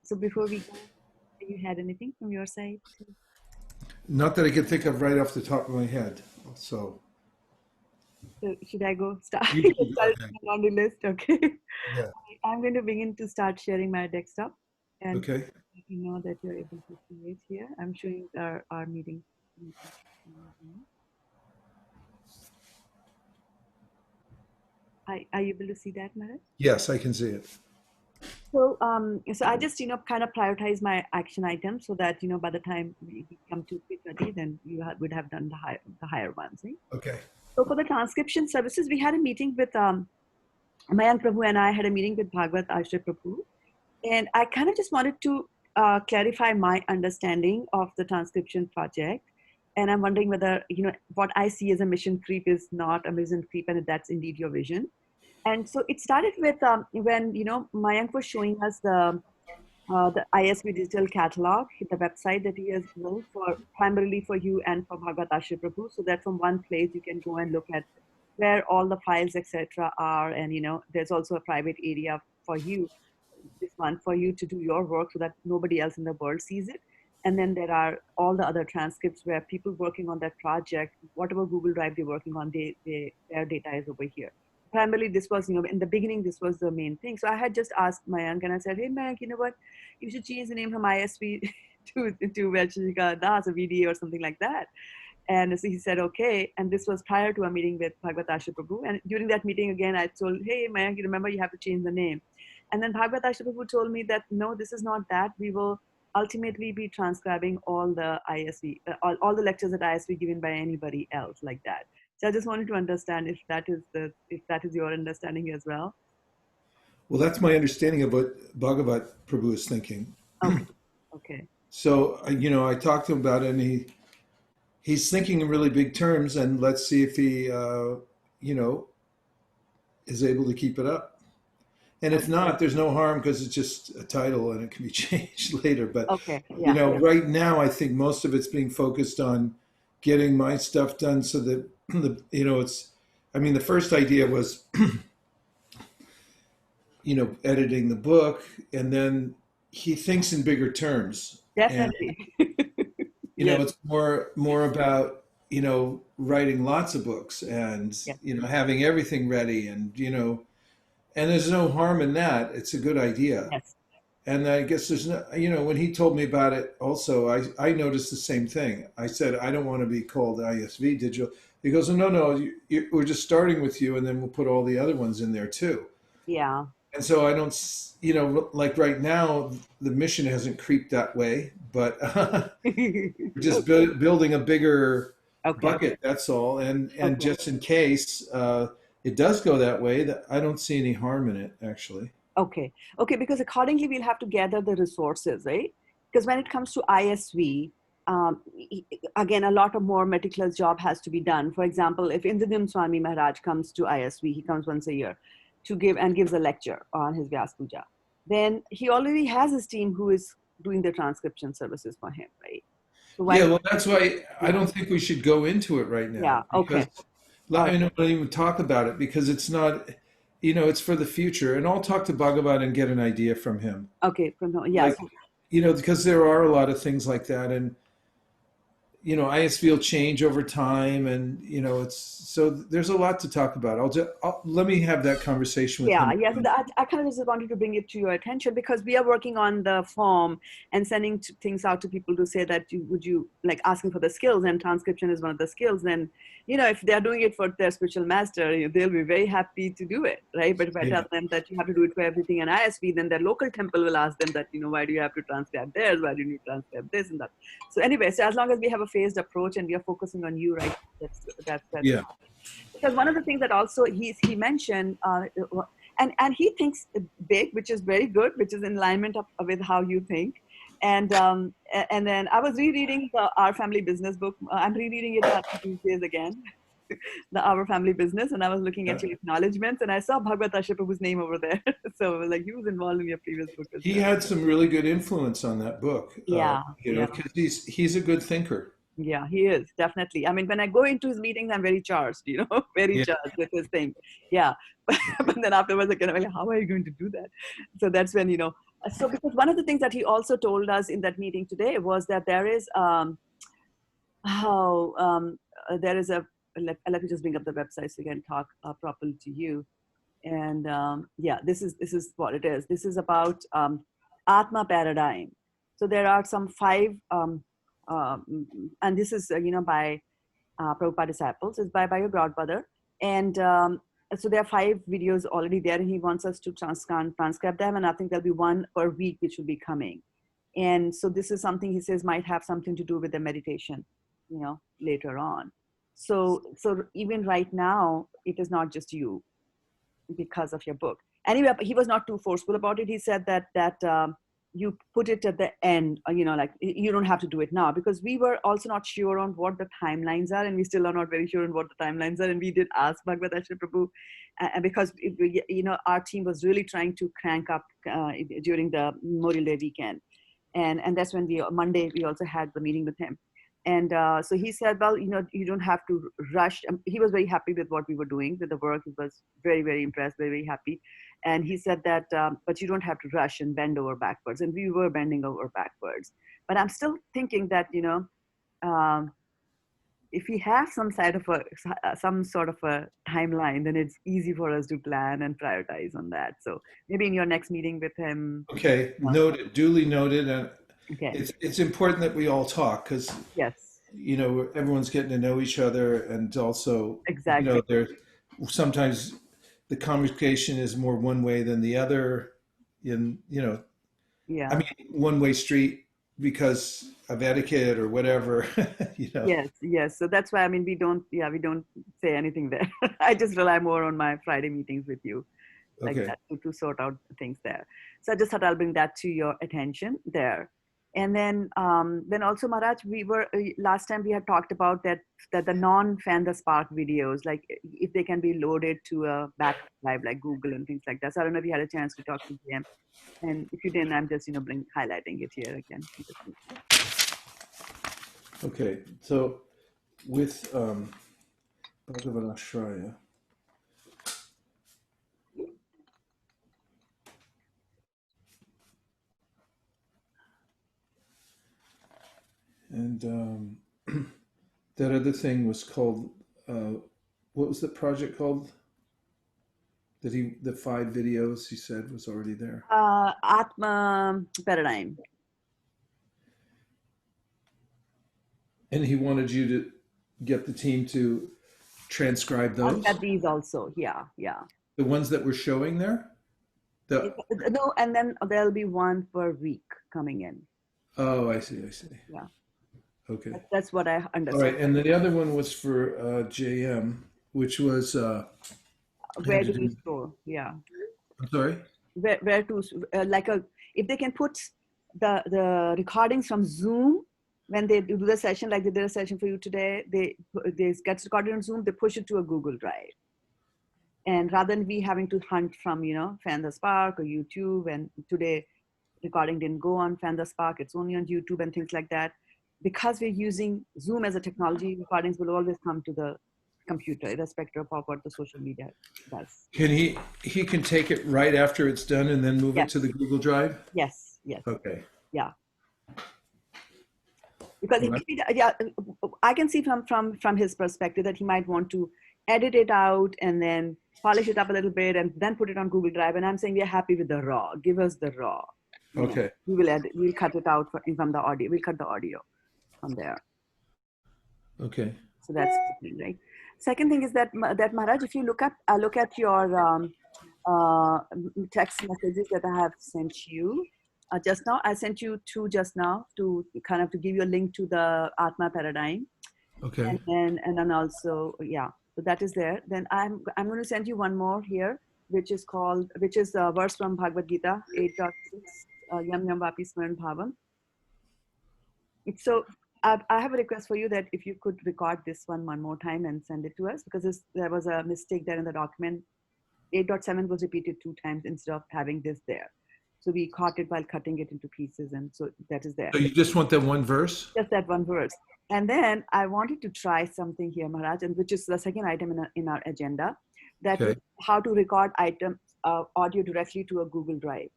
So before we go, have you had anything from your side? Not that I can think of right off the top of my head. So So should I go start? you can go Start ahead. on the list, okay. Yeah. I'm going to begin to start sharing my desktop and Okay. let you know that you're able to see it here. I'm showing our meeting. Are you able to see that, Marat? Yes, I can see it. So I just kind of prioritize my action items so that by the time we come to 3:30, then you would have done the higher ones. Right? Okay. So for the transcription services, we had a meeting with Mayank Prabhu and I had a meeting with Bhagavat Ashray Prabhu, and I kind of just wanted to clarify my understanding of the transcription project. And I'm wondering whether what I see as a mission creep is not a mission creep, and if that's indeed your vision. And so it started with when Mayank was showing us the ISV digital catalog, the website that he has built for primarily for you and for Bhagavat Ashray Prabhu, so that from one place you can go and look at where all the files, etc., are, and there's also a private area for you, this one for you to do your work, so that nobody else in the world sees it. And then there are all the other transcripts where people working on that project, whatever Google Drive they're working on, their data is over here. Primarily, this was, in the beginning, this was the main thing. So I had just asked Mayank, and I said, hey, Mayank, you know what? You should change the name from ISV to Vachika Das, a VDA or something like that. And so he said, okay. And this was prior to a meeting with Bhagavat Ashray Prabhu. And during that meeting, again, I told, hey, Mayank, you remember you have to change the name. And then Bhagavat Ashray Prabhu told me that, no, this is not that. We will ultimately be transcribing all the ISV, all the lectures at ISV given by anybody else like that. So I just wanted to understand if that is your understanding as well. Well, that's my understanding of what Bhagavat Prabhu is thinking. Okay. Okay. So, I talked to him about it, and he's thinking in really big terms, and let's see if he, is able to keep it up. And if not, there's no harm because it's just a title and it can be changed later. But, Okay. Yeah. right now, I think most of it's being focused on getting my stuff done so that, the first idea was, editing the book, and then he thinks in bigger terms. Definitely. And, it's more about, writing lots of books and, Yes. having everything ready and, and there's no harm in that. It's a good idea. Yes. And I guess there's no, when he told me about it also, I noticed the same thing. I said, I don't want to be called ISV Digital. He goes, no, we're just starting with you, and then we'll put all the other ones in there too. Yeah. And so I don't, like right now, the mission hasn't creeped that way, but we're just building a bigger bucket, that's all. And just in case it does go that way, that I don't see any harm in it, actually. Okay. Because accordingly, we'll have to gather the resources, right? Because when it comes to ISV, again, a lot of more meticulous job has to be done. For example, if Indradyumna Swami Maharaj comes to ISV, he comes once a year to gives a lecture on his Vyas Puja. Then he already has his team who is doing the transcription services for him, right? So well, that's why I don't think we should go into it right now. Yeah. Okay. I don't even talk about it because it's not, it's for the future. And I'll talk to Bhagavat and get an idea from him. Okay. Yes. Because there are a lot of things like that. And, ISV will change over time. And, so there's a lot to talk about. Let me have that conversation with him. Yes. I kind of just wanted to bring it to your attention because we are working on the form and sending things out to people to say that would you like asking for the skills, and transcription is one of the skills. Then, if they're doing it for their spiritual master, they'll be very happy to do it, right? But if I tell them that you have to do it for everything in ISV, then their local temple will ask them that, why do you have to transcribe theirs? Why do you need to transcribe this and that? So anyway, so as long as we have a phased approach and we are focusing on you, right? That's yeah. Because one of the things that also he mentioned, and he thinks big, which is very good, which is in alignment with how you think. And then I was rereading Our Family Business book. I'm rereading it these days again, the Our Family Business, and I was looking at your acknowledgements, and I saw Bhagavat Ashray Prabhu's name over there. So like he was involved in your previous book. He had some really good influence on that book. Because he's a good thinker. Yeah, he is, definitely. I mean, when I go into his meetings, I'm very charged, very charged with his thing. Yeah. But then afterwards, I'm like, how are you going to do that? So that's when, So because one of the things that he also told us in that meeting today was that there is there is a let me just bring up the website so we can talk properly to you. And yeah, this is what it is. This is about Atma paradigm. So there are some 5 and this is by Prabhupada disciples. It's by your godmother. And so there are 5 videos already there, and he wants us to transcribe them. And I think there'll be one per week, which will be coming. And so this is something he says might have something to do with the meditation, later on. So even right now, it is not just you because of your book. Anyway, he was not too forceful about it. He said that you put it at the end, like you don't have to do it now, because we were also not sure on what the timelines are, and we still are not very sure on what the timelines are. And we did ask Bhagavad Ashray Prabhu, because our team was really trying to crank up during the Memorial Day weekend, and that's when Monday we also had the meeting with him. And so he said, well, you don't have to rush. He was very happy with what we were doing with the work. He was very, very impressed, very, very happy. And he said that, but you don't have to rush and bend over backwards. And we were bending over backwards. But I'm still thinking that, if we have some sort of a timeline, then it's easy for us to plan and prioritize on that. So maybe in your next meeting with him. Okay, noted, duly noted. And okay. It's important that we all talk, because yes, everyone's getting to know each other, and also exactly. there's sometimes the communication is more one way than the other. Yeah. I mean, one way street because of etiquette or whatever. Yes. So that's why we don't say anything there. I just rely more on my Friday meetings with you, like Okay. that, to sort out things there. So I just thought I'll bring that to your attention there. And then also, Maharaj, we were last time we had talked about that the non-Fan the Spark videos, like if they can be loaded to a back drive like Google and things like that. So I don't know if you had a chance to talk to them, and if you didn't, I'm just highlighting it here again. Okay. So with Bhagavad Ashraya. And that other thing was called, what was the project called? The 5 videos he said was already there. Atma paradigm. And he wanted you to get the team to transcribe those? At these also, yeah. The ones that we're showing there? No, and then there'll be one per week coming in. Oh, I see. Yeah. Okay. That's what I understand. All right, and the other one was for JM, which was where do we store? Yeah. I'm sorry. Where to if they can put the recordings from Zoom when they do the session, like they did a session for you today, they get recorded on Zoom, they push it to a Google Drive. And rather than we having to hunt from, Fan the Spark or YouTube, and today recording didn't go on Fan the Spark, it's only on YouTube and things like that. Because we're using Zoom as a technology, recordings will always come to the computer, irrespective of what the social media does. Can he can take it right after it's done and then move it to the Google Drive? Yes. Okay. Yeah. Because I can see from his perspective that he might want to edit it out and then polish it up a little bit and then put it on Google Drive. And I'm saying we're happy with the raw. Give us the raw. Okay. We'll cut it out from the audio. We'll cut the audio from there. Okay. So that's the thing, right? Second thing is that Maharaj, if you look at your text messages that I have sent you just now, I sent you 2 just now to kind of to give you a link to the Atma paradigm. Okay. And then also, so that is there. Then I'm going to send you one more here, which is a verse from Bhagavad Gita 8.6, Yam Yam Vapi Smaran Bhavam. So I have a request for you that if you could record this one more time and send it to us, because there was a mistake there in the document. 8.7 was repeated 2 times instead of having this there. So we caught it while cutting it into pieces, and so that is there. So you just want that one verse? Just that one verse. And then I wanted to try something here, Maharaj, and which is the second item in our agenda, that is how to record audio directly to a Google Drive.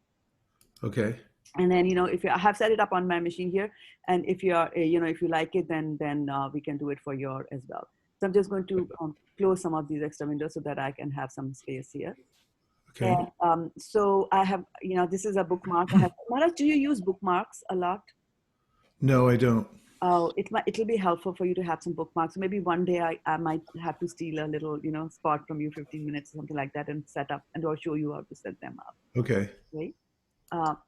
Okay. And then, if I have set it up on my machine here, and if you are, if you like it, then we can do it for your as well. So I'm just going to close some of these extra windows so that I can have some space here. Okay. And so I have, this is a bookmark. I have, Maharaj, do you use bookmarks a lot? No, I don't. Oh, it'll be helpful for you to have some bookmarks. So maybe one day I might have to steal a little, spot from you, 15 minutes or something like that, and set up, and I'll show you how to set them up. Okay. Right.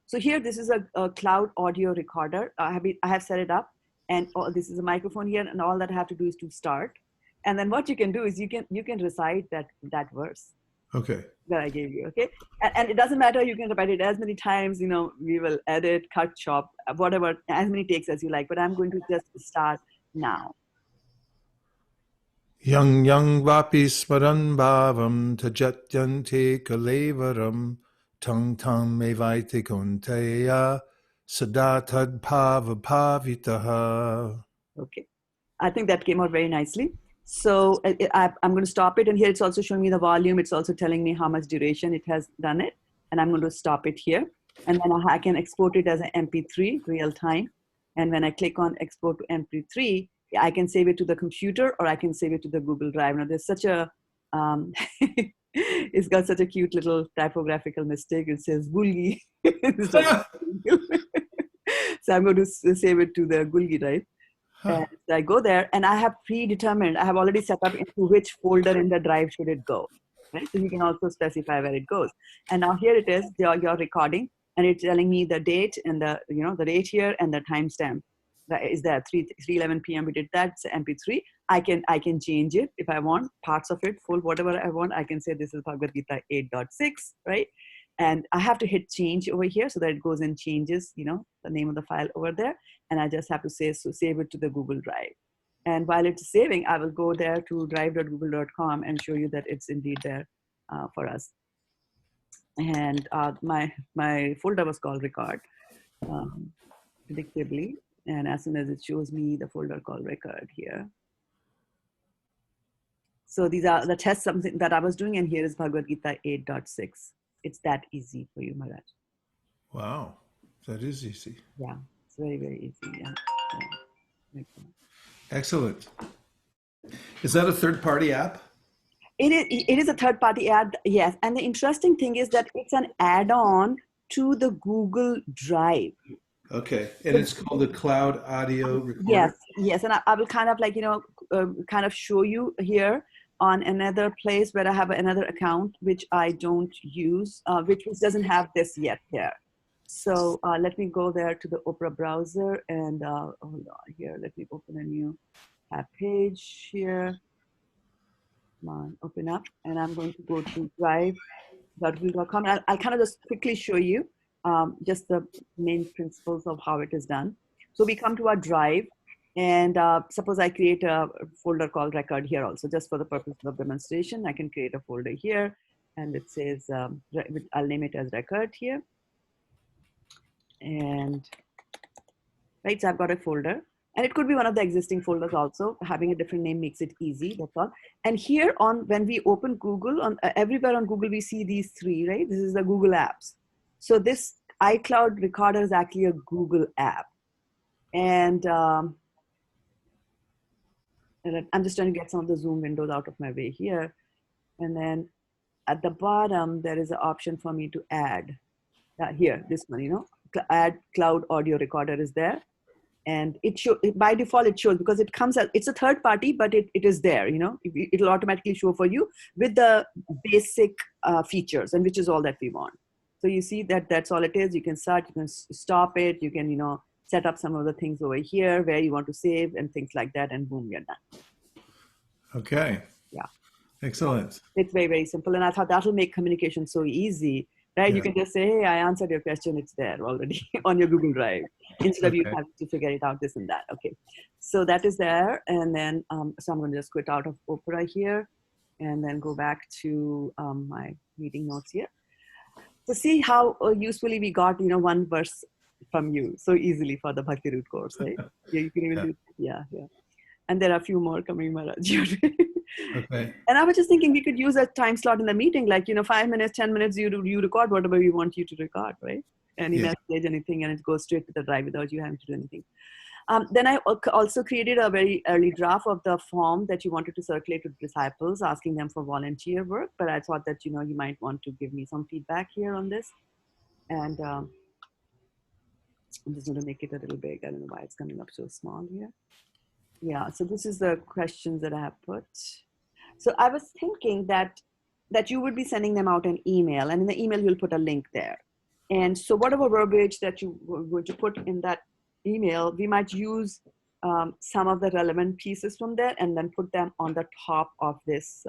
So here, this is a cloud audio recorder. I have set it up, and this is a microphone here, and all that I have to do is to start. And then what you can do is you can recite that verse. Okay. That I gave you, okay? And it doesn't matter, you can repeat it as many times, we will edit, cut, chop, whatever, as many takes as you like, but I'm going to just start now. Yang vapi smaran bhavam tajatyanti kalevaram tang tang mevaite kunteya sadatad bhava bhavitaha. Okay, I think that came out very nicely. So I'm going to stop it, and here it's also showing me the volume. It's also telling me how much duration it has done it, and I'm going to stop it here. And then I can export it as an MP3 real time. And when I click on export to MP3, I can save it to the computer, or I can save it to the Google Drive. Now there's such a, it's got such a cute little typographical mistake. It says Gulgi. So I'm going to save it to the Gulgi Drive. And I go there, and I have predetermined, I have already set up into which folder in the drive should it go, right? So you can also specify where it goes. And now here it is, your recording, and it's telling me the date and the date here and the timestamp. That is there, 3:11 p.m. we did that, it's MP3. I can change it if I want, parts of it, full, whatever I want. I can say this is Bhagavad Gita 8.6, right? And I have to hit change over here so that it goes and changes, the name of the file over there. And I just have to say, so save it to the Google Drive. And while it's saving, I will go there to drive.google.com and show you that it's indeed there for us. And my folder was called record, predictably. And as soon as it shows me the folder called record here. So these are the tests, something that I was doing, and here is Bhagavad Gita 8.6. It's that easy for you, Maharaj. Wow, that is easy. Yeah, it's very, very easy. Yeah. Excellent. Is that a third-party app? It is a third-party app, yes. And the interesting thing is that it's an add-on to the Google Drive. Okay, and it's called the Cloud Audio Recorder? Yes. And I will kind of kind of show you here on another place where I have another account, which I don't use, which doesn't have this yet here. So let me go there to the Opera browser, and hold on here. Let me open a new tab page here. Come on, open up, and I'm going to go to drive.google.com. I'll kind of just quickly show you just the main principles of how it is done. So we come to our drive, and suppose I create a folder called record here also, just for the purpose of demonstration. I can create a folder here, and it says, I'll name it as record here. And right, so I've got a folder, and it could be one of the existing folders also. Having a different name makes it easy, that's all. And here when we open Google, everywhere on Google, we see these three, right? This is the Google apps. So this iCloud recorder is actually a Google app. And I'm just trying to get some of the Zoom windows out of my way here. And then at the bottom, there is an option for me to add. Here, this one, add cloud audio recorder is there. And by default, it shows, because it comes out, it's a third party, but it is there, it'll automatically show for you with the basic features, and which is all that we want. So you see that that's all it is. You can start, you can stop it, you can, set up some of the things over here where you want to save and things like that, and boom, you're done. Okay. Yeah. Excellent. It's very, very simple. And I thought that'll make communication so easy, right? Yeah. You can just say, hey, I answered your question. It's there already on your Google Drive, instead of you having to figure it out, this and that. Okay. So that is there. And then, so I'm going to just quit out of Opera here, and then go back to my meeting notes here. So see how usefully we got, one verse from you so easily for the Bhakti Root course, right? Yeah, you can even do, yeah. And there are a few more coming, Maharaj. Okay. And I was just thinking we could use a time slot in the meeting, like, 5 minutes, 10 minutes, you record whatever we want you to record, right? any message, anything, and it goes straight to the drive without you having to do anything. Then I also created a very early draft of the form that you wanted to circulate to disciples, asking them for volunteer work. But I thought that, you might want to give me some feedback here on this. And I'm just going to make it a little big. I don't know why it's coming up so small here. Yeah, so this is the questions that I have put. So I was thinking that you would be sending them out an email, and in the email you'll put a link there. And so whatever verbiage that you were going to put in that email, we might use some of the relevant pieces from there and then put them on the top of this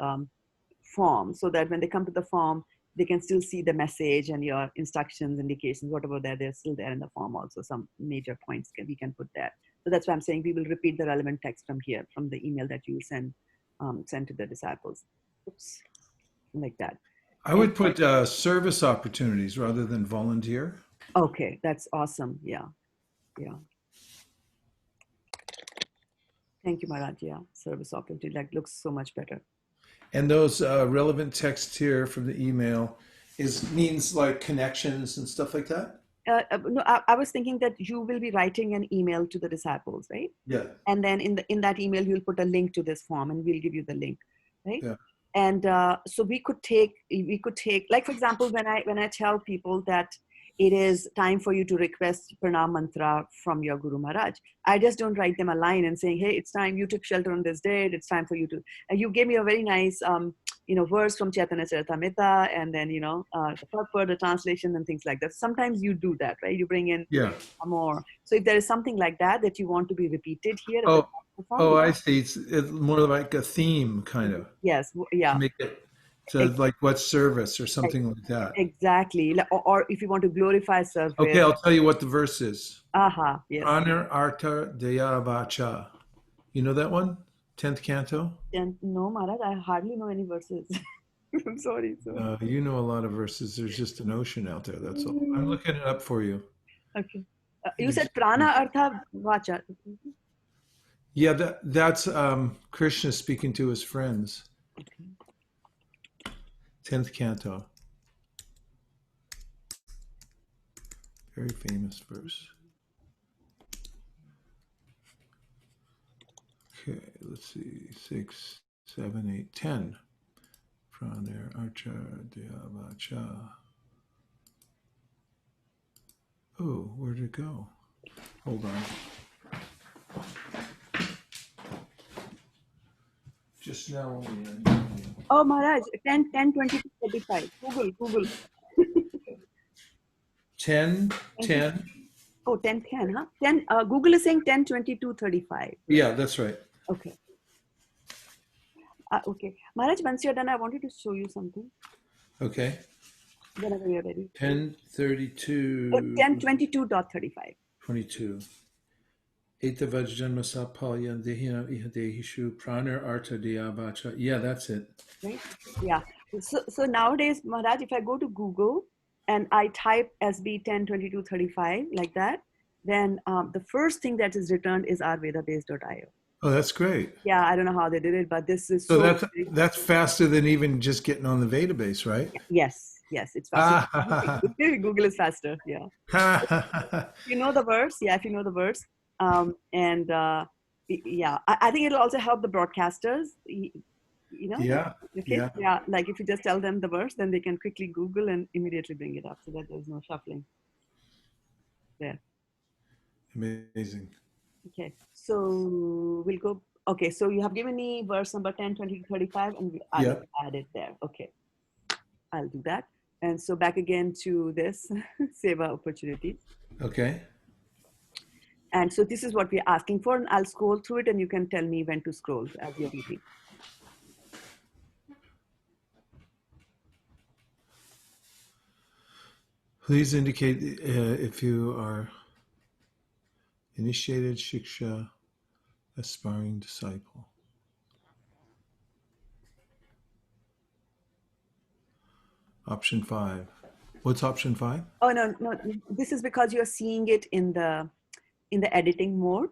form, so that when they come to the form, they can still see the message and your instructions, indications, whatever they're still there in the form. Also, some major points we can put there. So that's why I'm saying we will repeat the relevant text from here, from the email that you send to the disciples. Oops, like that. I would put service opportunities rather than volunteer. Okay, that's awesome. Yeah. Thank you, Maharaj. Yeah, service opportunity, that looks so much better. And those relevant texts here from the email means like connections and stuff like that? No, I was thinking that you will be writing an email to the disciples, right? Yeah. And then in that email, you'll put a link to this form, and we'll give you the link, right? Yeah. And so we could take, like, for example, when I tell people that it is time for you to request pranam mantra from your Guru Maharaj, I just don't write them a line and saying, hey, it's time, you took shelter on this date, it's time for you to, and you gave me a very nice verse from Chaitanya Charitamrita, and then the purport, the translation, and things like that. Sometimes you do that, right? You bring in more. So if there is something like that you want to be repeated here. I see. It's more like a theme, kind of. Yes. Yeah. Make it like what service or something like that. Exactly. Or if you want to glorify service. Okay, I'll tell you what the verse is. Yes. Pranar Artha Daya Vacha. You know that one? 10th canto? No, Maharaj, I hardly know any verses. I'm sorry. You know a lot of verses. There's just an ocean out there, that's all. I'm looking it up for you. Okay. You said Prana Artha Vacha. Yeah, that's Krishna speaking to his friends. Okay. 10th canto. Very famous verse. Okay, let's see. 6, 7, 8, 10. Pranar Archa Deavacha. Oh, where'd it go? Hold on. Just now. Oh, Maharaj, 10, 22, 35. Google. 10, 10. Oh, 10, 10, huh? 10. Google is saying 10, 22, 35. Yeah, that's right. Okay. Okay. Maharaj, once you're done, I wanted to show you something. Okay. Whenever you're ready. 10:32. 10:22.35. 22. Etavajjanma sapalya dehina ihadehishu pranar artha diyavacha. Yeah, that's it. Right? Yeah. So nowadays, Maharaj, if I go to Google and I type SB 10:22.35 like that, then the first thing that is returned is ayurvedabase.io. Oh, that's great. Yeah, I don't know how they did it, but this is so that's faster than even just getting on the database, right? Yes, it's faster. Google is faster. Yeah. You know the verse? Yeah, if you know the verse. Yeah, I think it'll also help the broadcasters. Yeah. Okay. Yeah. Like if you just tell them the verse, then they can quickly Google and immediately bring it up, so that there's no shuffling there. Amazing. Okay, so we'll go. Okay, so you have given me verse number 10, 20 to 35, and I'll add it there. Okay, I'll do that. And so back again to this seva opportunity. Okay. And so this is what we're asking for, and I'll scroll through it, and you can tell me when to scroll as you're reading. Please indicate if you are initiated shiksha, aspiring disciple. Option 5. What's option 5? Oh no. This is because you're seeing it in the editing mode.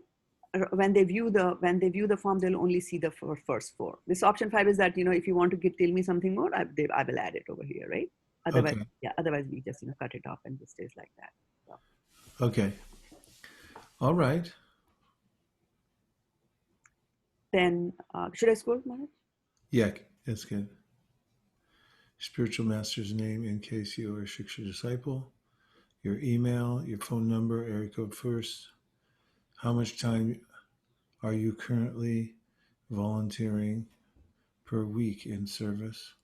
When they view the form, they'll only see the first 4. This option 5 is that if you want to tell me something more, I will add it over here, right? Otherwise, Okay. yeah, otherwise we just, cut it off and it stays like that. So, Okay. All right. then, should I scroll, Maharaj? Yeah, that's good. Spiritual master's name in case you are a Shiksha disciple. Your email, your phone number, area code first. How much time are you currently volunteering per week in service?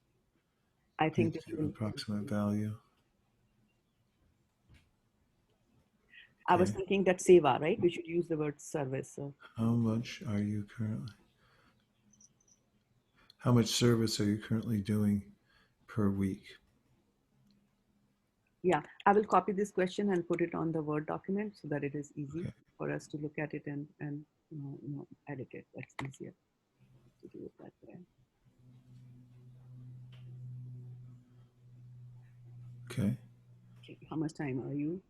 I Please think this give will. approximate value. I was Okay. thinking that seva, right? We should use the word service. So How much are you currently? How much service are you currently doing per week? yeah, I will copy this question and put it on the Word document so that it is easy Okay. for us to look at it and edit it. That's easier to do it that way. Okay. Okay, how much time are you?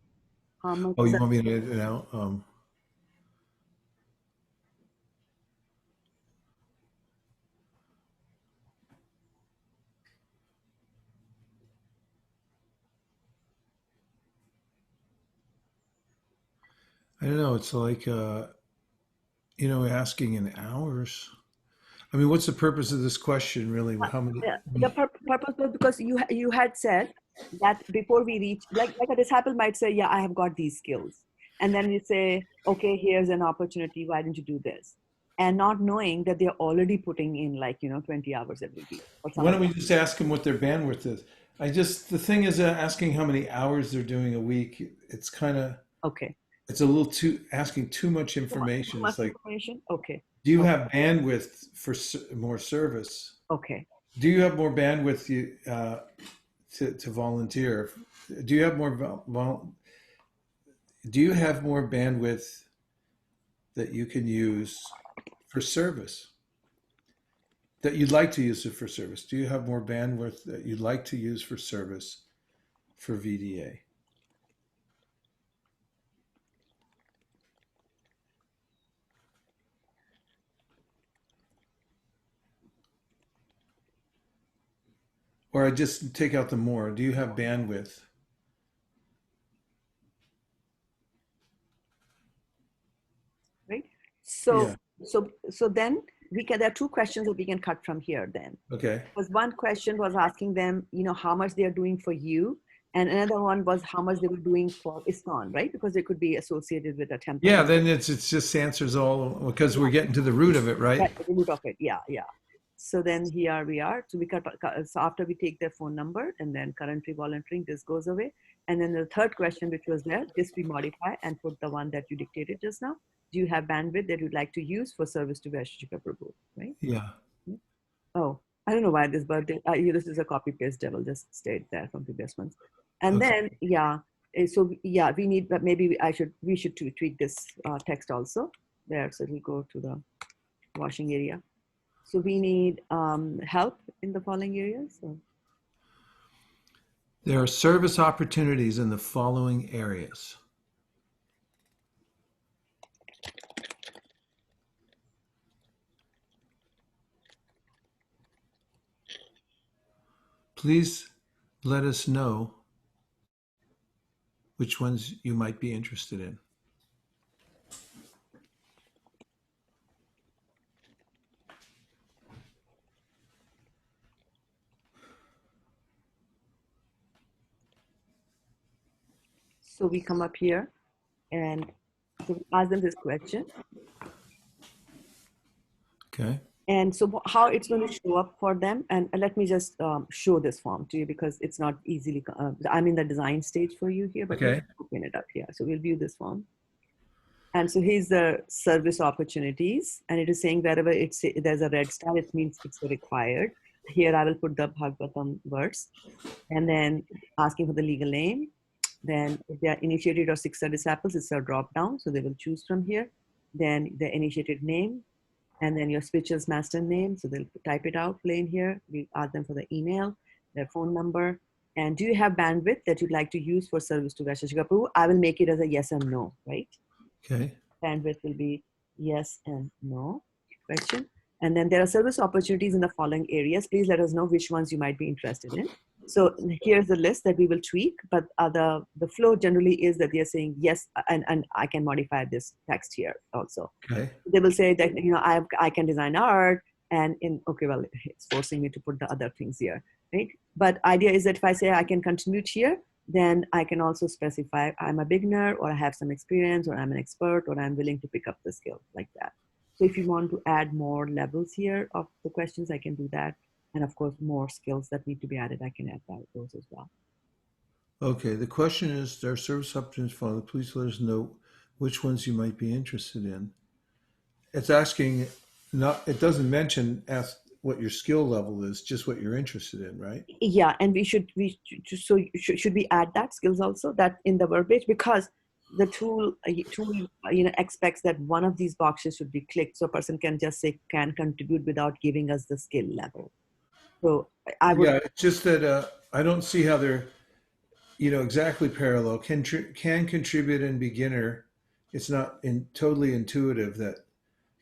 How much? Oh, you want me to edit it out? I don't know. It's like, asking in hours. I mean, what's the purpose of this question, really? How many? The purpose was because you had said that before we reach, like a disciple might say, yeah, I have got these skills, and then you say, okay, here's an opportunity. Why didn't you do this? And not knowing that they're already putting in 20 hours every week or some Why of don't we just ask them what their bandwidth is? The thing is asking how many hours they're doing a week. It's kind of, okay. it's a little too, asking too much Too information. much It's like, information. Okay. do you have bandwidth for more service? Okay. Do you have more bandwidth to volunteer? Do you have more do you have more bandwidth that you can use for service? That you'd like to use it for service? Do you have more bandwidth that you'd like to use for service for VDA? Or I just take out the more. Do you have bandwidth? Right. So Yeah. so then there are two questions that we can cut from here then. Okay. Because one question was asking them, how much they are doing for you. And another one was how much they were doing for ISKCON, right? Because they could be associated with a temple. Yeah, then it's just answers all because we're getting to the root of it, right? The root of it. Yeah, yeah. So then here we are. So so after we take their phone number and then currently volunteering, this goes away. And then the third question, which was there, this we modify and put the one that you dictated just now. Do you have bandwidth that you'd like to use for service to Vaisheshika Prabhu, right? Yeah. Oh, I don't know why this birthday. This is a copy paste devil. Just stayed there from previous ones. And Okay. then so yeah, we need. But maybe we should tweak this text also there. So we go to the washing area. So we need help in the following areas. So. There are service opportunities in the following areas. Please let us know which ones you might be interested in. So we come up here and so we ask them this question. Okay. And so how it's going to show up for them. And let me just show this form to you because it's not easily, I'm in the design stage for you here, but Okay. open it up here. So we'll view this form. And so here's the service opportunities. And it is saying wherever there's a red star, it means it's required. Here I will put the Bhagavatam words and then asking for the legal name. Then if they are initiated or Siksha disciples, it's a drop down. So they will choose from here. Then the initiated name, and then your switcher's master name. So they'll type it out plain here. We ask them for the email, their phone number. And do you have bandwidth that you'd like to use for service to Vaisheshika Prabhu? I will make it as a yes and no, right? Okay. Bandwidth will be yes and no question. And then there are service opportunities in the following areas. Please let us know which ones you might be interested in. So here's the list that we will tweak, but the flow generally is that they are saying yes, and I can modify this text here also. Okay. They will say that I can design art, and okay, well, it's forcing me to put the other things here, right? But idea is that if I say I can contribute here, then I can also specify I'm a beginner, or I have some experience, or I'm an expert, or I'm willing to pick up the skill, like that. So if you want to add more levels here of the questions, I can do that. And of course, more skills that need to be added, I can add those as well. Okay. The question is, there are service opportunities following. Please let us know which ones you might be interested in. It's asking, not, it doesn't mention ask what your skill level is, just what you're interested in, right? Yeah, and should we add that skills also, that in the verbiage, because the tool expects that one of these boxes should be clicked, so a person can just say can contribute without giving us the skill level. So I would. Yeah, it's just that I don't see how they're, exactly parallel. Can contribute in beginner. It's not totally intuitive that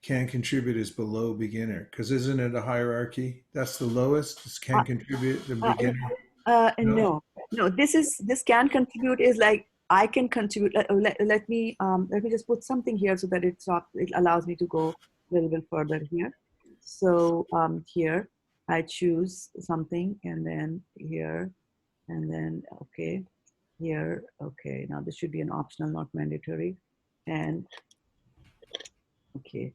can contribute is below beginner, because isn't it a hierarchy? That's the lowest. Is uh, can contribute the uh, beginner. No. no, no, this can contribute is like I can contribute. Let me just put something here so that it allows me to go a little bit further here. So here I choose something, and then here, and then okay, here, okay. Now this should be an optional, not mandatory. And okay,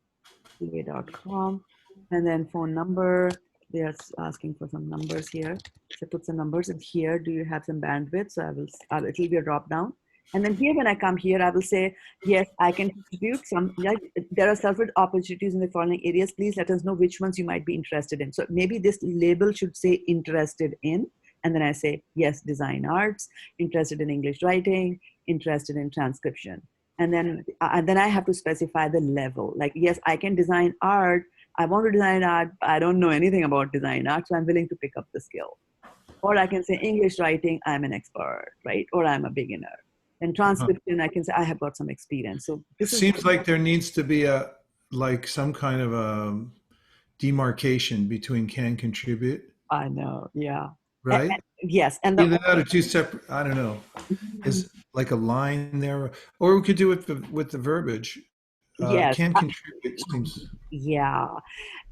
ca.com, and then phone number. They're asking for some numbers here. So put some numbers in here. Do you have some bandwidth? So it will be a drop down. And then here, when I come here, I will say, yes, I can contribute some. Yeah, there are several opportunities in the following areas. Please let us know which ones you might be interested in. So maybe this label should say interested in. And then I say, yes, design arts, interested in English writing, interested in transcription. And then I have to specify the level. Like, yes, I can design art. I want to design art. I don't know anything about design art, so I'm willing to pick up the skill. Or I can say English writing, I'm an expert, right? Or I'm a beginner. And transcription, I can say I have got some experience. So It this is. seems like there needs to be some kind of a demarcation between can contribute, I know, yeah. right? Yes, and Either that or two separate. I don't know. Is like a line there, or we could do it with the verbiage. yes, Can contribute seems yeah,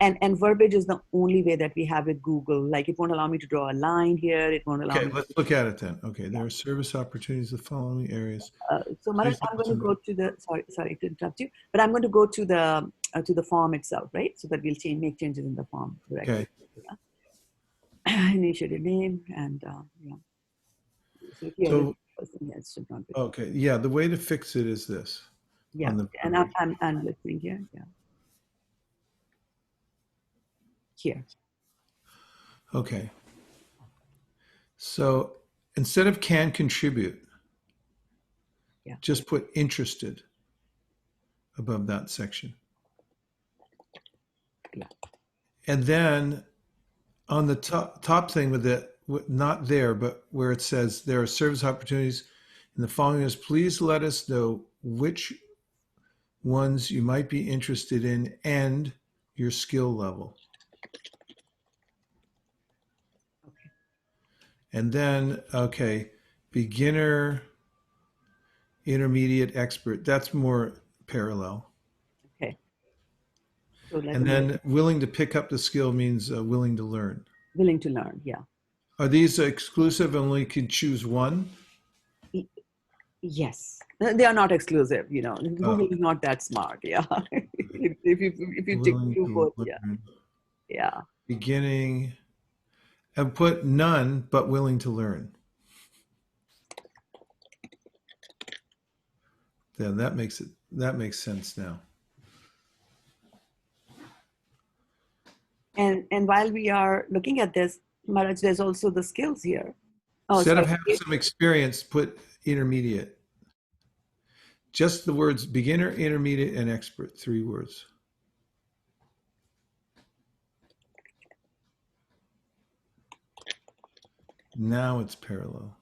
and verbiage is the only way that we have with Google. Like, it won't allow me to draw a line here. It won't allow okay. me. Let's look at it then. Okay, there are service opportunities in the following areas. So Maharaj, Please I'm let us going to know. go to the, sorry to interrupt you, but I'm going to go to the form itself, right? So that we'll make changes in the form directly. Okay, Yeah. Initiative name, and yeah. So here this so person, yeah, it should not be. okay, yeah. The way to fix it is this Yeah, on the and verbiage. I'm listening here. Yeah, here. Okay, so instead of can contribute, Yeah, just put interested above that section. yeah. And then on the top thing with it, not there, but where it says there are service opportunities in the following is, please let us know which ones you might be interested in and your skill level. Okay. And then, okay, beginner, intermediate, expert. That's more parallel. Okay. So let And me. then willing to pick up the skill means willing to learn. Willing to learn. Yeah. Are these exclusive and only can choose one? Yes, they are not exclusive. Oh, Google is not that smart. Yeah. If you willing do to both, yeah, learn. yeah. Beginning, and put none but willing to learn. Then that makes sense now. And while we are looking at this, Maharaj, there's also the skills here. Oh, Instead of sorry. have some experience, put intermediate. Just the words beginner, intermediate, and expert, 3 words. Now it's parallel.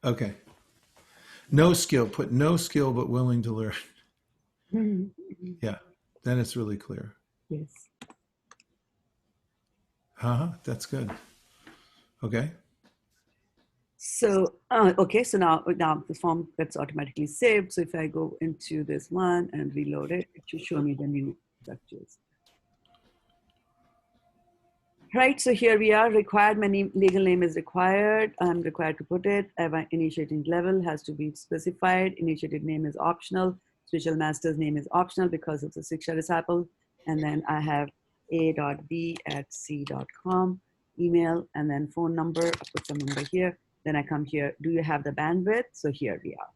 Okay. No skill, put no skill but willing to learn. Mhm. Yeah, then it's really clear. Yes. That's good. Okay. So, okay, so now the form gets automatically saved. So if I go into this one and reload it, it should show me the new structures. Right, so here we are, required, my legal name is required. I'm required to put it. Initiating level has to be specified. Initiated name is optional. Spiritual master's name is optional because it's a Siksha disciple. And then I have a.b@c.com, email, and then phone number. I put some number here. Then I come here. Do you have the bandwidth? So here we are.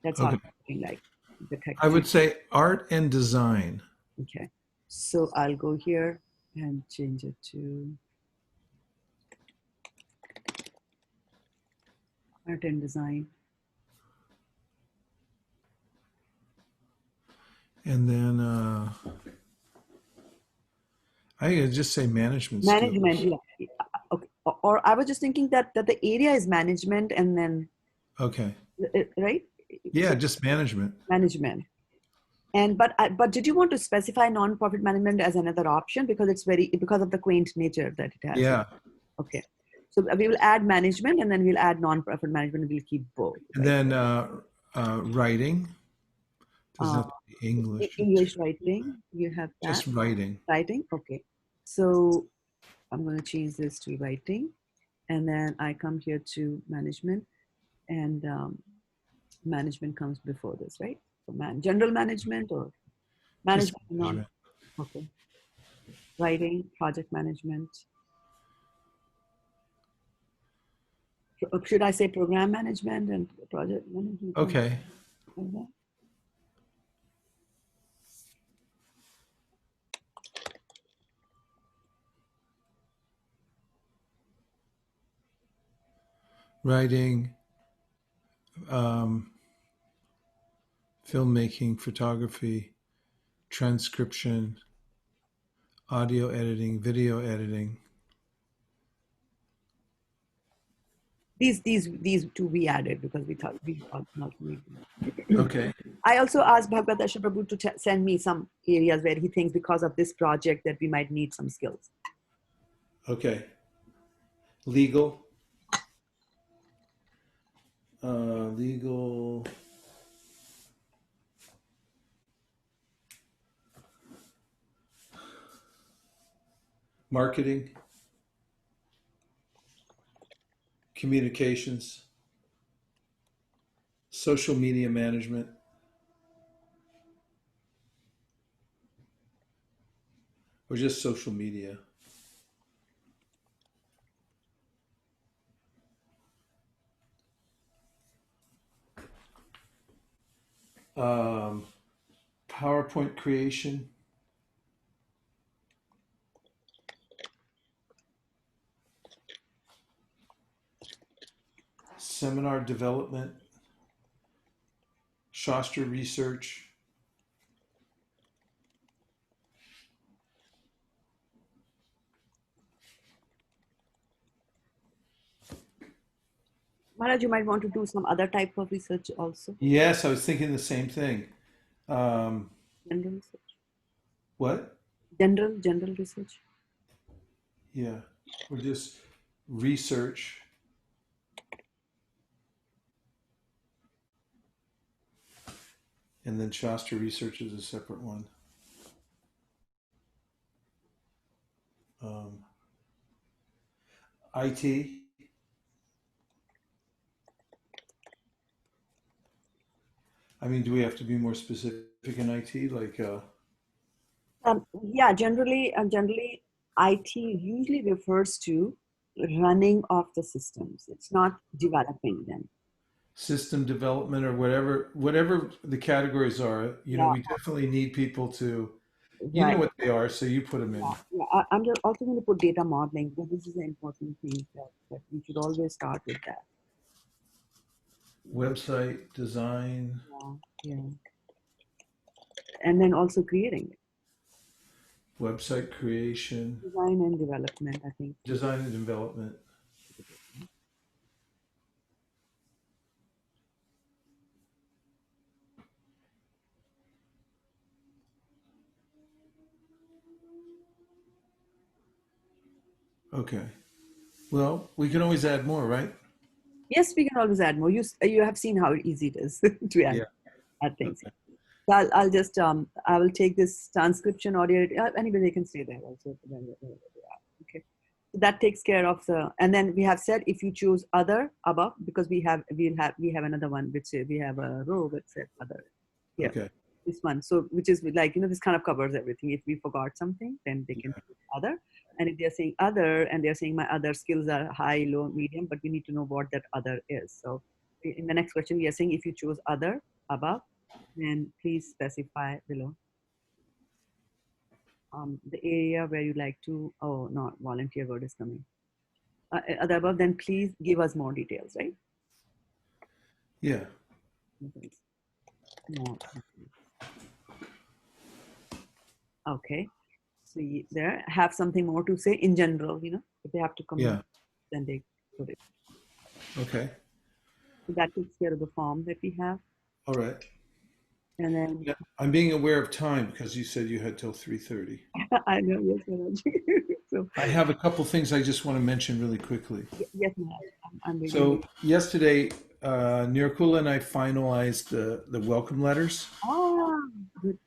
That's how Okay. it's looking like. The text. I would say art and design. Okay. So I'll go here and change it to art and design. And then I could just say management skills. Management, yeah. Okay. Or I was just thinking that the area is management and then, Okay. right? Yeah, So just management. management. And but did you want to specify non-profit management as another option because it's because of the quaint nature that it has? Yeah. Okay. So we will add management and then we'll add non-profit management and we'll keep both. And Right? then writing. Doesn't have to be English. English writing, you have that. Just writing. Writing, okay. So I'm going to change this to writing. And then I come here to management and management comes before this, right? So general management or Just management, non, management. okay. Writing, project management. Should I say program management and project management? Okay. Writing, filmmaking, photography, transcription, audio editing, video editing. These two we added because we thought not need. Okay. I also asked Bhagavad Prabhu to send me some areas where he thinks because of this project that we might need some skills. Okay. Legal. Legal. Marketing. Communications. Social media management. Or just social media. PowerPoint creation. Seminar development. Shastra research. Maharaj, you might want to do some other type of research also. Yes, I was thinking the same thing. General research. What? General research. Yeah, or just research. And then Shastra research is a separate one. IT. I mean, do we have to be more specific in IT? Like, Yeah, generally, IT usually refers to running of the systems. It's not developing them. system development or whatever the categories are, Yeah, we definitely need people to, right. what they are, so you put them in. Yeah. I'm just also going to put data modeling because this is an important thing that we should always start with that. Website design. Yeah. And then also creating it. Website creation. Design and development, I think. Design and development. Okay. Well, we can always add more, right? Yes, we can always add more. You have seen how easy it is to Yeah. add things. Okay. So I'll just I will take this transcription audio. Anyway, they can stay there also. Okay. So that takes care of the, and then we have said if you choose other above, because we have another one which we have a row that said other here. Okay. This one, so which is like, this kind of covers everything. If we forgot something, then they can Yeah. choose other. And if they're saying other and they're saying my other skills are high, low, medium, but we need to know what that other is. So in the next question, we are saying if you choose other above, then please specify below the area where you like to, oh, no, volunteer word is coming. Other above, then please give us more details, right? Yeah. More. Okay. See there, have something more to say in general, if they have to comment, Yeah. then they put it. Okay. So that takes care of the form that we have. All right. And then Yeah. I'm being aware of time because you said you had till 3:30. I know, yes, Manoj. So I have a couple things I just want to mention really quickly. yes, Manoj, I'm reading. So yesterday, Nirkula and I finalized the welcome letters. Ah, good.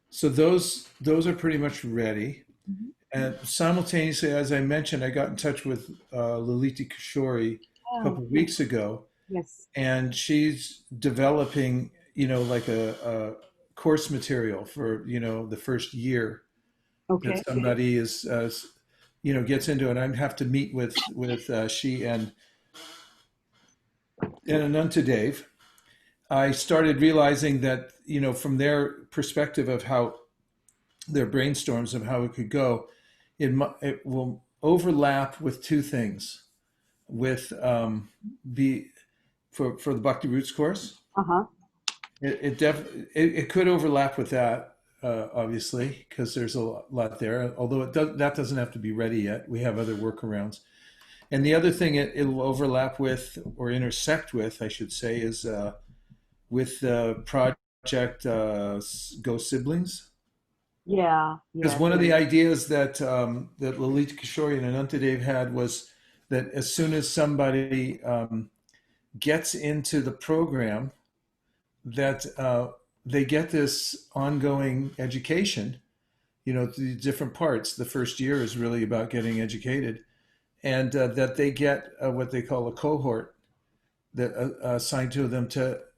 So those are pretty much ready. Mhm. And simultaneously, as I mentioned, I got in touch with Lalita Kishori a Ah, couple of weeks ago, yes. and she's developing, like a course material for, the first year that Okay. somebody gets into it. I have to meet with she and Anantadev. I started realizing that, from their perspective of how their brainstorms of how it could go, it will overlap with two things. With the for the Bhakti Roots course, Uh-huh. it could overlap with that, obviously, because there's a lot there. Although that doesn't have to be ready yet. We have other workarounds. And the other thing it'll overlap with, or intersect with, I should say, is with Project Go Siblings. Yeah, Because yes. one of the ideas that Lalita Kishore and Anantadev had was that as soon as somebody gets into the program, that they get this ongoing education, the different parts. The first year is really about getting educated, and that they get what they call a cohort that assigned to them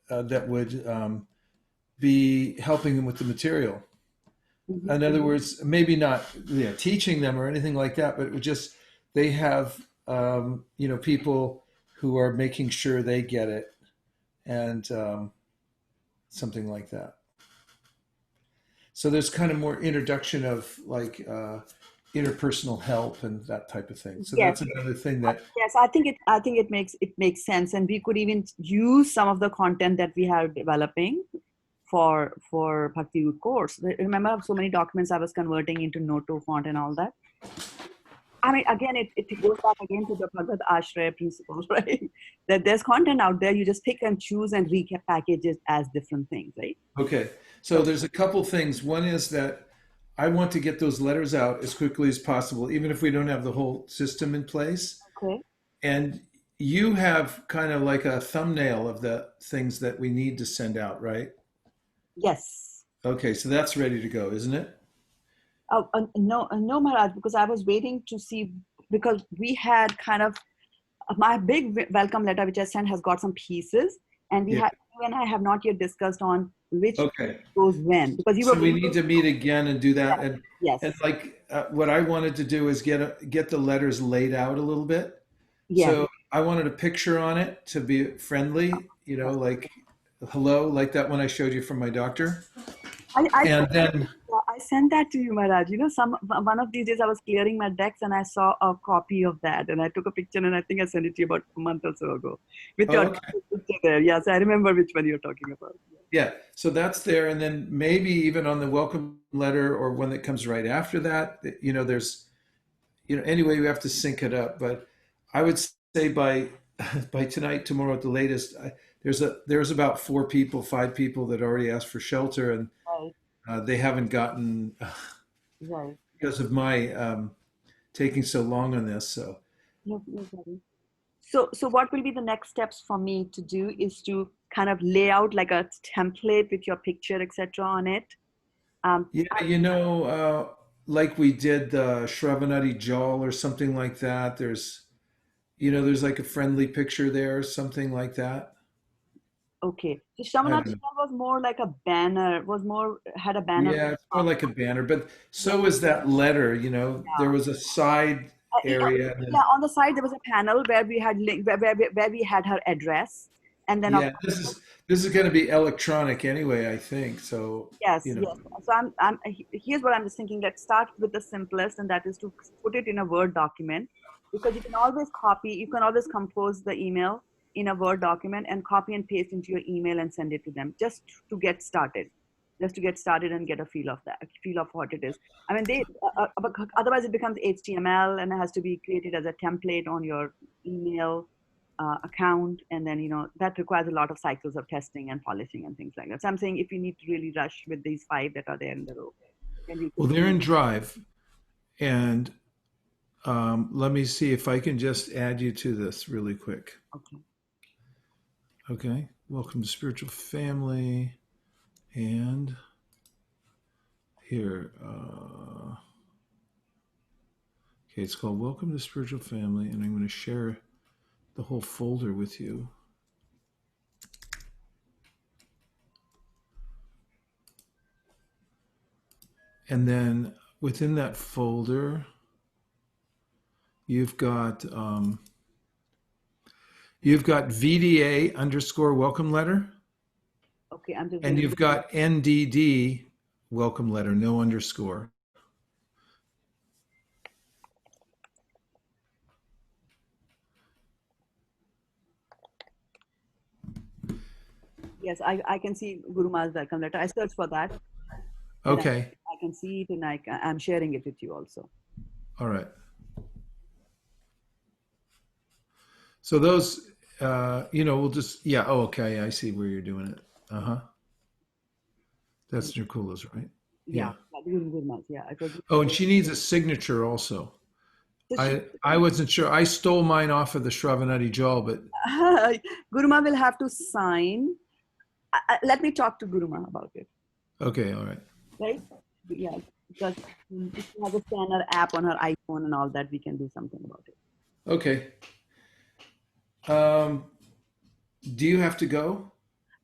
that would be helping them with the material. Mhm. In other words, maybe not teaching them or anything like that, but it would just they have people who are making sure they get it, and something like that. So there's kind of more introduction of like interpersonal help and that type of thing. So Yes. that's another thing that Yes, I think it makes sense, and we could even use some of the content that we are developing for Bhakti Root course. Remember so many documents I was converting into Noto font and all that. I mean, again, it goes back again to the Bhagavad Ashraya principles, right? That there's content out there, you just pick and choose and recap packages as different things, right? okay. So So, there's a couple things. One is that I want to get those letters out as quickly as possible, even if we don't have the whole system in place. okay. And you have kind of like a thumbnail of the things that we need to send out, right? Yes. Okay, so that's ready to go, isn't it? No, no, Maharaj, because I was waiting to see, because we had kind of my big welcome letter which I sent has got some pieces, and Yeah. you and I have not yet discussed on which Okay. goes when, because you So were we need to meet again and do that. And yes, like what I wanted to do is get the letters laid out a little bit. yes, So I wanted a picture on it to be friendly, yes. like hello, like that one I showed you from my doctor. I And then I sent that to you, Maharaj. Some one of these days I was clearing my decks and I saw a copy of that, and I took a picture and I think I sent it to you about a month or so ago with oh, your okay. picture there. Yes, I remember which one you're talking about. Yeah, so that's there, and then maybe even on the welcome letter or one that comes right after that, there's, anyway, we have to sync it up. But I would say by by tonight, tomorrow at the latest, there's about 4 people, 5 people that already asked for shelter, and Right, they haven't gotten right. because of my taking so long on this. So No problem. So what will be the next steps for me to do is to kind of lay out like a template with your picture, etc. on it. Um, yeah, like we did the Shravanati Jal or something like that. There's like a friendly picture there, something like that. okay. So I Shamanati don't know. was more like a banner, had a banner. Yeah, it's more like a banner, but so is that letter. There was a side Yeah, area. And yeah, then, on the side there was a panel where we had where we had her address, and then of yeah, this is going to be electronic anyway, I think. So, yes, you know, yes. So here's what I'm just thinking. Let's start with the simplest, and that is to put it in a Word document, because you can always compose the email in a Word document and copy and paste into your email and send it to them, to get started, just to get started and get a feel of what it is. I mean, otherwise it becomes HTML and it has to be created as a template on your email account, and then that requires a lot of cycles of testing and polishing and things like that. So I'm saying if you need to really rush with these 5 that are there in the row, then you well, could. they're in Drive, and let me see if I can just add you to this really quick. Okay. Okay, welcome to Spiritual Family, and here, okay, it's called Welcome to Spiritual Family, and I'm going to share the whole folder with you. And then within that folder, you've got VDA underscore welcome letter, Okay, I'm just and doing. you've got NDD welcome letter, no underscore. Yes, I can see Guru Ma's welcome letter. I searched for that, and Okay, I can see it, and I'm sharing it with you also. all right. So those, we'll just, yeah. Oh, okay. I see where you're doing it. Uh huh. That's Nicola's, right? Yeah, Yeah. Guru Ma's. Yeah, it was. Oh, and she needs a signature also. So I wasn't sure. I stole mine off of the Shravanati Jal, but Guru Ma will have to sign. Let me talk to Guru Ma about it. okay, all right. Right? Yeah, because if she has a scanner app on her iPhone and all that, we can do something about it. Okay. Um, do you have to go?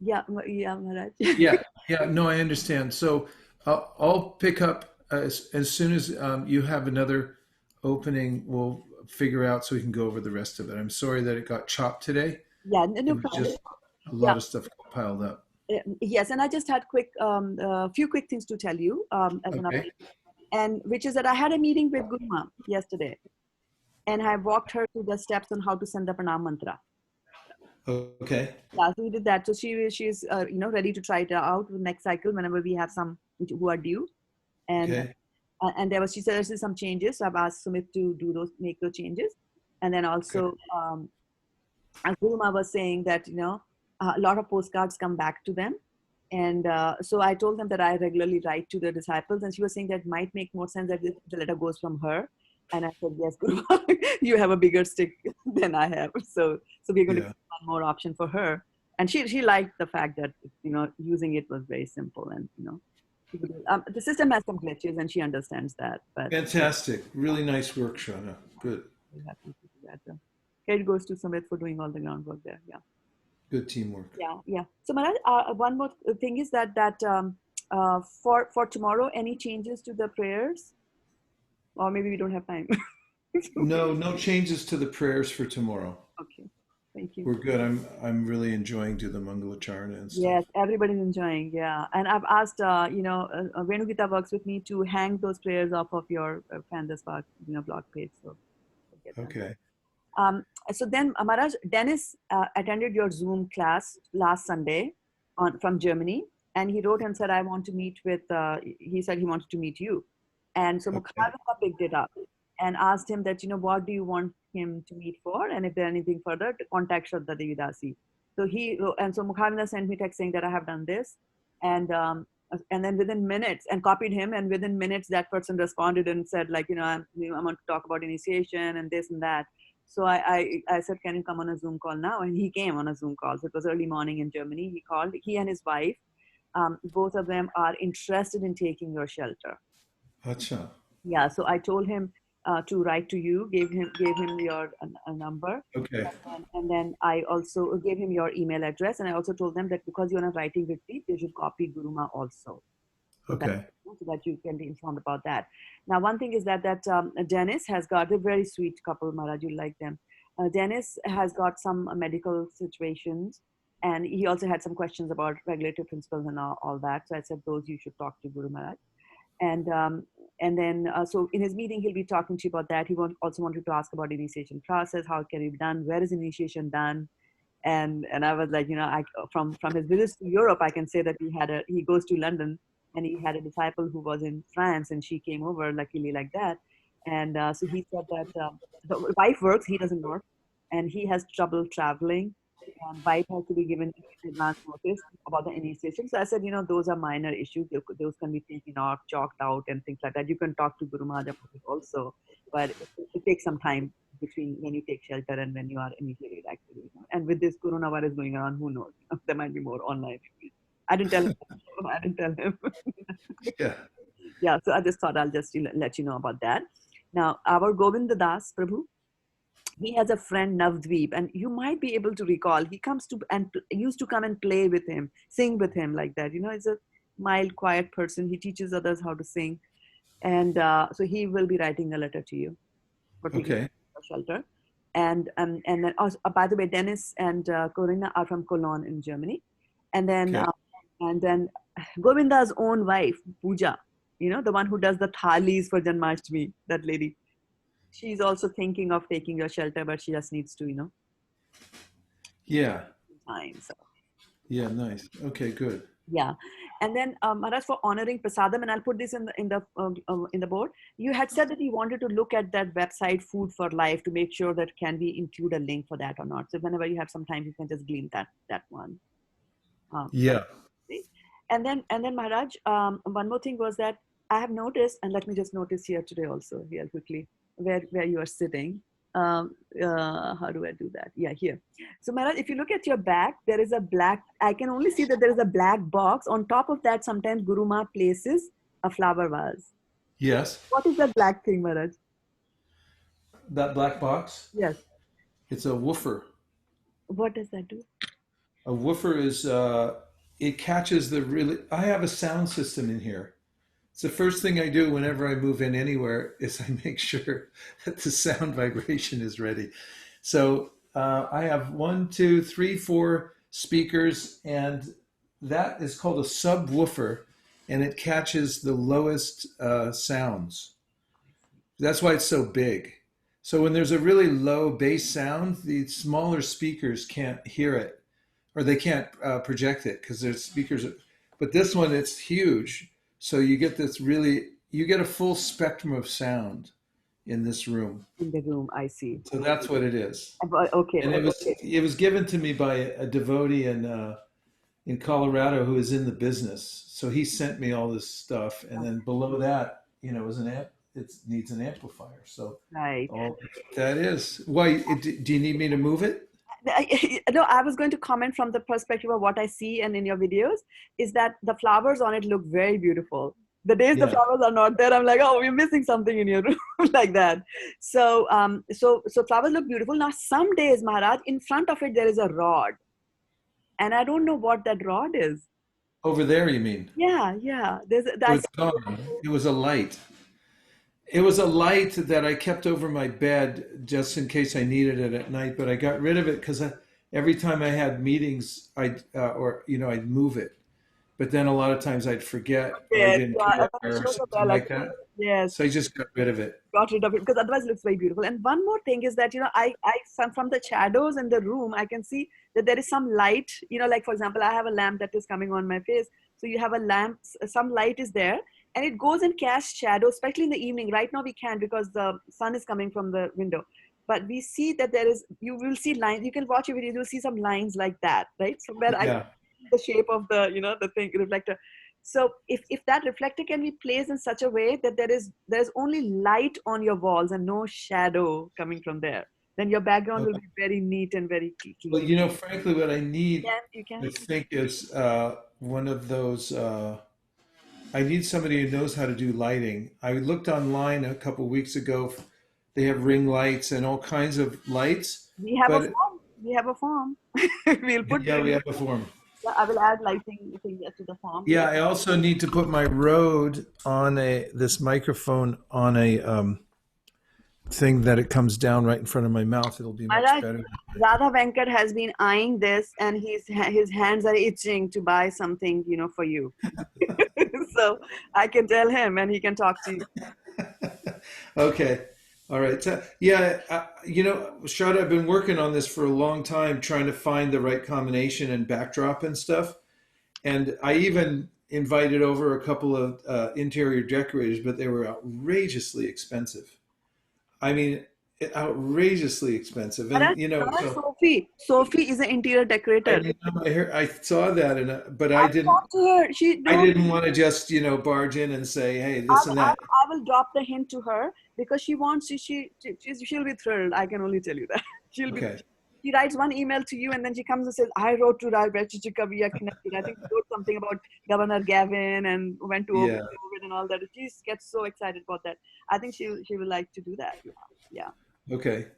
Yeah, yeah, Maharaj. Yeah, yeah. No, I understand. So I'll pick up as soon as you have another opening. We'll figure out so we can go over the rest of it. I'm sorry that it got chopped today. Yeah, It no was problem. just a Yeah, lot of stuff piled up. yes, and I just had few quick things to tell you as an Okay. update, and which is that I had a meeting with Guru Ma yesterday, and I walked her through the steps on how to send the pranam mantra. Okay. Yeah, so we did that. So she's ready to try it out next cycle whenever we have some who are due, and Okay. she said there's some changes. So I've asked Sumit to make those changes, and then Okay. also as Guruma was saying that a lot of postcards come back to them, and so I told them that I regularly write to the disciples, and she was saying that it might make more sense that the letter goes from her. And I said, yes, Guruma, you have a bigger stick than I have. So we're going to Yeah. give one more option for her. And she liked the fact that, using it was very simple, and, the system has some glitches and she understands that, but Fantastic. Really nice work, Shana. Good. we're happy to do that. Credit goes to Sumit for doing all the groundwork there. Yeah. Good teamwork. Yeah. Yeah. So Maharaj, one more thing is that for tomorrow, any changes to the prayers? Or maybe we don't have time. No changes to the prayers for tomorrow. Okay. Thank you. We're good. I'm really enjoying do the Mangalacharna and stuff. Yes, everybody's enjoying. Yeah. And I've asked, Venugita works with me to hang those prayers off of your Pandas Park, blog page. So we'll get that. Okay. So then, Maharaj, Dennis attended your Zoom class last Sunday from Germany, and he wrote and said, I want to meet with, he said he wanted to meet you. And so Okay. Mukhavika picked it up and asked him that, what do you want him to meet for? And if there's anything further, to contact Shraddha devi Dasi. So Mukhavika sent me text saying that I have done this. And and then within minutes, and copied him, and within minutes that person responded and said, like, I want to talk about initiation and this and that. So I said, can you come on a Zoom call now? And he came on a Zoom call. So it was early morning in Germany. He called. He and his wife, both of them are interested in taking your shelter. Acha. Yeah. So I told him to write to you. Gave him your number. Okay. And then I also gave him your email address, and I also told them that because you're not writing retreat, they should copy Guruma also. Okay. So that you can be informed about that. Now, one thing is that Dennis has got a very sweet couple, Maharaj, you like them. Dennis has got some medical situations, and he also had some questions about regulatory principles and all that. So I said, those you should talk to Guru Maharaj. And then so in his meeting, he'll be talking to you about that. He also wanted to ask about initiation process, how it can be done, where is initiation done, and I was like, from his visits to Europe, I can say that he goes to London, and he had a disciple who was in France, and she came over luckily like that, and so he said that the wife works, he doesn't work, and he has trouble traveling, and wife has to be given advance notice about the initiation. So I said, those are minor issues. Those can be taken off, chalked out, and things like that. You can talk to Guru Maharaj about it also, but it takes some time between when you take shelter and when you are initiated, actually. And with this coronavirus going around, who knows? There might be more online. I didn't tell him. I didn't tell him. Yeah. Yeah, so I just thought I'll just let you know about that. Now, our Govinda Das Prabhu, he has a friend Navdweep, and you might be able to recall. He comes to and used to come and play with him, sing with him like that. He's a mild, quiet person. He teaches others how to sing, and so he will be writing a letter to you for taking Okay. shelter. And then also, by the way, Dennis and Corinna are from Cologne in Germany, and then Govinda's own wife Pooja, the one who does the thalis for Janmashtami, that lady. She's also thinking of taking your shelter, but she just needs to, Yeah. time. So Yeah. Nice. Okay. Good. yeah, and then Maharaj, for honoring prasadam, and I'll put this in the board. You had said that you wanted to look at that website, Food for Life, to make sure that can we include a link for that or not. So whenever you have some time, you can just glean that one. Yeah. And then Maharaj, one more thing was that I have noticed, and let me just notice here today also, here quickly, where you are sitting. How do I do that? Yeah, here. So Maharaj, if you look at your back, there is a black, I can only see that there is a black box. On top of that, sometimes Guru Ma places a flower vase. Yes. What is that black thing, Maharaj? That black box. Yes. It's a woofer. What does that do? A woofer is it catches the really. I have a sound system in here. It's the first thing I do whenever I move in anywhere is I make sure that the sound vibration is ready. So I have 1, 2, 3, 4 speakers, and that is called a subwoofer, and it catches the lowest sounds. That's why it's so big. So when there's a really low bass sound, the smaller speakers can't hear it, or they can't project it because there's speakers. But this one, it's huge. So you get you get a full spectrum of sound in this room. In the room, I see. So that's what it is. Okay. And it was given to me by a devotee in Colorado who is in the business. So he sent me all this stuff, and then below that, is an amp. It needs an amplifier. So Right. all that is. Why do you need me to move it? No, I was going to comment from the perspective of what I see and in your videos is that the flowers on it look very beautiful. The days the flowers are not there, I'm like, oh, we're missing something in your room like that. So, so flowers look beautiful. Now, some days, Maharaj, in front of it there is a rod, and I don't know what that rod is. Over there, you mean? Yeah. It's gone. It was a light. It was a light that I kept over my bed just in case I needed it at night, but I got rid of it because every time I had meetings, I'd move it. But then a lot of times I'd forget or I didn't care or something like that. Yes. So I just got rid of it. Got rid of it because otherwise it looks very beautiful. And one more thing is that, I from the shadows in the room, I can see that there is some light, like for example, I have a lamp that is coming on my face. So you have a lamp, some light is there, and it goes and casts shadow, especially in the evening. Right now we can't because the sun is coming from the window. But we see that you will see lines. You can watch a video, you'll see some lines like that, right? So where the shape of the, the thing, reflector. So if that reflector can be placed in such a way that there's only light on your walls and no shadow coming from there, then your background will be very neat and very Well, clean. you know, frankly, what I need, You can. I think, is one of those. I need somebody who knows how to do lighting. I looked online a couple weeks ago. They have ring lights and all kinds of lights, We have a but form. We have a form. We'll put. yeah, we have a form. Yeah, I will add lighting thing to the form. Yeah, I also need to put my Rode on this microphone on a thing that it comes down right in front of my mouth. It'll be much Maharaj, better. Radha Venkat has been eyeing this, and his hands are itching to buy something, for you. So I can tell him, and he can talk to you. Okay. All right. So, yeah, Shraddha, I've been working on this for a long time, trying to find the right combination and backdrop and stuff. And I even invited over a couple of interior decorators, but they were outrageously expensive. I mean, outrageously expensive. And, Maharaj, so Sophie is an interior I, decorator. I saw that, but I talked to her. She I don't. didn't want to just, barge in and say, hey, this and that. I will drop the hint to her because she wants. She'll be thrilled. I can only tell you that she'll be. Okay. She writes one email to you and then she comes and says, I wrote to Rajachika, we are connected. I think she wrote something about Governor Gavin and went to Yeah. COVID and all that. She gets so excited about that. I think she will like to do that. Yeah. Okay.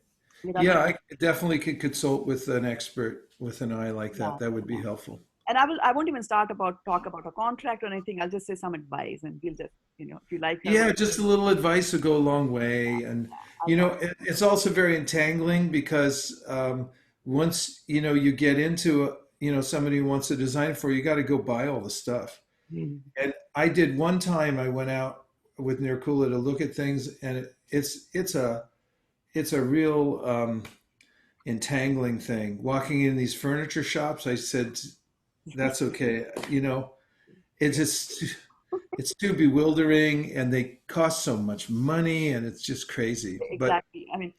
Yeah. Yeah, I definitely could consult with an expert with an eye like that. Yeah. That would be helpful. And I won't even talk about a contract or anything. I'll just say some advice and we'll just, if you like her. Yeah, just a little advice would go a long way. And, it's also very entangling because once, you get into, somebody who wants to design for you, got to go buy all the stuff. Mhm. And I did one time, I went out with Nirkula to look at things, and it's a real entangling thing. Walking in these furniture shops, I said, that's okay. It's too bewildering, and they cost so much money, and it's just crazy. But Exactly. I mean,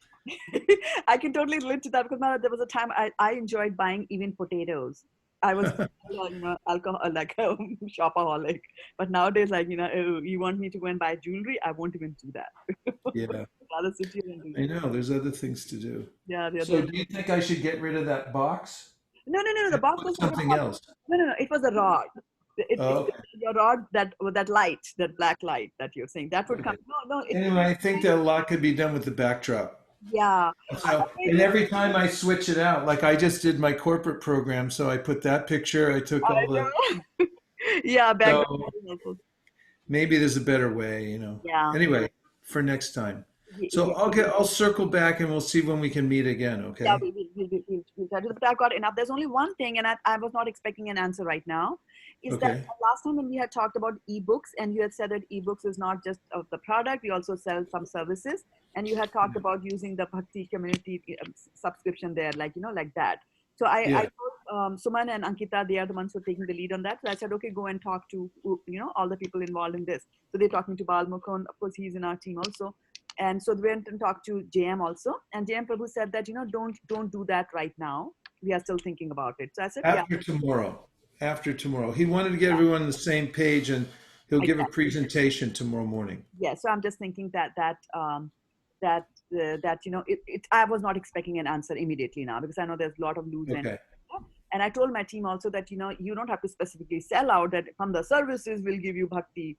I can totally relate to that because there was a time I enjoyed buying even potatoes. I was, alcohol like a shopaholic. But nowadays, like, oh, you want me to go and buy jewelry? I won't even do that. yeah, Rather sit here and do I that. know there's other things to do. Yeah, So, do you think I should get rid of that box no. The and box put was not a something box. else? No. It was a rod. It's Oh, your rod that light, that black light that you're saying that would okay. come. No. Anyway, I think that a lot could be done with the backdrop. Yeah. So, and every time I switch it out, like I just did my corporate program, so I put that picture, I took I all the, know. Yeah, background. so maybe there's a better way. Yeah. Anyway, for next time. So Yeah. I'll circle back and we'll see when we can meet again, Yeah, okay? we'll try to, but I've got enough. There's only one thing, and I was not expecting an answer right now. Is that Okay. last time when we had talked about ebooks, and you had said that ebooks is not just of the product, we also sell some services, and you had talked about using the Bhakti community subscription there, like that. So I Yeah. told Suman and Ankita, they are the ones who are taking the lead on that. So I said, okay, go and talk to all the people involved in this. So they're talking to Bal Mukund. Of course, he's in our team also. And so we went and talked to JM also. And JM Prabhu said that, don't do that right now. We are still thinking about it. So I said, yeah. After tomorrow. After tomorrow. He wanted to get everyone on the same page, and he'll give a Exactly. presentation tomorrow morning. Yeah. So I'm just thinking that I was not expecting an answer immediately now because I know there's a lot of loose ends. Okay. And I told my team also that, you don't have to specifically sell out that from the services will give you bhakti.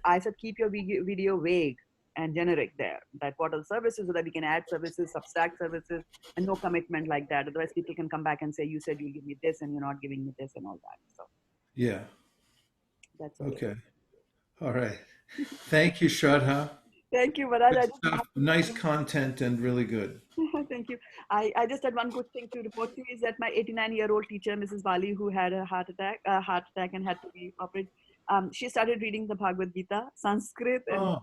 I said, keep your video vague and generic there. That what are the services so that we can add services, subtract services, and no commitment like that. Otherwise, people can come back and say, you said you'll give me this and you're not giving me this and all that. So Yeah. that's okay. Okay. All right. Thank you, Shraddha. Thank you, Varad. Good stuff. Nice content and really good. Thank you. I just had one good thing to report to you is that my 89-year-old teacher, Mrs. Bali, who had a heart attack and had to be operated, she started reading the Bhagavad Gita, Sanskrit, and Oh,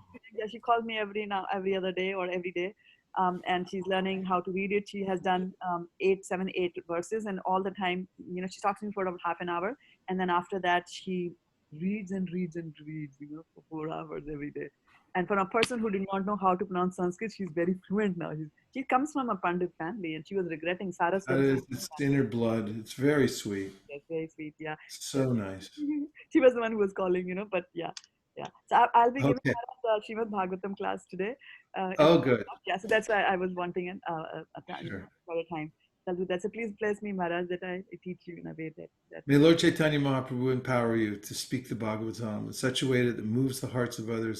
she calls me every other day or every day, and she's learning how to read it. She has done 8 verses, and all the time, she talks to me for about half an hour, and then after that, she reads and reads and reads, for 4 hours every day. And for a person who did not know how to pronounce Sanskrit, she's very fluent now. She comes from a Pandit family, and she was regretting that Saraswati. is, it's inner blood. It's very sweet. Yes. very sweet. Yeah. So nice. She was the one who was calling, but yeah, yeah. So I'll be giving Okay. Maharaj Srimad Bhagavatam class today. Oh, good. Yeah, so that's why I was wanting a time Sure. for a time. I'll do that. So please bless me, Maharaj, that I teach you in a way that. May Lord Chaitanya Mahaprabhu empower you to speak the Bhagavatam in such a way that it moves the hearts of others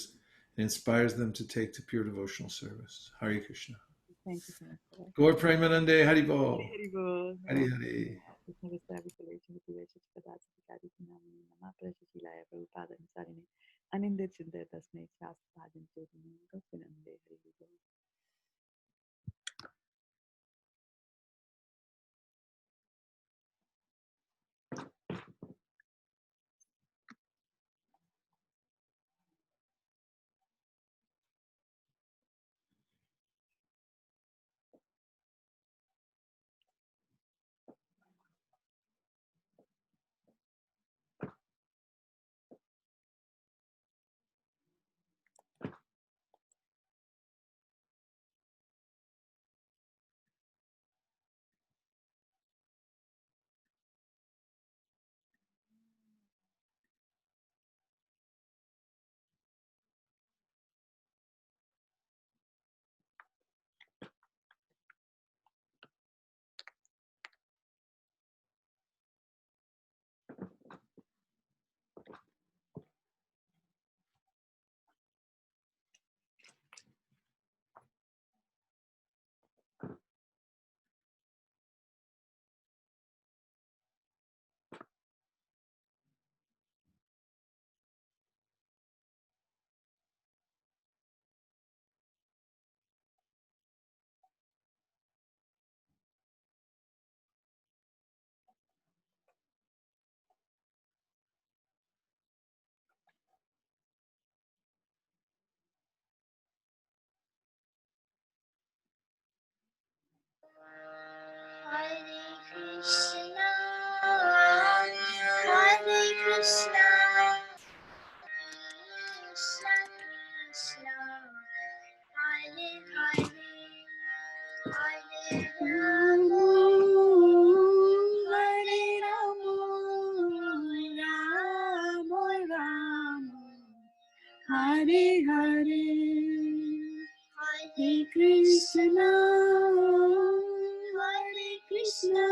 and inspires them to take to pure devotional service. Hare Krishna. Thank you so much for that. Gaur Premanande Hari Hari Bol. Hari Bol. Hari Hari. Krishna Vistaya Visalation Vitivesh Shraddha devi Dasi Nama Prashilaya Prabhupada Sarine Anindit Chinde Tasme Shastra Bhajan Chodini Gopinande Hari Bol. Hare Hare, Hare Krishna, Hare Krishna,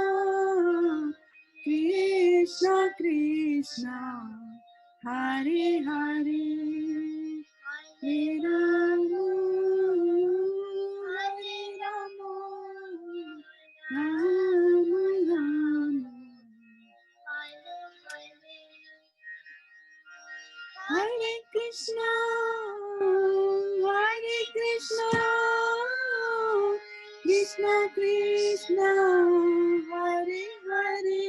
Krishna Krishna, Hare Hare, Hare Rama, Hare Rama, Rama Rama, Hare Krishna, Hare Krishna, Krishna Krishna, Hare Hare,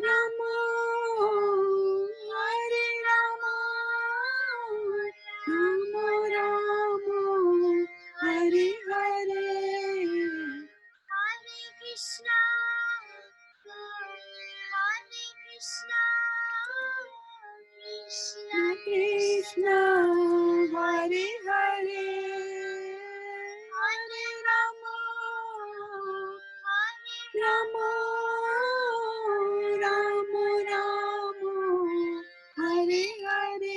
Rama, Hare Rama, Rama Rama, Hare Hare, Hare Krishna, Hare Krishna, Krishna Krishna, Hare Hare, Hare Rama, Hare Rama, Rama Rama, Hare Hare,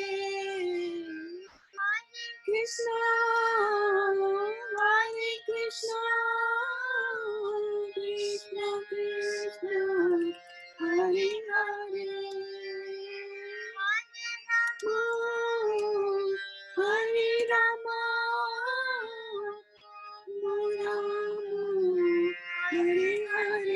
Hare Krishna, Hare Krishna, Krishna Krishna, Hare Hare, Hare Rama, Rama Hare Hare.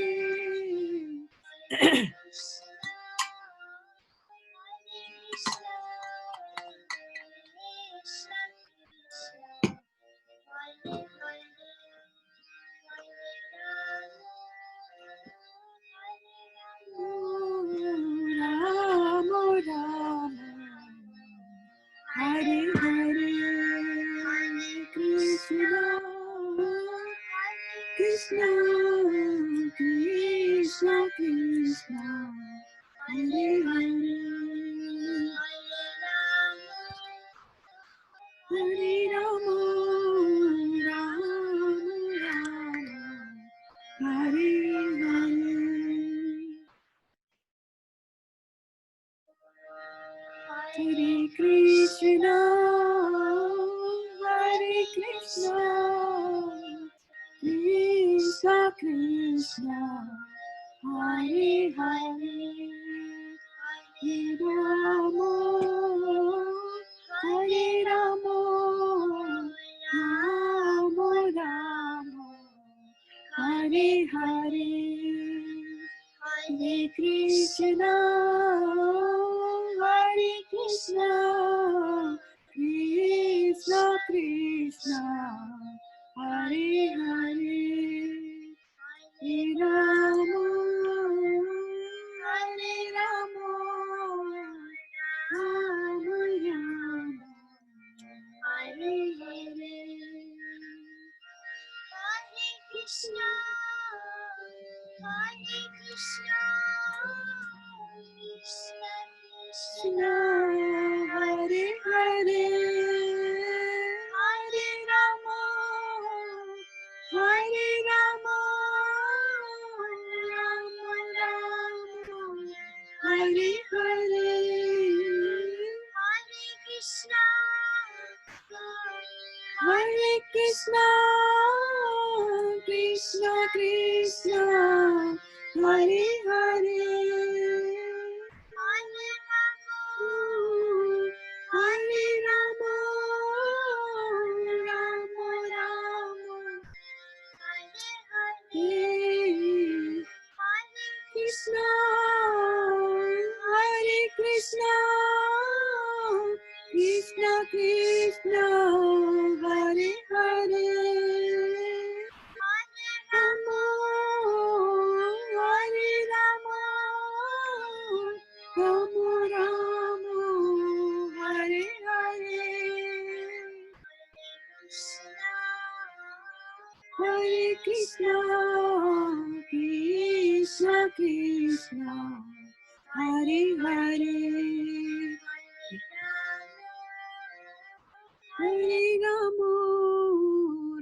Rama Rama, Hare Hare, Hare Krishna, Krishna Krishna Krishna, Hare Hare, Hare Rama, Rama Rama, Hare Hare. Hare Krishna, Hare Krishna, Krishna Krishna, Hare Hare, Hare Rama, Hare Rama, Rama Rama, Hare Hare, Hare Krishna, Hare Krishna, Krishna Krishna, Hare Hare, Hare Rama, Hare Rama, Rama Rama, Hare Hare. Hare Krishna, Hare Krishna, Krishna Krishna, Hare Hare, Hare Rama, Hare Rama, Rama Rama, Hare Hare, Hare Krishna, Hare Krishna, Krishna Krishna, Hare Hare, Hare Rama, Hare Rama, Rama Rama, Hare Hare, Hare Krishna, Hare Krishna, Krishna Krishna, Hare Hare, Hare Rama, Hare Rama, Rama Rama, Hare Hare, Hare Krishna, Krishna Krishna, Hare Hare, Hare Rama,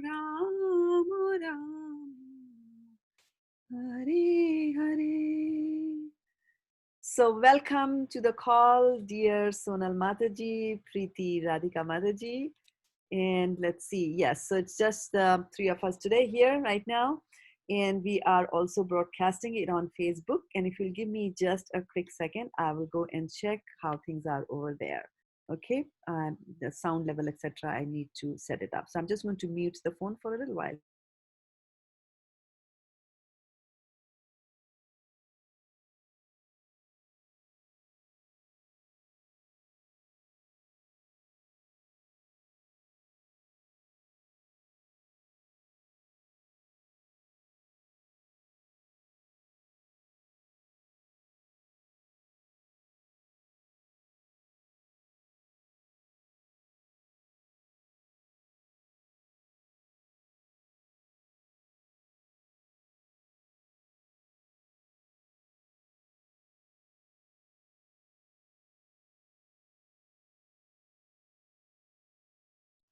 Rama Rama, Hare Hare. So welcome to the call, dear Sonal Mataji, Preeti Radhika Mataji. And let's see, yes, so it's just the three of us today here right now. And we are also broadcasting it on Facebook. And if you'll give me just a quick second, I will go and check how things are over there. Okay, the sound level, etc. I need to set it up. So I'm just going to mute the phone for a little while.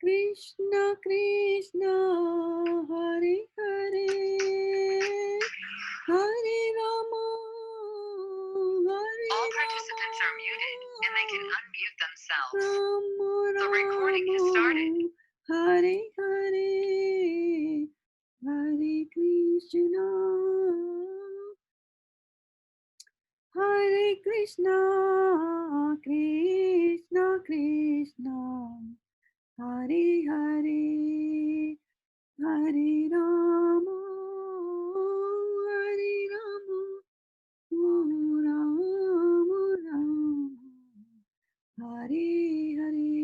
Krishna Krishna, Hare Hare, Hare Rama, Hare All Rama, participants are muted and they can unmute themselves. Rama The recording has started. Hare Hare, Hare Krishna, Hare Krishna, Krishna Krishna, Hare Hare, Hare Rama, Hare Rama, Rama Rama, Hare Hare.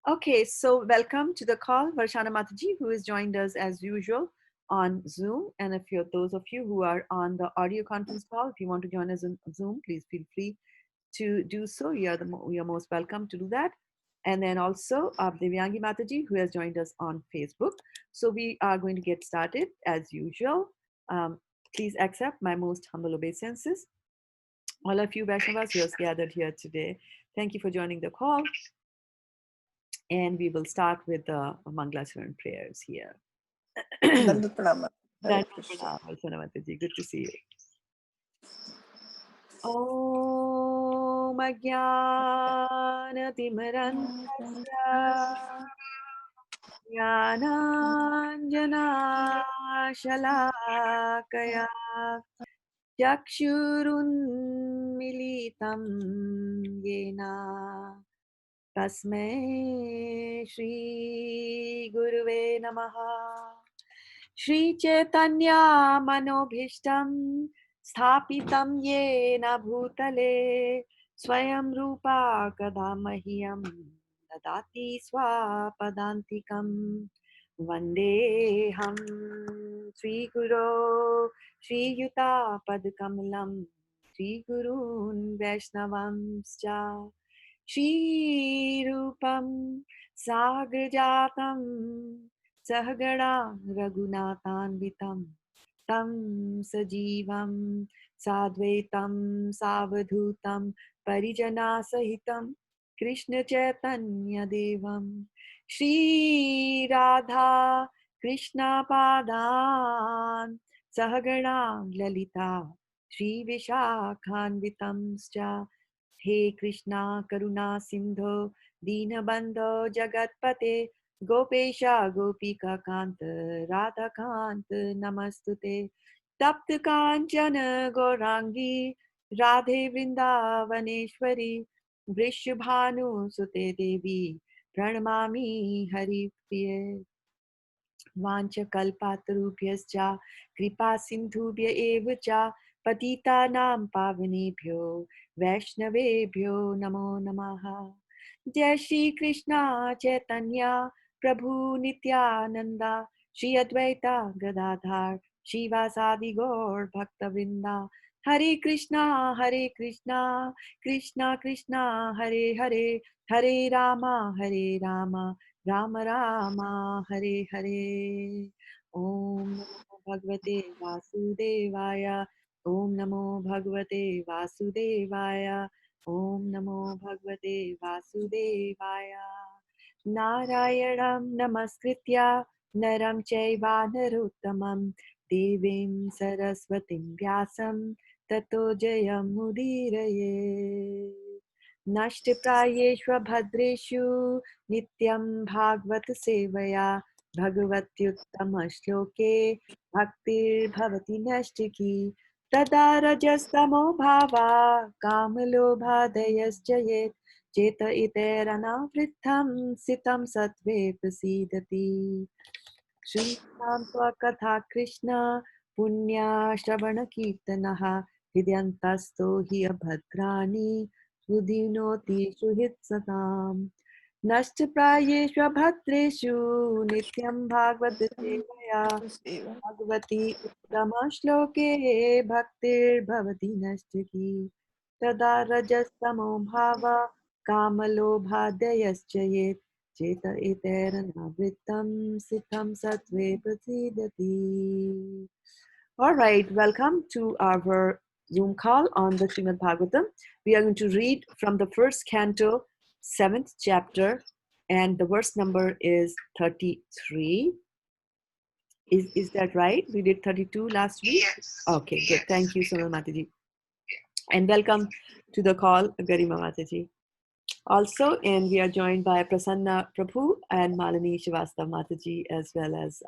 Okay, so welcome to the call, Varshana Mataji, who has joined us as usual on Zoom. And if you're those of you who are on the audio conference call, if you want to join us on Zoom, please feel free to do so. You're most welcome to do that. And then also Divyangi Mataji, who has joined us on Facebook. So we are going to get started as usual. Please accept my most humble obeisances. All of you Vaishnavas who have gathered here today, thank you for joining the call. And we will start with the Mangalacharan prayers here. Dandavat Pranam. Hare Dandavat Krishna. Pranam, Varshana Mataji. Good to see you. ॐ अज्ञानतिमिरन्धस्य ज्ञानाञ्जनाशलाकया चक्षुरुन्मिलितं येन तस्मै श्रीगुरुवे नमः। श्रीचैतन्यमनोभीष्टं स्थापितं येन भूतले स्वयं रूपा कदा मह्यं ददाति स्वापदान्तिकं वन्देऽहं श्रीगुरो श्रीयुतापदकमलं श्रीगुरून् वैष्णवंश्च श्रीरूपं साग्रजातं सहगणा रघुनाथान्वितं तं सजीवं साद्वैतं सावधूतं परिजनासहितं कृष्णचैतन्यदेवं श्रीराधा कृष्णपादान् सहगणा ललिता श्रीविशाखान्वितंश्च हे कृष्णा करुणा सिंधो दीनबंधो जगतपते गोपेश गोपिका कांत राधा कांत नमस्तुते तप्त कांचन गौरांगी राधे वृंदावनेश्वरी वृषभानुसुते देवी प्रणमामि हरिप्रिये वाञ्छकल्पतरुभ्यश्च कृपा सिन्धुभ्य एव च पतितानां पावनेभ्यो वैष्णवेभ्यो नमो नमः। जय श्री कृष्णा चैतन्य प्रभु नित्यानंद श्री अद्वैता गदाधर शिवासादि गौर भक्तवृंदा हरे कृष्णा कृष्णा कृष्णा हरे हरे हरे राम राम राम हरे हरे। ओम नमो भगवते वासुदेवाय। ओम नमो भगवते वासुदेवाय। ओम नमो भगवते वासुदेवाय। नारायणं नमस्कृत्य नरं चैव नरोत्तमं देवीं सरस्वतीं व्यासं ततो जयमुदीरये। नष्टप्रायेषु भद्रेषु नित्यं भागवत सेवया भगवत्युत्तमश्लोके भक्तिर्भवति नष्टिकी तदा रजस्तमो भावा कामलोभादयश्च ये चेत इतैरनावृत्तं सितं सत्त्वे प्रसीदति। श्रीनाम स्वकथा कृष्ण पुण्याश्रवणकीर्तनः हृदयन्तस्तो हि अभद्राणि सुधिनोति सुहृत्सताम् नष्टप्रायेषु भद्रेषु नित्यं भागवत सेवया भगवती उत्तमश्लोके भक्तिर्भवति नष्टकी तदा रजस्तमो भाव कामलोभादयश्च ये चेत एतैरनावृत्तं सिद्धं सत्त्वे प्रसीदति. All right, welcome to our Zoom call on the Srimad Bhagavatam. We are going to read from the first canto, 7th chapter, and the verse number is 33. Is that right? We did 32 last week? Yes. Okay, good. Thank you, Sonal Mataji. And welcome to the call, Garima Mataji. Also, and we are joined by Prasanna Prabhu and Malini Srivastava Mataji, as well as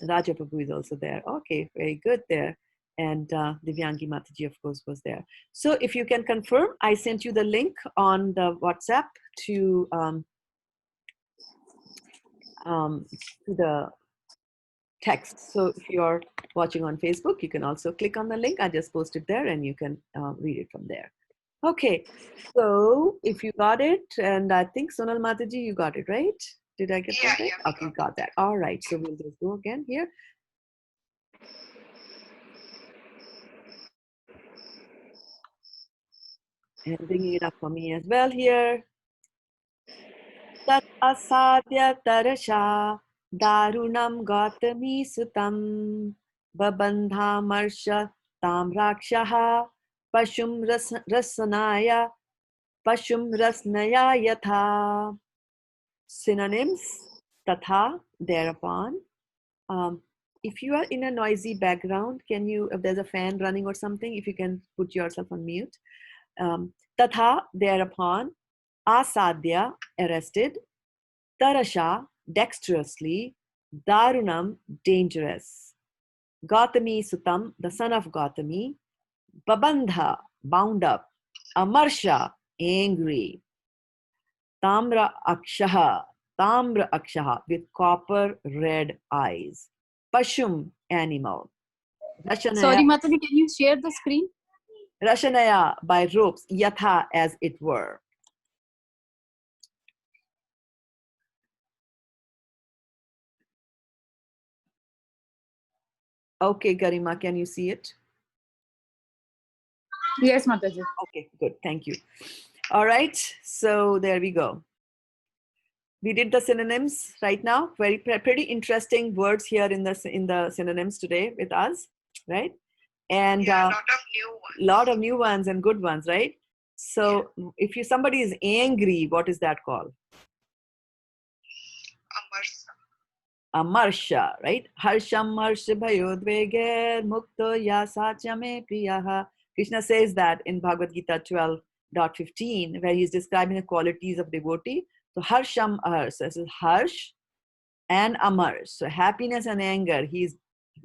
Raja Prabhu is also there. Okay, very good there. And Divyangi Mataji, of course, was there. So if you can confirm, I sent you the link on the WhatsApp to the text. So if you're watching on Facebook, you can also click on the link. I just posted there and you can read it from there. Okay, so if you got it, and I think Sonal Mataji, you got it, right? Did I get that right? Yeah. Okay, got that. All right, so we'll just go again here. And bringing it up for me as well here. Tat asadya tarasha darunam gautami sutam babandha marsha tam rakshaha pashum rasanaya pashum rasnaya yatha. Synonyms: tatha, thereupon, if you are in a noisy background, can you, if there's a fan running or something, if you can put yourself on mute. Tatha, thereupon, asadya, arrested, tarasha, dexterously, darunam, dangerous, Gautami Sutam, the son of Gautami, babandha, bound up, amarsha, angry, tamra akshaha, with copper red eyes, pashum, animal, rashanaya, Sorry, Mataji, can you share the screen? rashanaya, by ropes, yatha, as it were. Okay, Garima, can you see it? Yes, Mataji. Okay, good, thank you. All right, so there we go. We did the synonyms right now. Pretty interesting words here in the synonyms today with us, right? And Yeah, a lot of new ones. lot of new ones and good ones, right? So if somebody is angry, what is that called? Amarsha, right? Harsham marsha bhayodveger mukto yasachame priyaha. Krishna says that in Bhagavad Gita 12.15, where he's describing the qualities of devotee. So harsham ars, this is harsh and amar. So happiness and anger, he's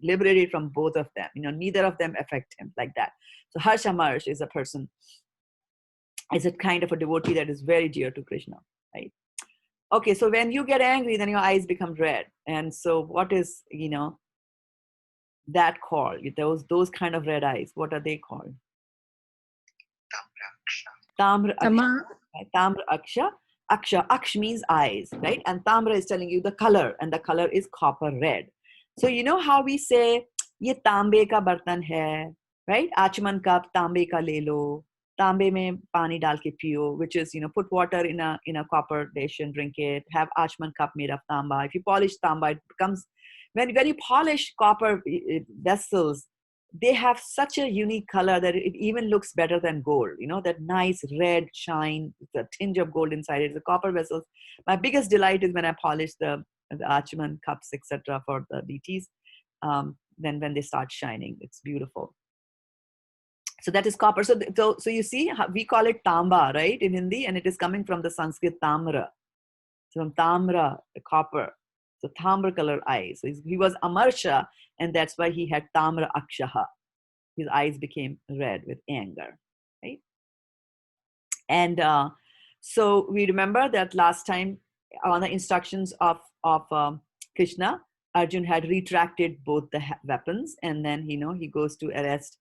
liberated from both of them. Neither of them affect him like that. So harsh amar is a person, is a kind of a devotee that is very dear to Krishna, right? Okay, so when you get angry, then your eyes become red. And so what is, that called? Those kind of red eyes, what are they called? Tamra aksha. Tamra aksha. Aksh means eyes, right? And tamra is telling you the color, and the color is copper red. So you know how we say, ye tambe ka bartan hai, right? Achman cup, tambe ka le lo. Tambe mein pani dal ke piyo, which is, put water in a copper dish and drink it. Have achman cup made of tamba. If you polish tamba, it becomes, when you polish copper vessels, they have such a unique color that it even looks better than gold. That nice red shine, the tinge of gold inside it. The copper vessels. My biggest delight is when I polish the Achman cups, etc., for the deities. Then when they start shining, it's beautiful. So that is copper. So you see, we call it tamba, right, in Hindi, and it is coming from the Sanskrit tamra. So from tamra, the copper. So tamra color eyes. So he was amarsha, and that's why he had tamra akshaha. His eyes became red with anger, right? And so we remember that last time on the instructions of Krishna, Arjun had retracted both the weapons, and then he goes to arrest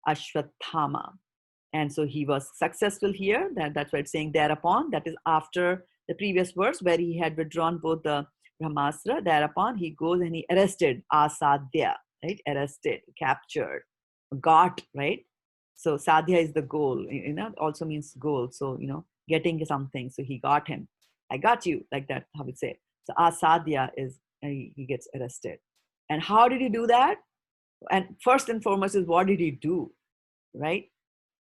Ashwathama. And so he was successful here. That's why it's saying thereupon. That is after the previous verse where he had withdrawn both the Brahmastra. Thereupon he goes and he arrested Asadya, right? Arrested, captured, got, right? So Sadhya is the goal, also means goal. So, getting something. So he got him. I got you, like that, how we say. So Asadya is, he gets arrested. And how did he do that? And first and foremost is, what did he do, right?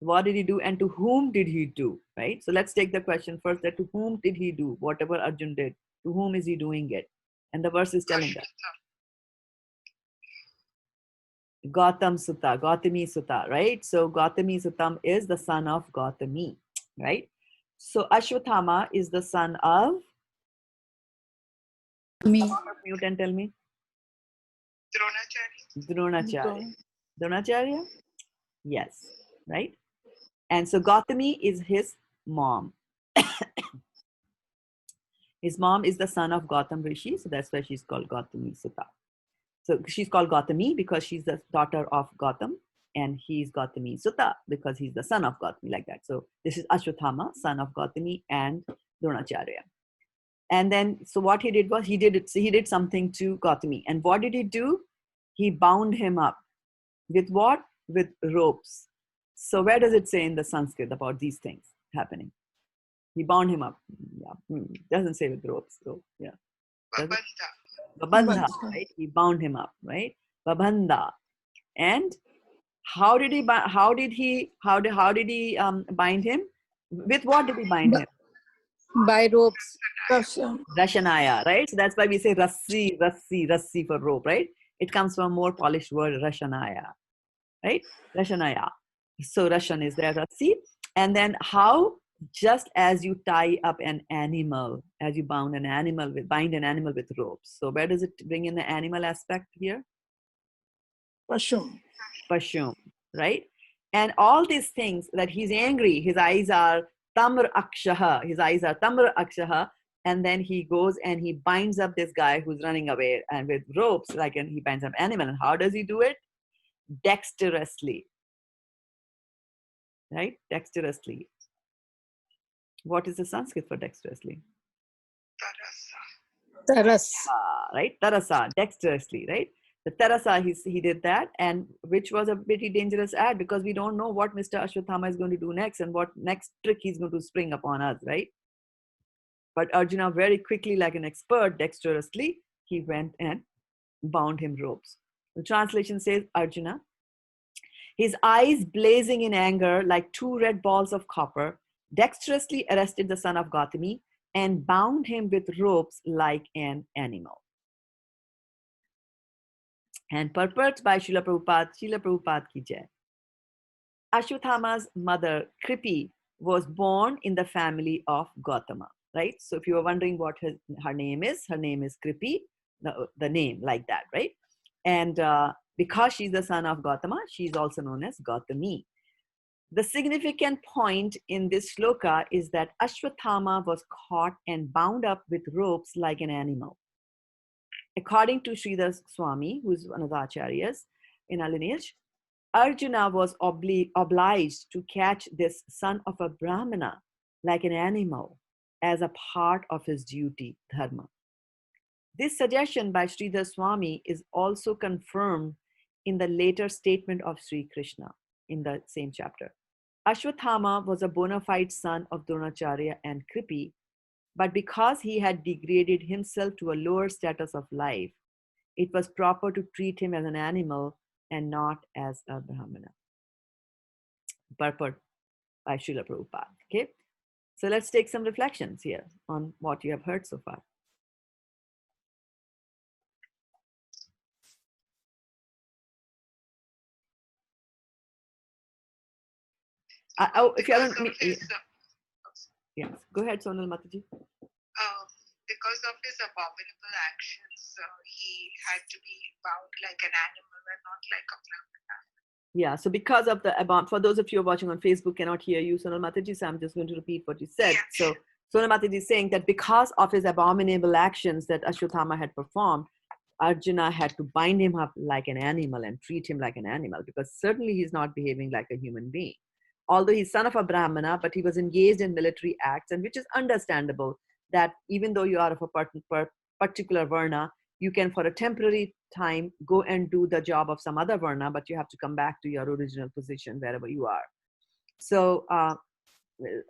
What did he do and to whom did he do, right? So let's take the question first, that to whom did he do whatever Arjun did? To whom is he doing it? And the verse is telling that. Gautami Sutta, right? So Gautami Sutam is the son of Gautami, right? So Ashwathama is the son of Me. Mute and tell me. Dronacharya. Dronacharya? Yes, right? And so Gautami is his mom. His mom is the son of Gautam Rishi, so that's why she's called Gautami Sutta. So she's called Gautami because she's the daughter of Gautam, and he's Gautami Sutta because he's the son of Gautami, like that. So this is Ashwathama, son of Gautami and Dronacharya. And then, so what he did was, he did something to Gautami. And what did he do? He bound him up. With what? With ropes. So where does it say in the Sanskrit about these things happening? He bound him up. Yeah. Doesn't say with ropes. So yeah. Babandha, right? He bound him up, right? Babandha. And how did he bind him? With what did he bind him? By ropes. Rashanaya, right? So that's why we say rassi for rope, right? It comes from a more polished word, Rashanaya, right? Rashanaya. So Rashan is there, Rasi. And then how, just as you tie up an animal, as you bind an animal with ropes. So where does it bring in the animal aspect here? Pashum. Pashum, right? And all these things that he's angry, his eyes are tamr akshaha, and then he goes and he binds up this guy who's running away and with ropes, like, and he binds up animal. And how does he do it? Dexterously, right? Dexterously. What is the Sanskrit for dexterously? Taras. Right? Tarasa, dexterously, right? The Tarasa, he did that, and which was a pretty dangerous act because we don't know what Mr. Ashwatthama is going to do next and what next trick he's going to spring upon us, right? But Arjuna very quickly, like an expert, dexterously, he went and bound him ropes. The translation says, Arjuna, his eyes blazing in anger like two red balls of copper, dexterously arrested the son of Gautami and bound him with ropes like an animal. And purport by Srila Prabhupada ki jai. Ashwatthama's mother, Kripi, was born in the family of Gautama, right? So if you were wondering what her name is Kripi, the name like that, right? And because she's the son of Gautama, she's also known as Gautami. The significant point in this shloka is that Ashwatthama was caught and bound up with ropes like an animal. According to Sridhar Swami, who's one of the acharyas in our lineage, Arjuna was obliged to catch this son of a Brahmana like an animal as a part of his duty, dharma. This suggestion by Sridhar Swami is also confirmed in the later statement of Sri Krishna in the same chapter. Ashwatthama was a bona fide son of Dronacharya and Kripi, but because he had degraded himself to a lower status of life, it was proper to treat him as an animal and not as a Brahmana. Purport by Srila Prabhupada. Okay, so let's take some reflections here on what you have heard so far. If you haven't, yes, go ahead, Sonal Mataji. Because of his abominable actions, he had to be bound like an animal and not like a Brahmana. Yeah, so because of the for those of you who are watching on Facebook cannot hear you, Sonal Mataji, so I'm just going to repeat what you said. Yeah. So Sonal Mataji is saying that because of his abominable actions that Ashwatthama had performed, Arjuna had to bind him up like an animal and treat him like an animal, because certainly he's not behaving like a human being. Although he's son of a Brahmana, but he was engaged in military acts, and which is understandable that even though you are of a particular Varna, you can for a temporary time go and do the job of some other Varna, but you have to come back to your original position wherever you are. So,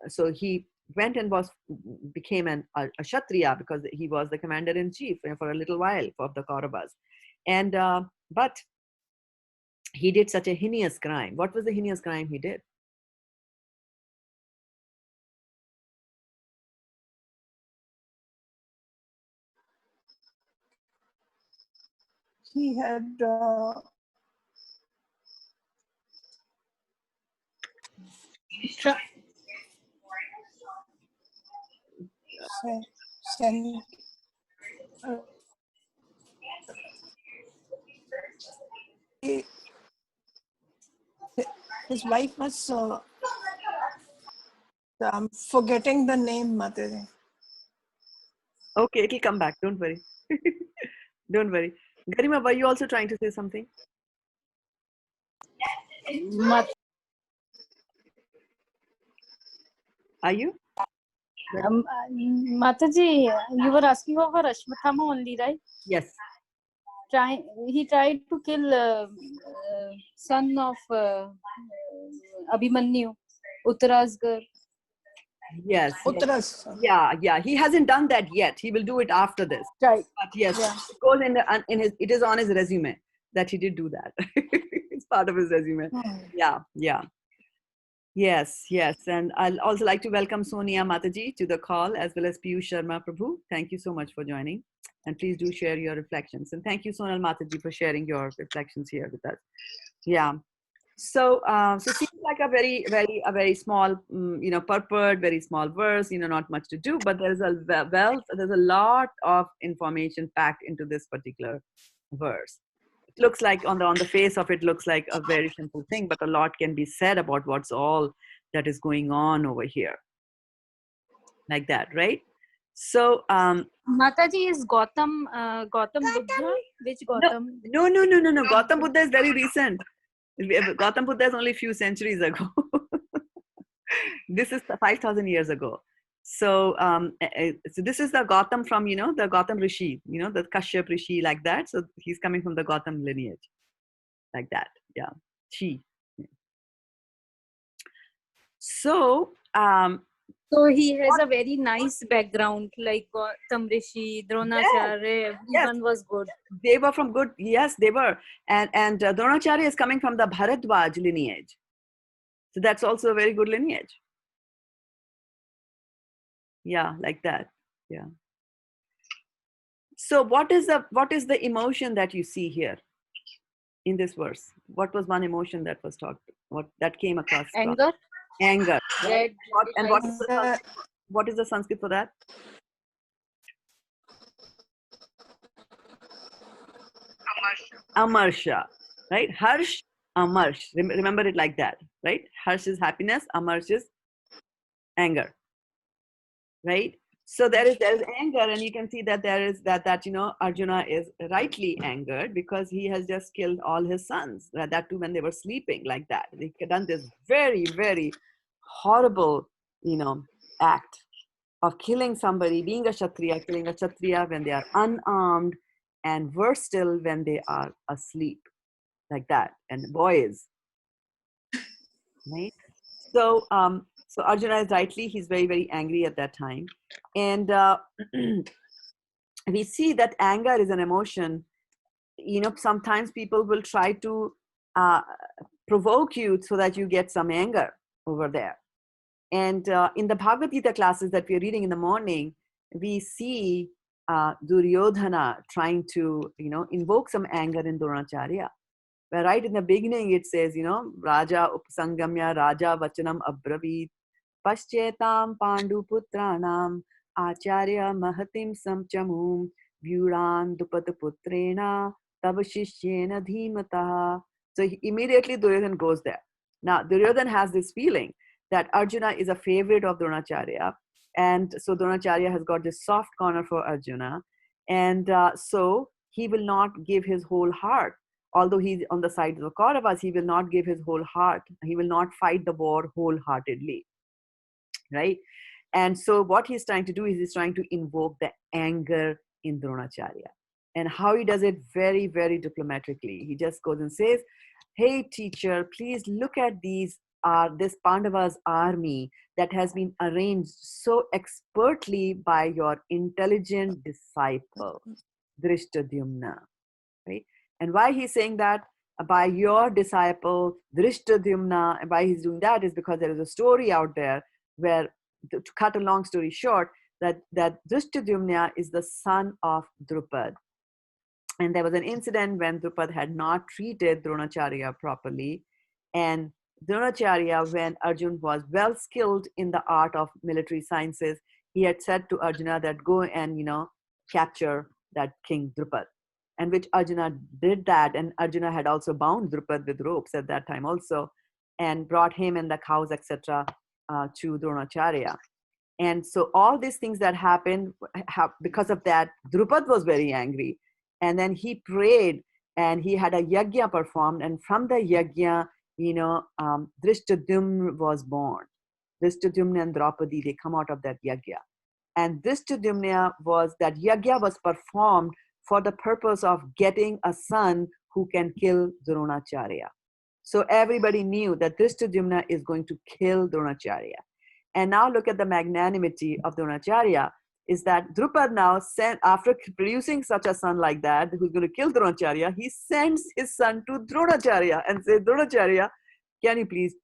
so he went and became a Kshatriya because he was the commander-in-chief for a little while for the Kauravas. And, but he did such a heinous crime. What was the heinous crime he did? He had his wife was I'm forgetting the name, Mataji. Okay, it'll come back. Don't worry. Don't worry. Garima, were you also trying to say something? Are you? Mataji, you were asking about Ashwatthama only, right? Yes. He tried to kill son of Abhimanyu, Uttara's girl. Yes. Uttara's. Yeah. He hasn't done that yet. He will do it after this. Right. But yes, it goes in his. It is on his resume that he did do that. It's part of his resume. Yeah. Yes, yes. And I'll also like to welcome Sonia Mataji to the call, as well as Piyush Sharma Prabhu. Thank you so much for joining. And please do share your reflections. And thank you, Sonal Mataji, for sharing your reflections here with us. Yeah. So, so it seems like a very small, purport, very small verse, not much to do, but there's there's a lot of information packed into this particular verse. It looks like on the face of it looks like a very simple thing, but a lot can be said about what's all that is going on over here, like that, right? So, Mataji, is Gautam Buddha? Which no, Gautam? no. Gautam Buddha is very recent. Gautam Buddha is only a few centuries ago. This is 5,000 years ago. So, so this is the Gautam from, the Gautam Rishi, the Kashyap Rishi, like that. So he's coming from the Gautam lineage, like that. Yeah. She. So, So he has a very nice background, like Gautam Rishi, Dronacharya, yes, everyone was good. they were from good, yes, they were. And Dronacharya is coming from the Bharadwaj lineage. So that's also a very good lineage. Yeah, like that. Yeah. So what is the emotion that you see here in this verse? What was one emotion that was talked? What that came across? Anger. Anger. Red, And what is the Sanskrit for that? Amarsha, right? Harsh, amarsh. Remember it like that, right? Harsh is happiness, amarsh is anger, right? So there is anger, and you can see that there is that Arjuna is rightly angered because he has just killed all his sons. That too when they were sleeping, like that. They had done this very horrible, act of killing somebody, being killing a Kshatriya when they are unarmed, and worse still when they are asleep, like that, and boys, right? So, so Arjuna is rightly, he's very angry at that time. And we see that anger is an emotion. Sometimes people will try to provoke you so that you get some anger over there. And in the Bhagavad Gita classes that we're reading in the morning, we see Duryodhana trying to, invoke some anger in Dronacharya. Where right in the beginning it says, Raja Upsangamya Raja Vachanam Abravit Paschetam Pandu Putranam Acharya Mahatim Samchamum Vyuran Dupataputrena Tavashishyena Dhimataha. So immediately Duryodhana goes there. Now Duryodhana has this feeling that Arjuna is a favorite of Dronacharya. And so Dronacharya has got this soft corner for Arjuna. And so he will not give his whole heart. Although he's on the side of the Kauravas, he will not give his whole heart. He will not fight the war wholeheartedly. Right? And so what he's trying to do is he's trying to invoke the anger in Dronacharya. And how he does it very diplomatically. He just goes and says, hey teacher, please look at this Pandava's army that has been arranged so expertly by your intelligent disciple, Drishtadyumna. Right? And why he's saying that? By your disciple, Drishtadyumna, and why he's doing that is because there is a story out there where, to cut a long story short, that Drishtadyumna is the son of Drupad. And there was an incident when Drupad had not treated Dronacharya properly. And Dronacharya, when Arjuna was well skilled in the art of military sciences, he had said to Arjuna that go and, capture that king Drupad. And which Arjuna did that. And Arjuna had also bound Drupad with ropes at that time also, and brought him and the cows, etc., to Dronacharya. And so all these things that happened, because of that, Drupad was very angry. And then he prayed and he had a yajna performed. And from the yajna, Drishtadyumna was born. Drishtadyumna and Draupadi, they come out of that yajna. And Drishtadyumna that yajna was performed for the purpose of getting a son who can kill Dronacharya. So everybody knew that Drishtadyumna is going to kill Dronacharya. And now look at the magnanimity of Dronacharya, is that Drupad now sent, after producing such a son like that, who's going to kill Dronacharya, he sends his son to Dronacharya and says, Dronacharya, can you please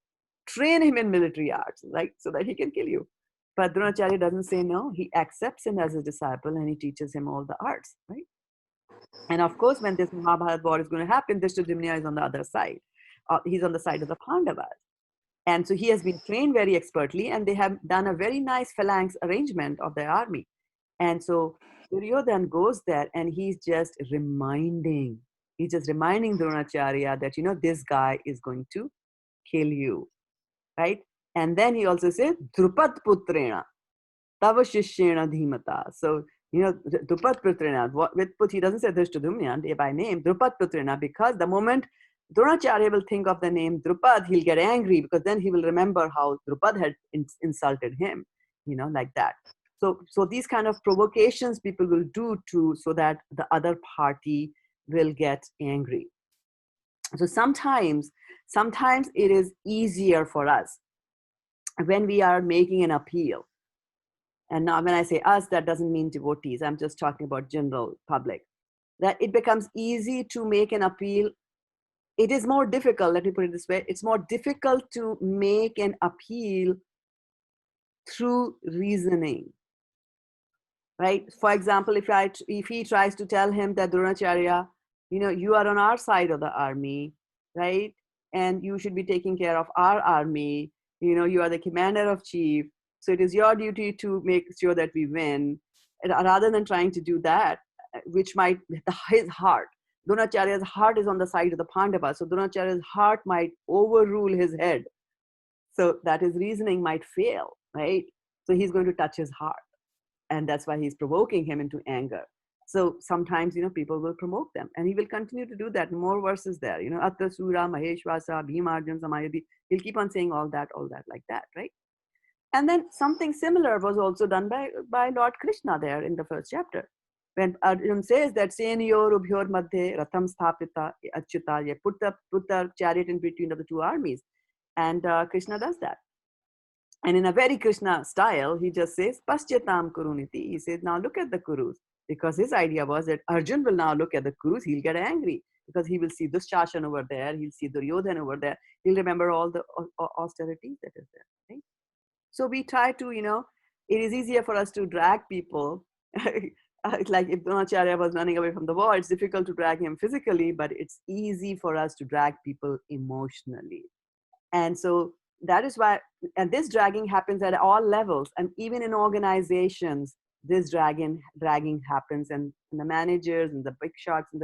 train him in military arts, like so that he can kill you. But Dronacharya doesn't say no. He accepts him as a disciple and he teaches him all the arts, right? And of course, when this Mahabharata war is going to happen, Drishtadyumna is on the other side. He's on the side of the Pandavas. And so he has been trained very expertly, and they have done a very nice phalanx arrangement of their army. And so Duryodhan goes there and he's just reminding Dronacharya that, this guy is going to kill you, right? And then he also says, Drupad putrena, tava shishyena dhimata. So, Drupad putrena, with put, he doesn't say Drishtadyumna by name, Drupad putrena, because the moment Dronacharya will think of the name Drupad, he'll get angry because then he will remember how Drupad had insulted him, like that. So these kind of provocations people will do so that the other party will get angry. So sometimes it is easier for us when we are making an appeal. And now when I say us, that doesn't mean devotees. I'm just talking about general public. That it becomes easy to make an appeal. It is more difficult, let me put it this way, it's more difficult to make an appeal through reasoning, right? For example, if he tries to tell him that Dronacharya, you are on our side of the army, right? And you should be taking care of our army, you are the commander of chief, so it is your duty to make sure that we win. And rather than trying to do that, which might, his heart, Dronacharya's heart is on the side of the Pandavas, so Dronacharya's heart might overrule his head, so that his reasoning might fail, right? So he's going to touch his heart, and that's why he's provoking him into anger. So sometimes, people will provoke them, and he will continue to do that. More verses there, Atta Sura, Maheshwasa, Bhimarjun, Samayadi. He'll keep on saying all that like that, right? And then something similar was also done by Lord Krishna there in the first chapter. When Arjun says that Seniyor Ubhyor Madhye Ratham Sthapita Achyuta, ye put the chariot in between of the two armies. And Krishna does that. And in a very Krishna style, he just says, Paschyatam Kuruniti. He says, now look at the Kurus. Because his idea was that Arjun will now look at the Kurus, he'll get angry. Because he will see Dushashan over there, he'll see Duryodhan over there, he'll remember all the austerities that is there. Right? So we try to, it is easier for us to drag people. Like if Dronacharya was running away from the war, it's difficult to drag him physically, but it's easy for us to drag people emotionally. And so that is why, and this dragging happens at all levels. And even in organizations, this dragging happens. And the managers and the big shots in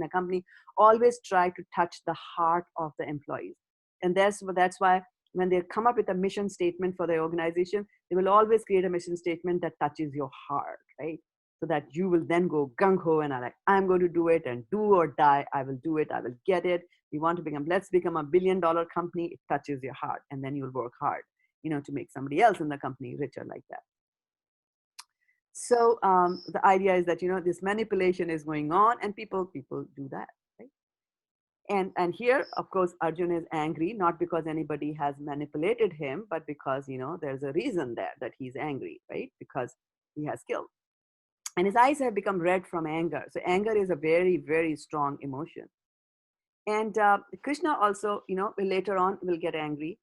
a company always try to touch the heart of the employees. And that's why when they come up with a mission statement for the organization, they will always create a mission statement that touches your heart, right? So that you will then go gung-ho and I'm going to do it, and do or die, I will do it, I will get it. We want to let's become $1 billion company. It touches your heart, and then you'll work hard, to make somebody else in the company richer like that. So the idea is that, this manipulation is going on, and people do that, right? And here, of course, Arjun is angry, not because anybody has manipulated him, but because, there's a reason there that he's angry, right? Because he has killed. And his eyes have become red from anger. So anger is a very, very strong emotion. And Krishna also, later on will get angry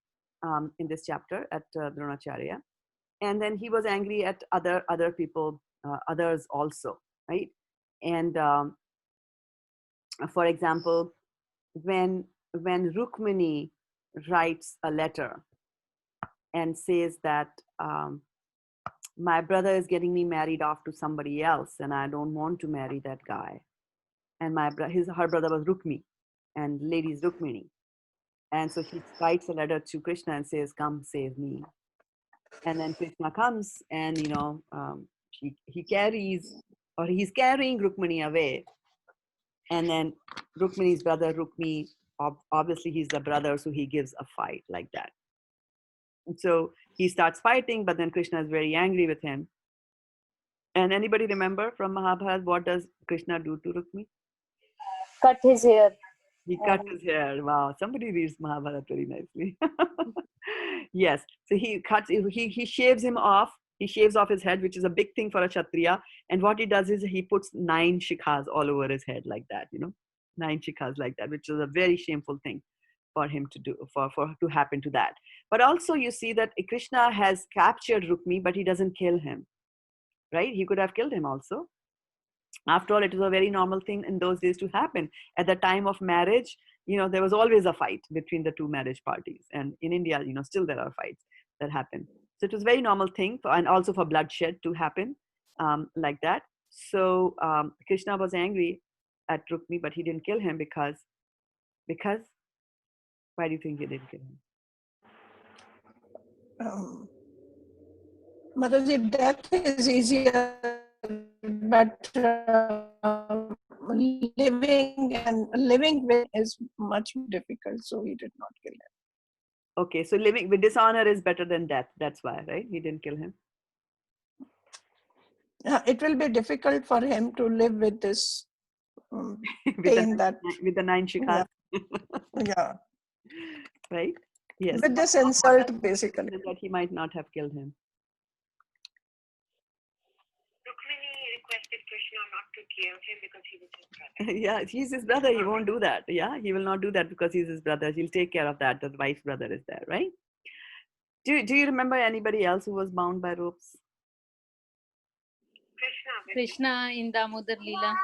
in this chapter at Dronacharya. And then he was angry at other people, others also, right? And for example, when Rukmini writes a letter and says that my brother is getting me married off to somebody else, and I don't want to marry that guy. And her brother was Rukmi, and lady's Rukmini. And so she writes a letter to Krishna and says, come save me. And then Krishna comes, and he's carrying Rukmini away. And then Rukmini's brother, Rukmi, obviously he's the brother, so he gives a fight like that. And so he starts fighting, but then Krishna is very angry with him. And anybody remember from Mahabharata, what does Krishna do to Rukmi? Cut his hair. He cut his hair. Wow, somebody reads Mahabharata very nicely. Yes, so he shaves him off. He shaves off his head, which is a big thing for a Kshatriya. And what he does is he puts 9 shikhas all over his head like that, 9 shikhas like that, which is a very shameful thing. for him to do, for to happen to that. But also you see that Krishna has captured Rukmi, but he doesn't kill him, right? He could have killed him also. After all, it was a very normal thing in those days to happen. At the time of marriage, there was always a fight between the two marriage parties. And in India, still there are fights that happen. So it was a very normal thing, and also for bloodshed to happen like that. So Krishna was angry at Rukmi, but he didn't kill him because, why do you think he didn't kill him? Mataji, death is easier, but living with is much difficult, so he did not kill him. Okay, so living with dishonor is better than death. That's why, right? He didn't kill him. It will be difficult for him to live with this with pain with the 9 shikas. Yeah. Right? Yes. With this insult, basically. That he might not have killed him. Rukmini requested Krishna not to kill him because he was his brother. Yeah, he's his brother. He won't do that. Yeah, he will not do that because he's his brother. He'll take care of that. The wife's brother is there, right? Do you remember anybody else who was bound by ropes? Krishna in Damodar Leela.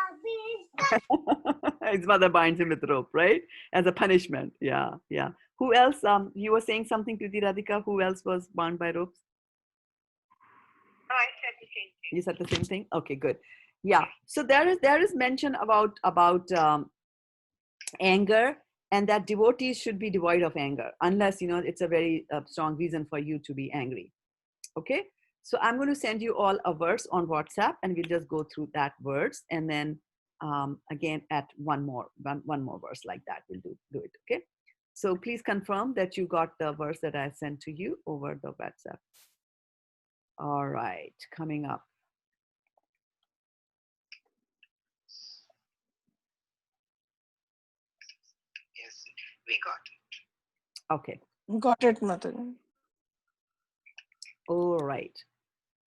His mother binds him with rope, right? As a punishment. Yeah, yeah. Who else? You were saying something to the Radhika. Who else was bound by ropes? Oh, I said the same thing. You said the same thing? Okay, good. Yeah. So there is mention about anger, and that devotees should be devoid of anger unless it's a very strong reason for you to be angry. Okay. So I'm going to send you all a verse on WhatsApp, and we'll just go through that verse, and then again at one more verse like that. We'll do it. Okay. So please confirm that you got the verse that I sent to you over the WhatsApp. All right, coming up. Yes, we got it. Okay. Got it, Mataji. All right.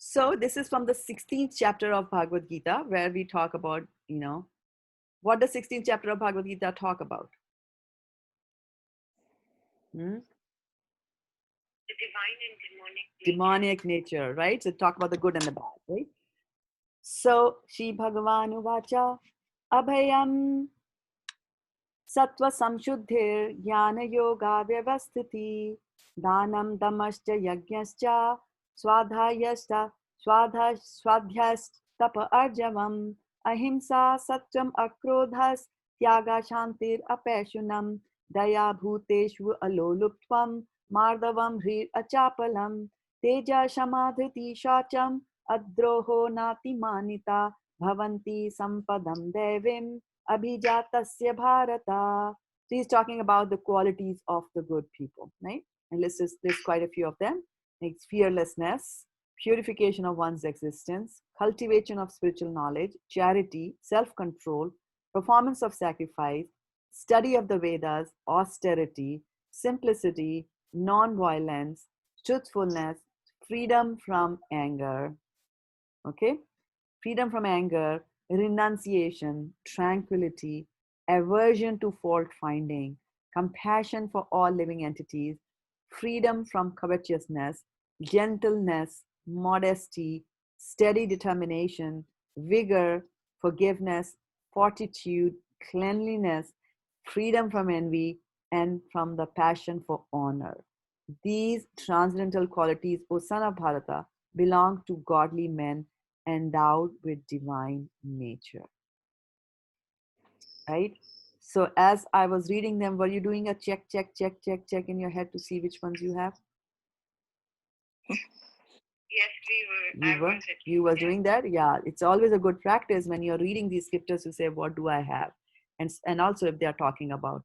So this is from the 16th chapter of Bhagavad Gita, where we talk about, what does 16th chapter of Bhagavad Gita talk about? The divine and demonic nature, right? So talk about the good and the bad, right? So Shri Bhagavan Uvacha Abhayam Sattva Samshuddhir Jnana Yoga Vyavasthiti Danam Damascha Yajnascha Swadhyayasta Swadhyast Tapa Arjavam Ahimsa Satyam Akrodhas Tyaga Shantir Apeshunam Daya Bhuteshvu Aloluptvam Mardavam Hrir Achapalam Teja Shamadhriti Shacham Adroho Nati Manita Bhavanti Sampadam Devim Abhijatasya Bharata. So he's talking about the qualities of the good people, right? And there's quite a few of them. It's fearlessness, purification of one's existence, cultivation of spiritual knowledge, charity, self-control, performance of sacrifice, study of the Vedas, austerity, simplicity, non-violence, truthfulness, freedom from anger. Okay? Freedom from anger, renunciation, tranquility, aversion to fault finding, compassion for all living entities, freedom from covetousness, gentleness, modesty, steady determination, vigor, forgiveness, fortitude, cleanliness, freedom from envy, and from the passion for honor. These transcendental qualities, O son of Bharata, belong to godly men endowed with divine nature. Right? So as I was reading them, were you doing a check in your head to see which ones you have? Yes, we were. You were doing that? Yeah. It's always a good practice when you're reading these scriptures to say, what do I have? And also if they're talking about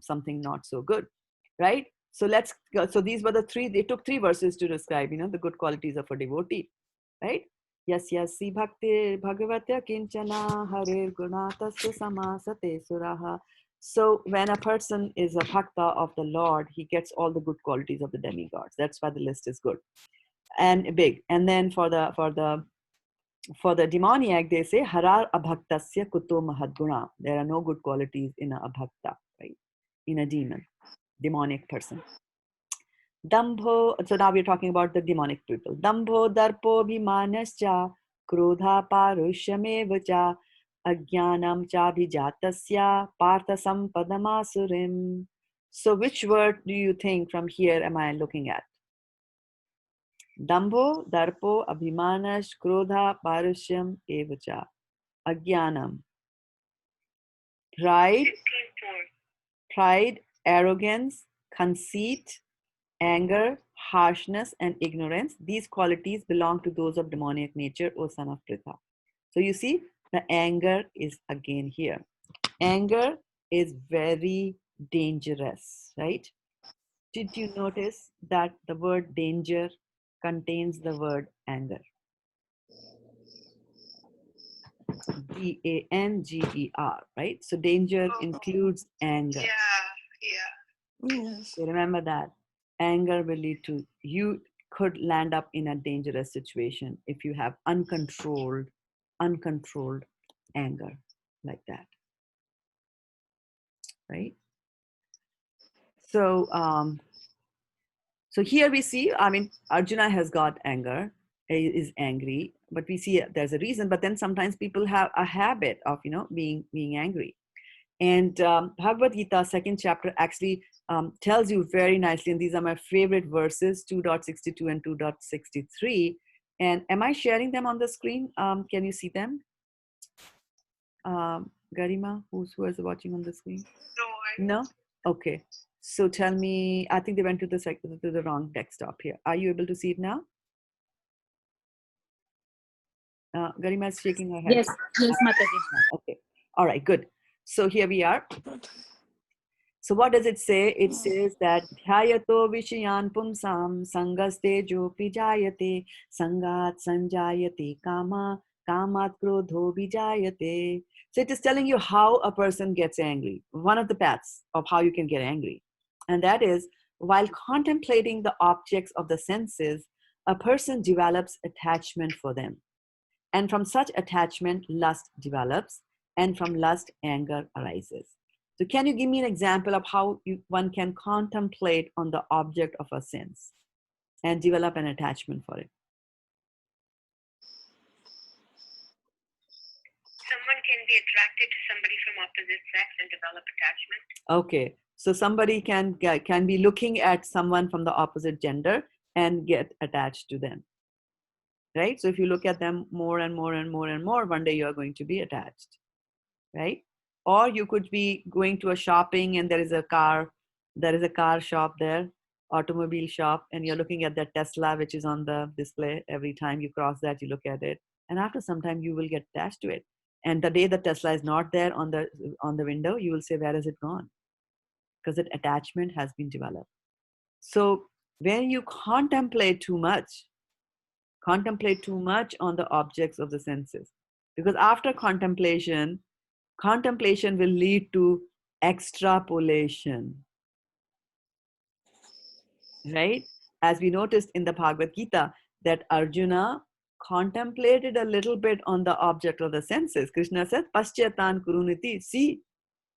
something not so good, right? So let's go. So these were the three, they took 3 verses to describe, the good qualities of a devotee, right? Yes, si bhakti bhagavatya kinchana harir gunatasya samasate suraha. So when a person is a bhakta of the Lord, he gets all the good qualities of the demigods. That's why the list is good and big. And then for the demoniac, they say harar abhaktasya kuto mahadguna. There are no good qualities in a abhakta, right? in a demonic person. Dambho, so now we're talking about the demonic people. Dambho darpo bhimanascha krodha parushamevacha ajnanam cha bhijatasya partha sampadamasurim. So which word do you think from here am I looking at? Dambho darpo abhimanash krodha parusham evacha ajnanam. Pride, arrogance, conceit, anger, harshness, and ignorance. These qualities belong to those of demoniac nature, O son of Pritha. So you see, the anger is again here. Anger is very dangerous, right? Did you notice that the word danger contains the word anger? DANGER, right? So danger includes anger. Yeah. Yes. So remember that. Anger will lead to, you could land up in a dangerous situation if you have uncontrolled anger like that, right? So so here we see, I mean, Arjuna has got anger, he is angry, but we see there's a reason. But then sometimes people have a habit of, you know, being angry. And Bhagavad Gita, second chapter, actually tells you very nicely, and these are my favorite verses, 2.62 and 2.63. And am I sharing them on the screen? Can you see them? Garima, who is watching on the screen? No? Okay. So tell me, I think they went to the wrong desktop here. Are you able to see it now? Garima is shaking her head. Yes, yes, Mataji. Okay. All right, good. So here we are. So what does it say? It says that dhyayato vishayan pumsam sangaste jopi jayate sangat sanjayate kama kamat krodho vijayate. So it is telling you how a person gets angry. One of the paths of how you can get angry. And that is, while contemplating the objects of the senses, a person develops attachment for them. And from such attachment, lust develops, and from lust, anger arises. So can you give me an example of how one can contemplate on the object of a sense and develop an attachment for it? Someone can be attracted to somebody from opposite sex and develop attachment. Okay, so somebody can be looking at someone from the opposite gender and get attached to them, right? So if you look at them more and more and more and more, one day you are going to be attached, right? Or you could be going to a shopping and there is a car shop there, automobile shop, and you're looking at that Tesla which is on the display. Every time you cross that, you look at it, and after some time you will get attached to it. And the day the Tesla is not there on the window, you will say, where has it gone? Because that attachment has been developed. So when you contemplate too much on the objects of the senses, because after contemplation will lead to extrapolation, right? As we noticed in the Bhagavad Gita, that Arjuna contemplated a little bit on the object of the senses. Krishna said, Paschatan kuruniti, see.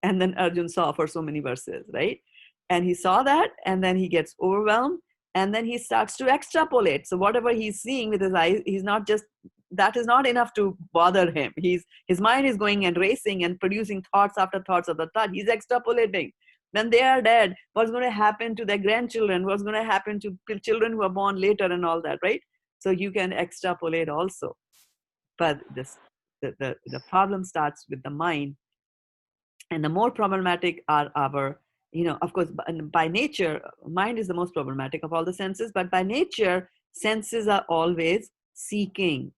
And then Arjuna saw for so many verses, right? And he saw that, and then he gets overwhelmed, and then he starts to extrapolate. So whatever he's seeing with his eyes, that is not enough to bother him. His mind is going and racing and producing thoughts after thoughts of the thought. He's extrapolating. When they are dead, what's going to happen to their grandchildren? What's going to happen to children who are born later and all that, right? So you can extrapolate also. But the problem starts with the mind. And the more problematic are our, of course, by nature, mind is the most problematic of all the senses, but by nature, senses are always seeking.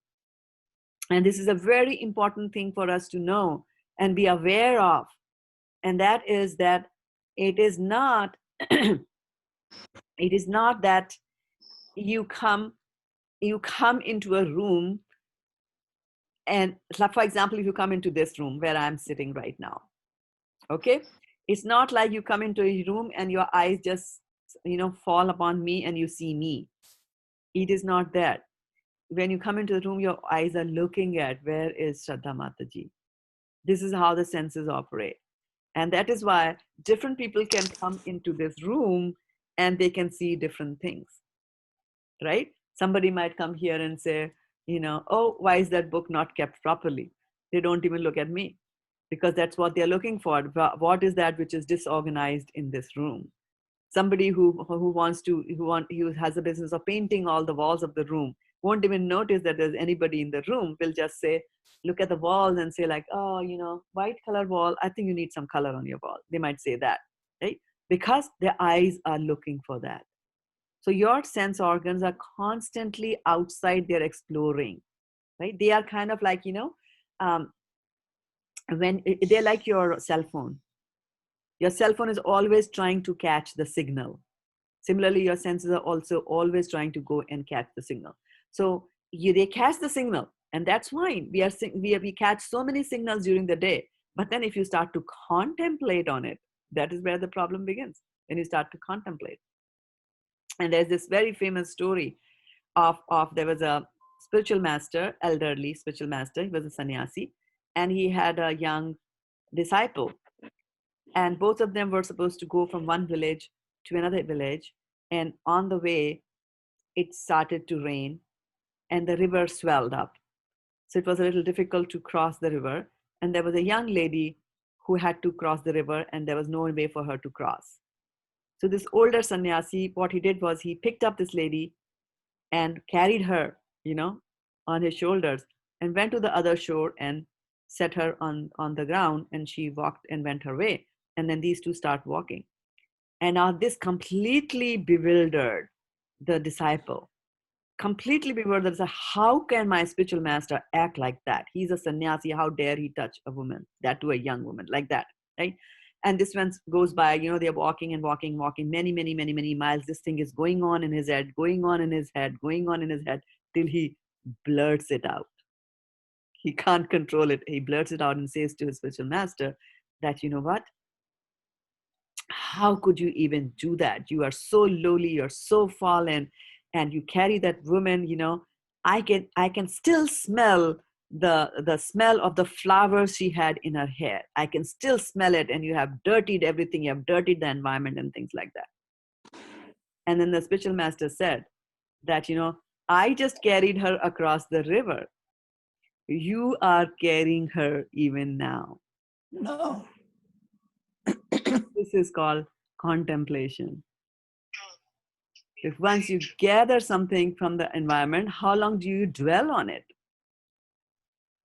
And this is a very important thing for us to know and be aware of. And that is that it is not, it is not that you come into a room, and for example, if you come into this room where I'm sitting right now, okay, it's not like you come into a room and your eyes just fall upon me and you see me. It is not that. When you come into the room, your eyes are looking at, where is Shraddha Mataji? This is how the senses operate. And that is why different people can come into this room and they can see different things, right? Somebody might come here and say, oh, why is that book not kept properly? They don't even look at me, because that's what they're looking for. What is that which is disorganized in this room? Somebody who has a business of painting all the walls of the room won't even notice that there's anybody in the room. Will just say, look at the walls and say like, oh, white color wall, I think you need some color on your wall. They might say that, right? Because their eyes are looking for that. So your sense organs are constantly outside, they're exploring, right? They are kind of like, um, when they're like your cell phone. Your cell phone is always trying to catch the signal. Similarly, your senses are also always trying to go and catch the signal. So they catch the signal, and that's fine. We catch so many signals during the day. But then if you start to contemplate on it, that is where the problem begins, when you start to contemplate. And there's this very famous story of there was a spiritual master, elderly spiritual master. He was a sannyasi, and he had a young disciple. And both of them were supposed to go from one village to another village. And on the way, it started to rain and the river swelled up. So it was a little difficult to cross the river. And there was a young lady who had to cross the river, and there was no way for her to cross. So this older sannyasi, what he did was he picked up this lady and carried her, on his shoulders, and went to the other shore and set her on the ground, and she walked and went her way. And then these two start walking. And now this completely bewildered the disciple. Completely bewildered. How can my spiritual master act like that? He's a sannyasi. How dare he touch a woman, that to a young woman, like that, right? And this one goes by, they're walking and walking, many, many, many, many miles. This thing is going on in his head, going on in his head, going on in his head, till he blurts it out. He can't control it. He blurts it out and says to his spiritual master that, you know what? How could you even do that? You are so lowly, you're so fallen, and you carry that woman. I can still smell the smell of the flowers she had in her hair. I can still smell it, and you have dirtied everything. You have dirtied the environment and things like that. And then the spiritual master said that, I just carried her across the river. You are carrying her even now. No. This is called contemplation. If once you gather something from the environment, how long do you dwell on it?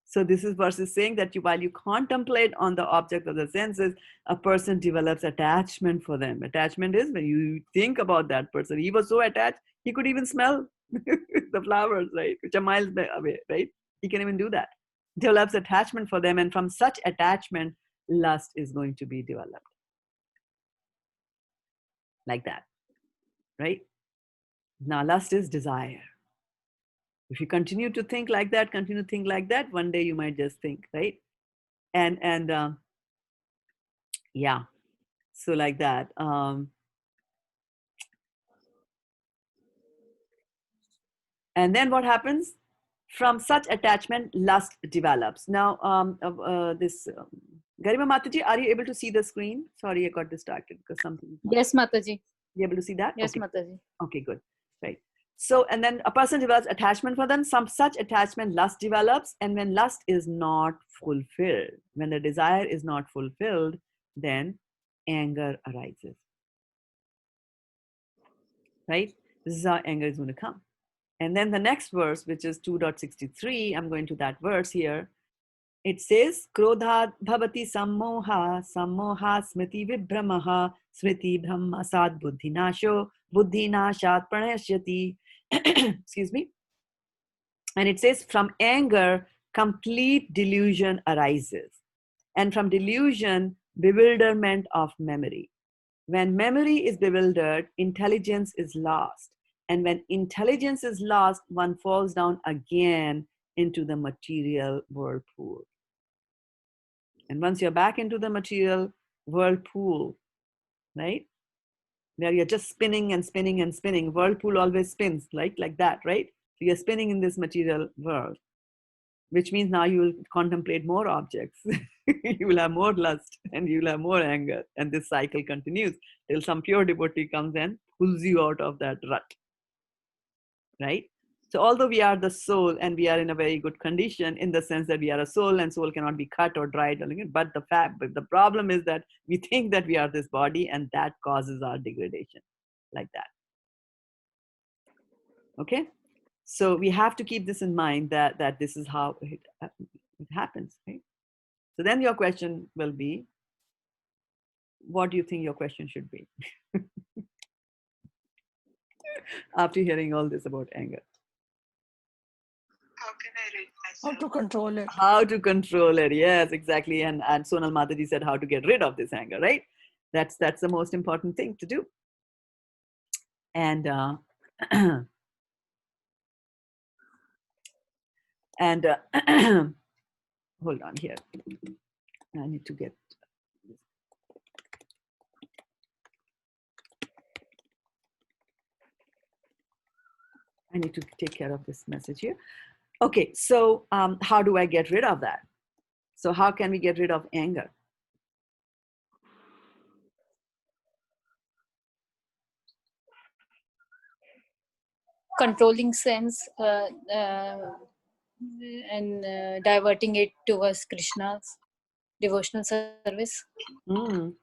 So this is versus saying that while you contemplate on the object of the senses, a person develops attachment for them. Attachment is when you think about that person. He was so attached, he could even smell the flowers, right? Which are miles away, right? He can even do that. Develops attachment for them. And from such attachment, lust is going to be developed. Like that, right? Now, lust is desire. If you continue to think like that, one day you might just think, right? And yeah, so like that. And then what happens? From such attachment, lust develops. Now, Garima Mataji, are you able to see the screen? Sorry, I got distracted because something. Yes, Mataji. You able to see that? Yes, okay. Mataji. Okay, good. Right. So, and then a person develops attachment for them. Some such attachment, lust develops. And when lust is not fulfilled, when the desire is not fulfilled, then anger arises. Right? This is how anger is going to come. And then the next verse, which is 2.63, I'm going to that verse here. It says, Krodhat bhavati sammoha, sammoha smriti vibhramaha, smriti brahmasad buddhinasho, buddhinashat pranashyati. Excuse me. And it says, from anger, complete delusion arises. And from delusion, bewilderment of memory. When memory is bewildered, intelligence is lost. And when intelligence is lost, one falls down again into the material whirlpool. And once you're back into the material whirlpool, right? Where you're just spinning and spinning and spinning. Whirlpool always spins, like that, right? So you're spinning in this material world. which means now you will contemplate more objects. You will have more lust and you will have more anger. And this cycle continues till some pure devotee comes and pulls you out of that rut. Right? So although we are the soul and we are in a very good condition in the sense that we are a soul and soul cannot be cut or dried, but the problem is that we think that we are this body and that causes our degradation like that. Okay? So we have to keep this in mind that this is how it happens. Right? So then your question will be, what do you think your question should be? After hearing all this about anger. How can I rid How myself? to control it? How to control it. Yes, exactly. And Sonal Mataji said how to get rid of this anger, right? That's the most important thing to do. And and hold on here. I need to get I need to take care of this message here. Okay, so how do I get rid of that? So how can we get rid of anger? Controlling sense and diverting it towards Krishna's devotional service. Mm.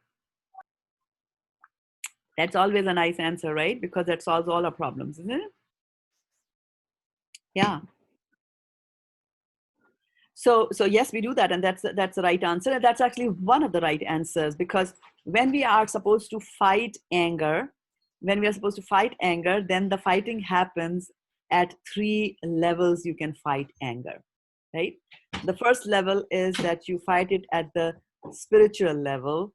That's always a nice answer, right? Because that solves all our problems, isn't it? Yeah. So yes, we do that, and that's the right answer, and that's actually one of the right answers, because when we are supposed to fight anger, then the fighting happens at 3 levels. You can fight anger, right? The first level is that you fight it at the spiritual level,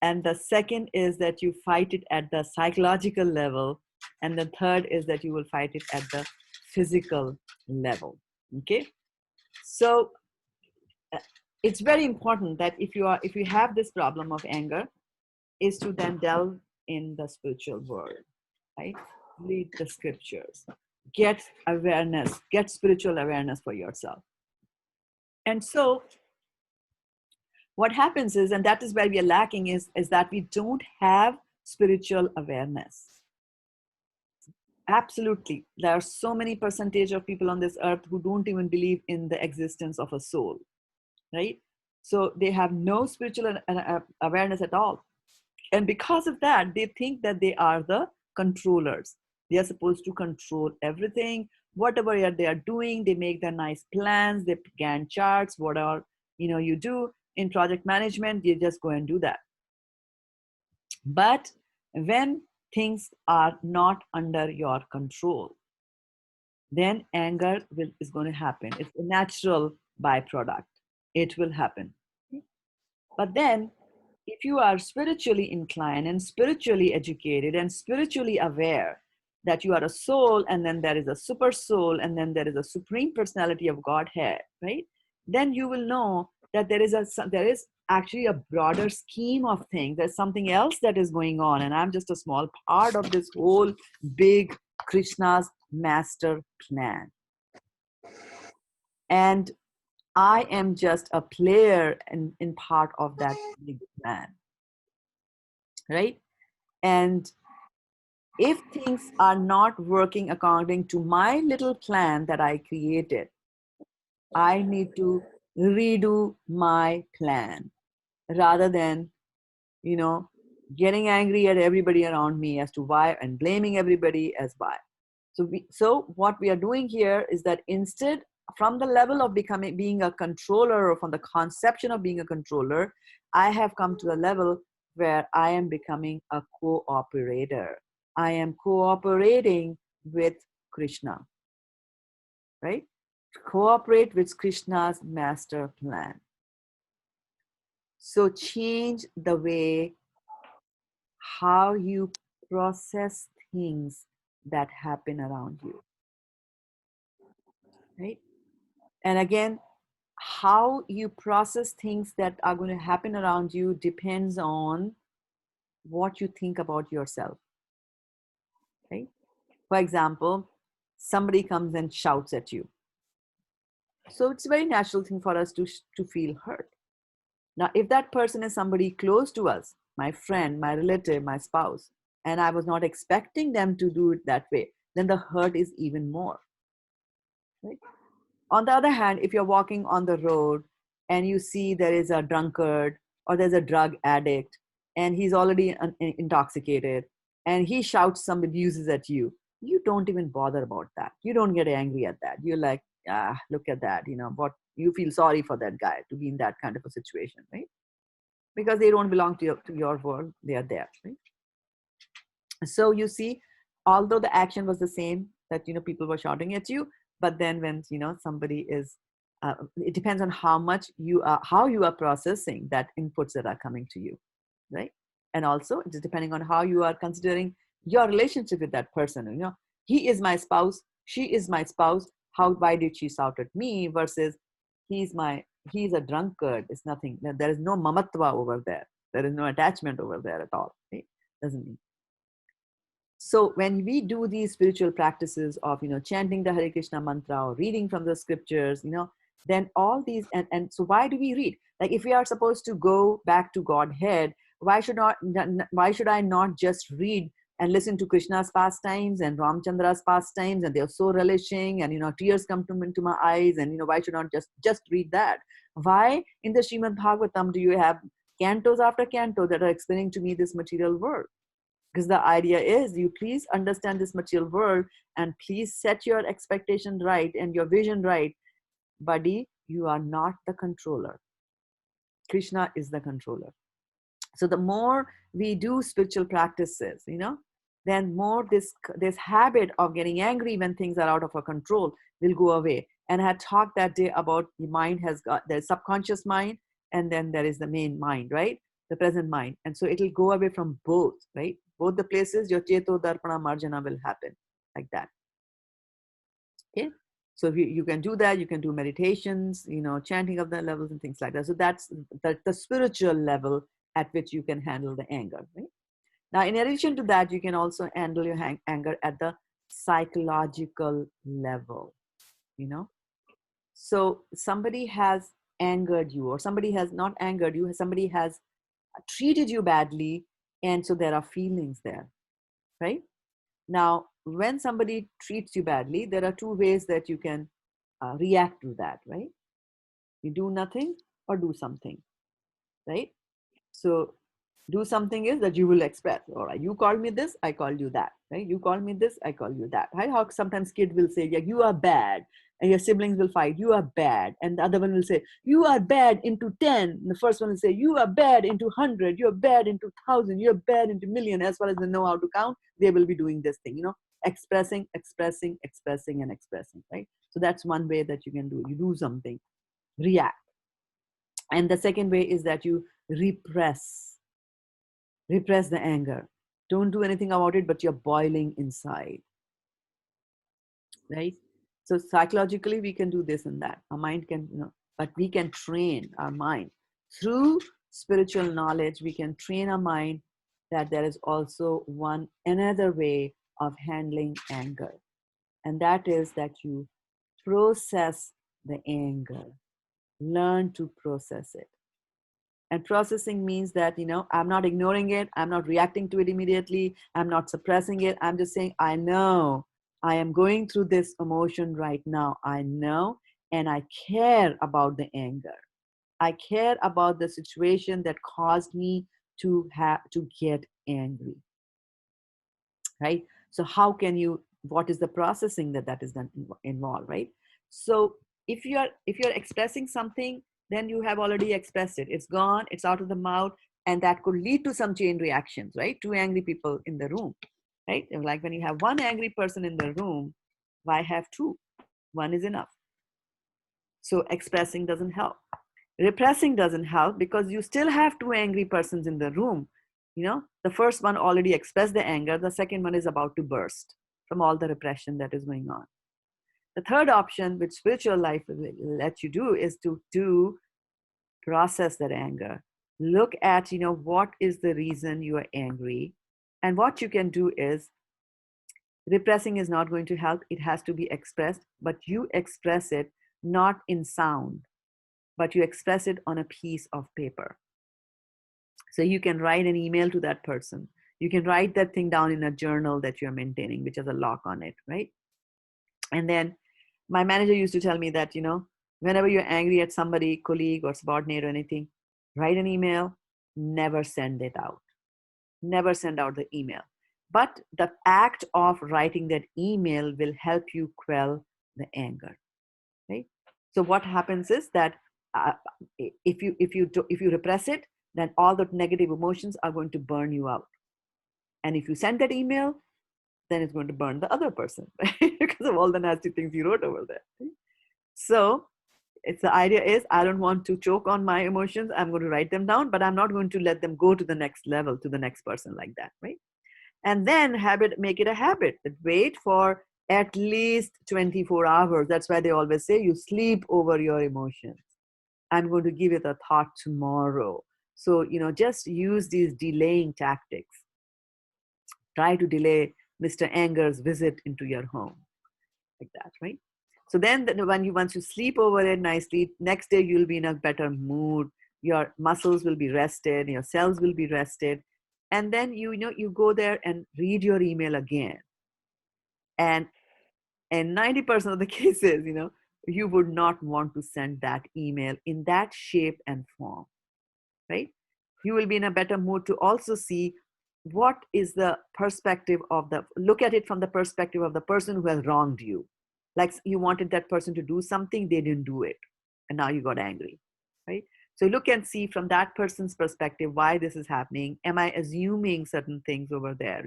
and the second is that you fight it at the psychological level, and the third is that you will fight it at the physical level. Okay, so it's very important that if you have this problem of anger, is to then delve in the spiritual world, right? Read the scriptures, get awareness, get spiritual awareness for yourself. And so what happens is, and that is where we are lacking, is that we don't have spiritual awareness. Absolutely, there are so many percentage of people on this earth who don't even believe in the existence of a soul, right? So they have no spiritual awareness at all. And because of that, they think that they are the controllers. They are supposed to control everything. Whatever they are doing, they make their nice plans, they Gantt charts, whatever you do in project management, you just go and do that. But when things are not under your control, then anger is going to happen. It's a natural byproduct. It will happen. But then, if you are spiritually inclined and spiritually educated and spiritually aware that you are a soul, and then there is a super soul, and then there is a supreme personality of Godhead, right? Then you will know that there is actually a broader scheme of things. There's something else that is going on, and I'm just a small part of this whole big Krishna's master plan. And I am just a player in part of that big plan, right? And if things are not working according to my little plan that I created, I need to redo my plan rather than, getting angry at everybody around me as to why and blaming everybody as why. So what we are doing here is that instead, from the level of being a controller, or from the conception of being a controller, I have come to a level where I am becoming a cooperator. I am cooperating with Krishna, right? Cooperate with Krishna's master plan. So change the way how you process things that happen around you, right? And again, how you process things that are going to happen around you depends on what you think about yourself, right? For example, somebody comes and shouts at you. So it's a very natural thing for us to feel hurt. Now, if that person is somebody close to us, my friend, my relative, my spouse, and I was not expecting them to do it that way, then the hurt is even more. Right? On the other hand, if you're walking on the road and you see there is a drunkard or there's a drug addict and he's already intoxicated and he shouts some abuses at you, you don't even bother about that. You don't get angry at that. You're like, ah, look at that. What you feel sorry for that guy to be in that kind of a situation, right? Because they don't belong to your world. They are there, right? So you see, although the action was the same, that people were shouting at you, but then when somebody is it depends on how you are processing that inputs that are coming to you, right? And also it is depending on how you are considering your relationship with that person. He is my spouse, she is my spouse, why did she shout at me, versus he's a drunkard. It's nothing. There is no mamatva over there. There is no attachment over there at all, right? Doesn't mean. So when we do these spiritual practices of chanting the Hare Krishna mantra or reading from the scriptures, then all these and so why do we read? Like if we are supposed to go back to Godhead, why should I not just read and listen to Krishna's pastimes and Ramchandra's pastimes, and they're so relishing, and tears come into my eyes, and why should I not just read that? Why in the Srimad Bhagavatam do you have cantos after canto that are explaining to me this material world? Because the idea is you please understand this material world and please set your expectation right and your vision right. Buddy, you are not the controller. Krishna is the controller. So the more we do spiritual practices, then more this habit of getting angry when things are out of our control will go away. And I had talked that day about the mind has got the subconscious mind, and then there is the main mind, right? The present mind. And so it'll go away from both, right? Both the places, your cheto darpana marjana will happen like that. Okay. So if you can do that, you can do meditations, chanting of the levels and things like that. So that's the spiritual level at which you can handle the anger, right? Now, in addition to that, you can also handle your anger at the psychological level, So somebody has angered you, or somebody has not angered you, somebody has treated you badly, and so there are feelings there, right? Now, when somebody treats you badly, there are two ways that you can react to that, right? You do nothing or do something, right? So do something is that you will express, all right, you called me this, I called you that, right? You called me this, I call you that, right? How sometimes kids will say, yeah, you are bad, and your siblings will fight, you are bad, and the other one will say, you are bad into 10, and the first one will say, you are bad into 100, you're bad into 1,000, you're bad into million. As far as they know how to count, they will be doing this thing, expressing, and expressing, right? So that's one way that you can do. You do something, react. And the second way is that you repress the anger. Don't do anything about it, but you're boiling inside, right? So psychologically, we can do this and that. Our mind can, but we can train our mind through spiritual knowledge. We can train our mind that there is also another way of handling anger, and that is that you process the anger. Learn to process it. And processing means that, I'm not ignoring it. I'm not reacting to it immediately. I'm not suppressing it. I'm just saying, I know I am going through this emotion right now. I know, and I care about the anger. I care about the situation that caused me to get angry, right? So what is the processing that is done involved, right? So if you're expressing something, then you have already expressed it. It's gone, it's out of the mouth, and that could lead to some chain reactions, right? Two angry people in the room, right? Like when you have one angry person in the room, why have two? One is enough. So expressing doesn't help. Repressing doesn't help because you still have two angry persons in the room. The first one already expressed the anger. The second one is about to burst from all the repression that is going on. The third option, which spiritual life will let you do, is to process that anger. Look at, what is the reason you are angry. And what you can do is, repressing is not going to help. It has to be expressed, but you express it not in sound, but you express it on a piece of paper. So you can write an email to that person. You can write that thing down in a journal that you're maintaining, which has a lock on it, right? And then my manager used to tell me that, whenever you're angry at somebody, colleague or subordinate or anything, write an email, never send it out. Never send out the email. But the act of writing that email will help you quell the anger, right? So what happens is that if you repress it, then all the negative emotions are going to burn you out. And if you send that email, then it's going to burn the other person, right? Because of all the nasty things you wrote over there. Right? So it's the idea is I don't want to choke on my emotions. I'm going to write them down, but I'm not going to let them go to the next level, to the next person like that, right? And then make it a habit. Wait for at least 24 hours. That's why they always say you sleep over your emotions. I'm going to give it a thought tomorrow. So, just use these delaying tactics. Try to delay Mr. Anger's visit into your home like that, right? So then once you sleep over it nicely, next day you'll be in a better mood. Your muscles will be rested, your cells will be rested. And then you go there and read your email again. And in 90% of the cases, you would not want to send that email in that shape and form, right? You will be in a better mood to also see what is the perspective look at it from the perspective of the person who has wronged you. Like you wanted that person to do something, they didn't do it. And now you got angry, right? So look and see from that person's perspective why this is happening. Am I assuming certain things over there,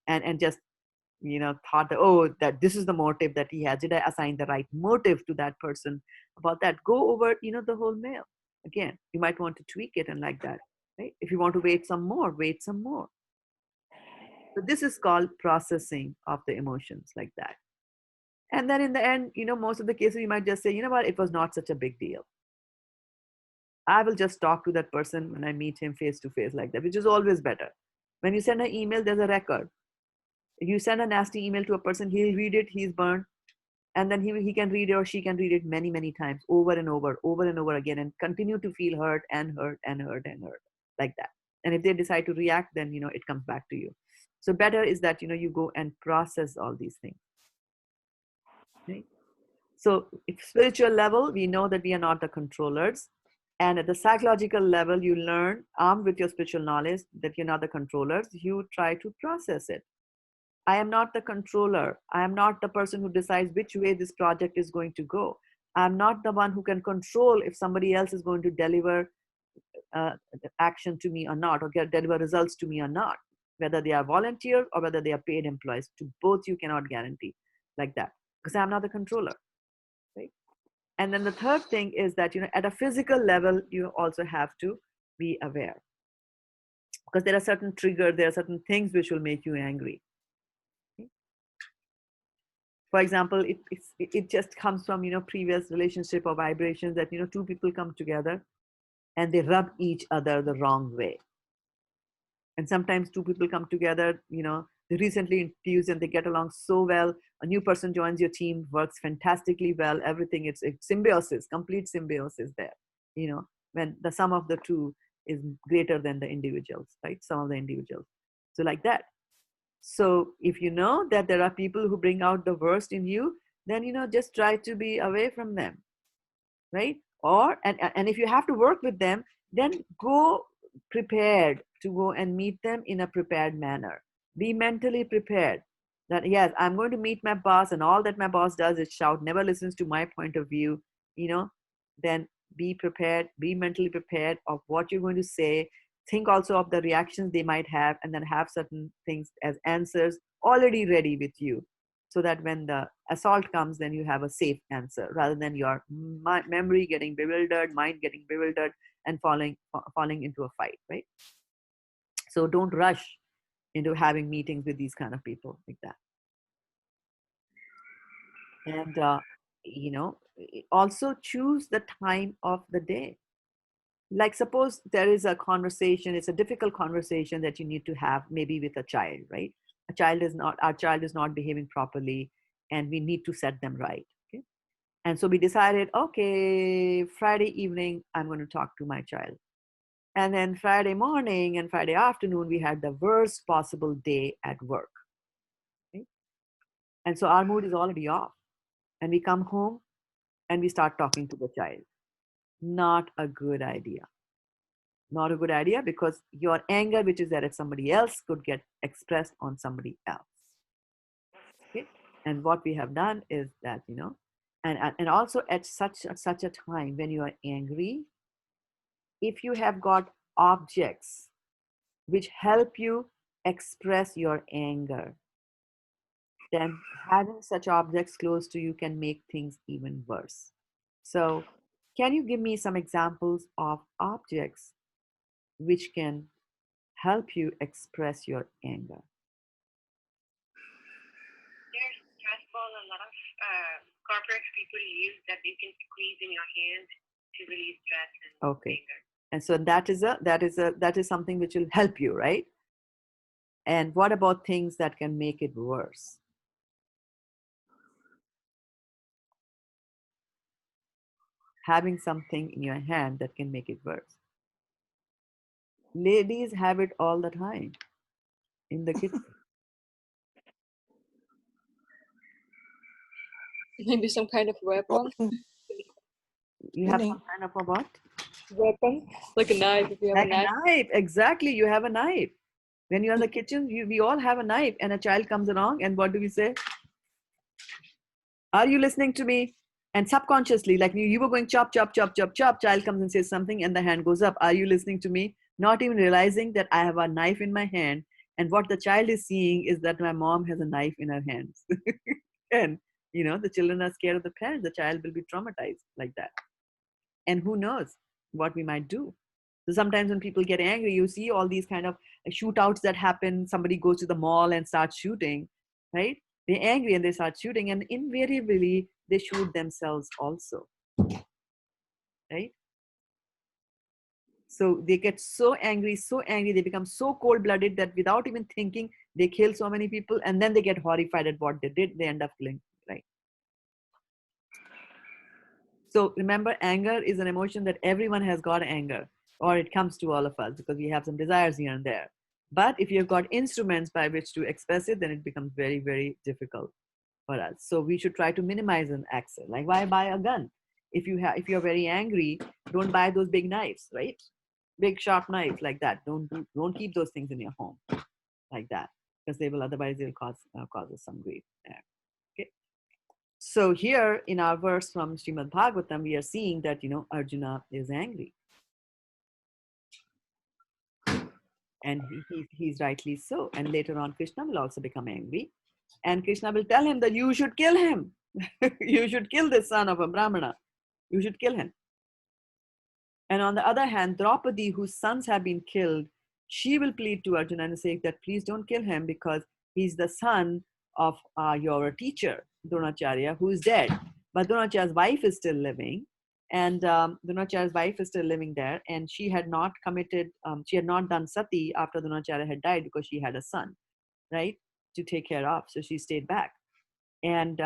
and just, thought that, oh, that this is the motive that he has. Did I assign the right motive to that person about that? Go over, the whole mail. Again, you might want to tweak it and like that, right? If you want to wait some more, wait some more. So this is called processing of the emotions like that. And then in the end, most of the cases you might just say, you know what, it was not such a big deal. I will just talk to that person when I meet him face to face like that, which is always better. When you send an email, there's a record. You send a nasty email to a person, he'll read it, he's burned. And then he can read it or she can read it many, many times over and over again and continue to feel hurt and hurt and hurt and hurt like that. And if they decide to react, then, it comes back to you. So better is that, you go and process all these things. Right? So if spiritual level, we know that we are not the controllers. And at the psychological level, you learn, armed with your spiritual knowledge, that you're not the controllers. You try to process it. I am not the controller. I am not the person who decides which way this project is going to go. I'm not the one who can control if somebody else is going to deliver action to me or not, or deliver results to me or not, whether they are volunteers or whether they are paid employees. To both you cannot guarantee like that, because I'm not the controller, right? And then the third thing is that, at a physical level, you also have to be aware, because there are certain triggers, there are certain things which will make you angry. For example, it just comes from, previous relationship or vibrations that, two people come together and they rub each other the wrong way. And sometimes two people come together, they recently infused and they get along so well. A new person joins your team, works fantastically well, everything, it's symbiosis, complete symbiosis there, when the sum of the two is greater than the individuals, right? Some of the individuals. So like that. So if you know that there are people who bring out the worst in you, then, just try to be away from them, right? And if you have to work with them, then go prepared to go and meet them in a prepared manner. Be mentally prepared that, yes, I'm going to meet my boss, and all that my boss does is shout, never listens to my point of view, then be prepared, be mentally prepared of what you're going to say. Think also of the reactions they might have, and then have certain things as answers already ready with you, so that when the assault comes, then you have a safe answer, rather than your memory getting bewildered, mind getting bewildered, and falling into a fight, right? So don't rush into having meetings with these kind of people like that. And, also choose the time of the day. Like suppose there is a conversation, it's a difficult conversation that you need to have maybe with a child, right? Our child is not behaving properly, and we need to set them right. Okay. And so we decided, okay, Friday evening, I'm going to talk to my child. And then Friday morning and Friday afternoon, we had the worst possible day at work. Right? And so our mood is already off. And we come home and we start talking to the child. Not a good idea. Not a good idea, because your anger, which is there at somebody else, could get expressed on somebody else. Okay? And what we have done is that, and also at such a time when you are angry, if you have got objects which help you express your anger, then having such objects close to you can make things even worse. So, can you give me some examples of objects which can help you express your anger? There's stress ball. A lot of corporate people use that you can squeeze in your hand to release stress and anger. And so that is something which will help you, right? And what about things that can make it worse? Having something in your hand that can make it worse. Ladies have it all the time in the kitchen. Maybe some kind of weapon. You have some kind of a what? Weapon, like a knife. If you have Like a knife. a knife, exactly. You have a knife. When you're in the kitchen, we all have a knife, and a child comes along, and what do we say? Are you listening to me? And subconsciously, like you were going chop, chop, chop, chop, chop, child comes and says something, and the hand goes up. Are you listening to me? Not even realizing that I have a knife in my hand, and what the child is seeing is that my mom has a knife in her hands. And the children are scared of the parents. The child will be traumatized like that. And who knows what we might do. So sometimes when people get angry, you see all these kind of shootouts that happen. Somebody goes to the mall and starts shooting, right? They're angry and they start shooting, and invariably they shoot themselves also, right? So they get so angry, they become so cold-blooded that without even thinking, they kill so many people, and then they get horrified at what they did. They end up killing, right? So remember, anger is an emotion that everyone has got anger, or it comes to all of us because we have some desires here and there. But if you've got instruments by which to express it, then it becomes very, very difficult for us. So we should try to minimize an access. Like, why buy a gun? If you're very angry, don't buy those big knives, right? Big sharp knives like that. Don't keep those things in your home like that, because they'll cause us some grief there. Okay. So here in our verse from Srimad Bhagavatam, we are seeing that Arjuna is angry, and he's rightly so. And later on, Krishna will also become angry, and Krishna will tell him that you should kill him. You should kill this son of a Brahmana. You should kill him. And on the other hand, Draupadi, whose sons have been killed, she will plead to Arjuna and say that please don't kill him because he's the son of your teacher, Dronacharya, who is dead. But Dronacharya's wife is still living. And Dronacharya's wife is still living there. And she had not she had not done sati after Dronacharya had died because she had a son, right, to take care of. So she stayed back. And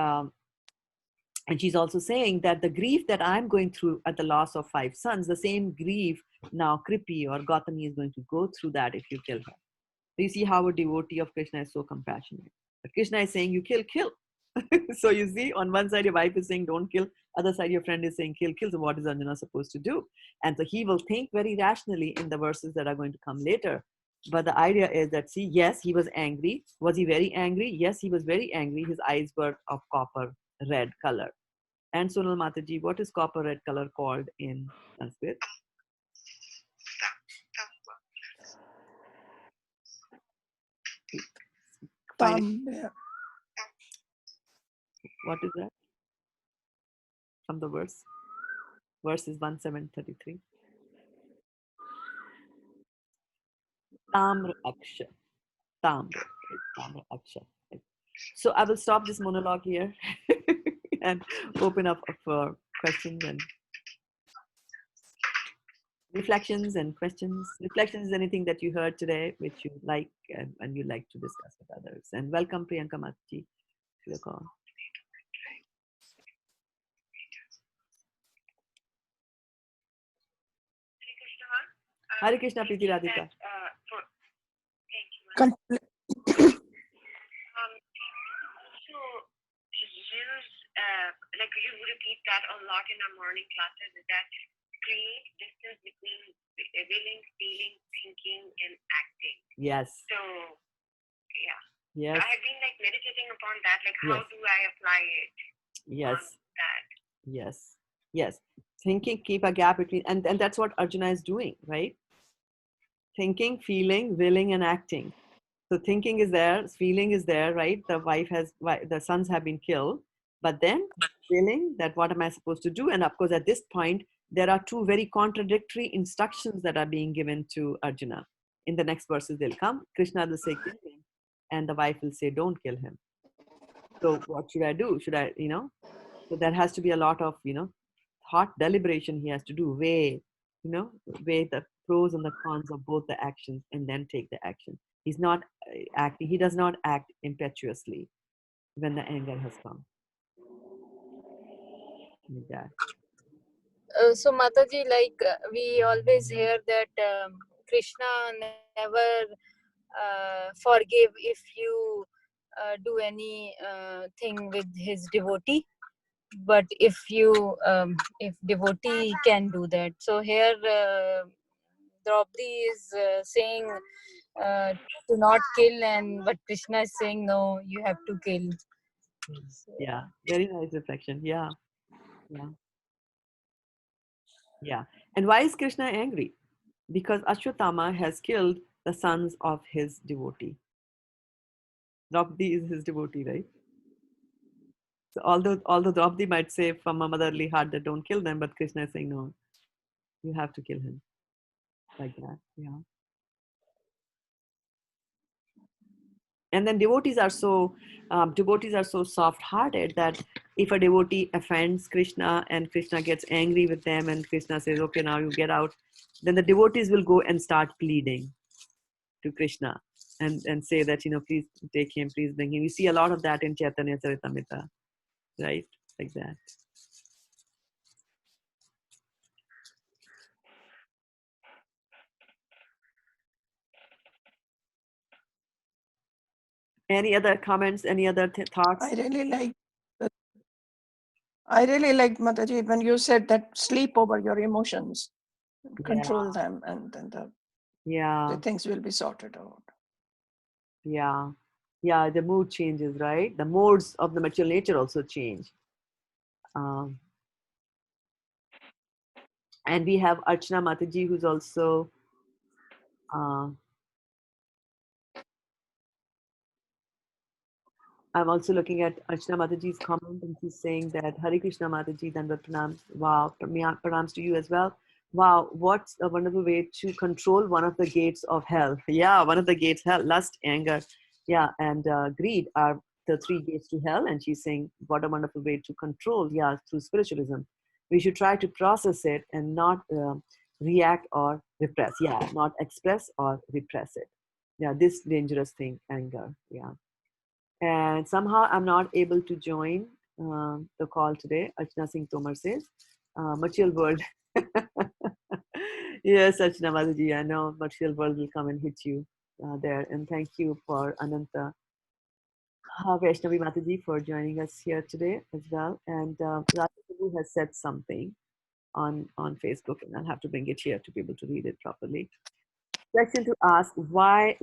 she's also saying that the grief that I'm going through at the loss of 5 sons, the same grief now Kripi or Gautami is going to go through that if you kill her. So you see how a devotee of Krishna is so compassionate. But Krishna is saying, you kill. So you see, on one side your wife is saying, don't kill. Other side your friend is saying, kill. So what is Arjuna supposed to do? And so he will think very rationally in the verses that are going to come later. But the idea is that, see, yes, he was angry. Was he very angry? Yes, he was very angry. His eyes were of copper red color. And Sonal Mataji, what is copper red color called in Sanskrit? Yeah. What is that? From the verse. Verse is 1733. Tamra Aksha. Tamra Aksha. So I will stop this monologue here and open up for questions and reflections and questions. Reflections is anything that you heard today which you like and you like to discuss with others. And welcome Priyanka Mataji to the call. Hare Krishna, Priti thinking Radhika. that, thank you, ma'am. So use like you repeat that a lot in our morning classes. Is that create distance between willing, feeling, thinking, and acting. Yes. So yeah. Yes. So I have been like meditating upon that. Like how Yes. do I apply it? Yes. On that. Yes. Yes. Thinking, keep a gap between, and that's what Arjuna is doing, right? Thinking, feeling, willing, and acting. So thinking is there, feeling is there, right? The sons have been killed, but then feeling that what am I supposed to do? And of course, at this point, there are two very contradictory instructions that are being given to Arjuna. In the next verses, they'll come. Krishna will say, kill him, and the wife will say, don't kill him. So what should I do? Should I, so there has to be a lot of, thought deliberation he has to do, weigh the pros and the cons of both the actions and then take the action. He's not acting, he does not act impetuously when the anger has come. Like that. So Mataji, like we always hear that Krishna never forgive if you do any thing with his devotee, but if devotee can do that. So here Draupadi is saying to not kill, but Krishna is saying no, you have to kill. Yeah, very nice reflection. Yeah. And why is Krishna angry? Because Ashwatthama has killed the sons of his devotee. Draupadi is his devotee, right? So although Draupadi might say from a motherly heart that don't kill them, but Krishna is saying no, you have to kill him. Like that. Yeah. And then devotees are so soft-hearted that if a devotee offends Krishna and Krishna gets angry with them and Krishna says, okay, now you get out, then the devotees will go and start pleading to Krishna and say that, please take him, please bring him. You see a lot of that in Chaitanya Charitamrita, right? Like that. Any other comments? Any other thoughts? I really like Mataji when you said that sleep over your emotions, control them, and then the things will be sorted out. Yeah, the mood changes, right? The modes of the material nature also change. And we have Archana Mataji, who's also I'm also looking at Archana Mataji's comment, and she's saying that Hare Krishna Mataji, Dandavat Pranams. Wow, pranams to you as well. Wow, what's a wonderful way to control one of the gates of hell. Yeah, one of the gates, hell, lust, anger, and greed are the three gates to hell. And she's saying, what a wonderful way to control, through spiritualism. We should try to process it and not react or repress. Not express or repress it. This dangerous thing, anger. And somehow I'm not able to join the call today. Archana Singh Tomar says, material world. Yes, Archana Mataji, I know material world will come and hit you there. And thank you for Ananta Vaishnavi Mataji for joining us here today as well. And Radha Prabhu has said something on Facebook, and I'll have to bring it here to be able to read it properly. Question to ask, okay,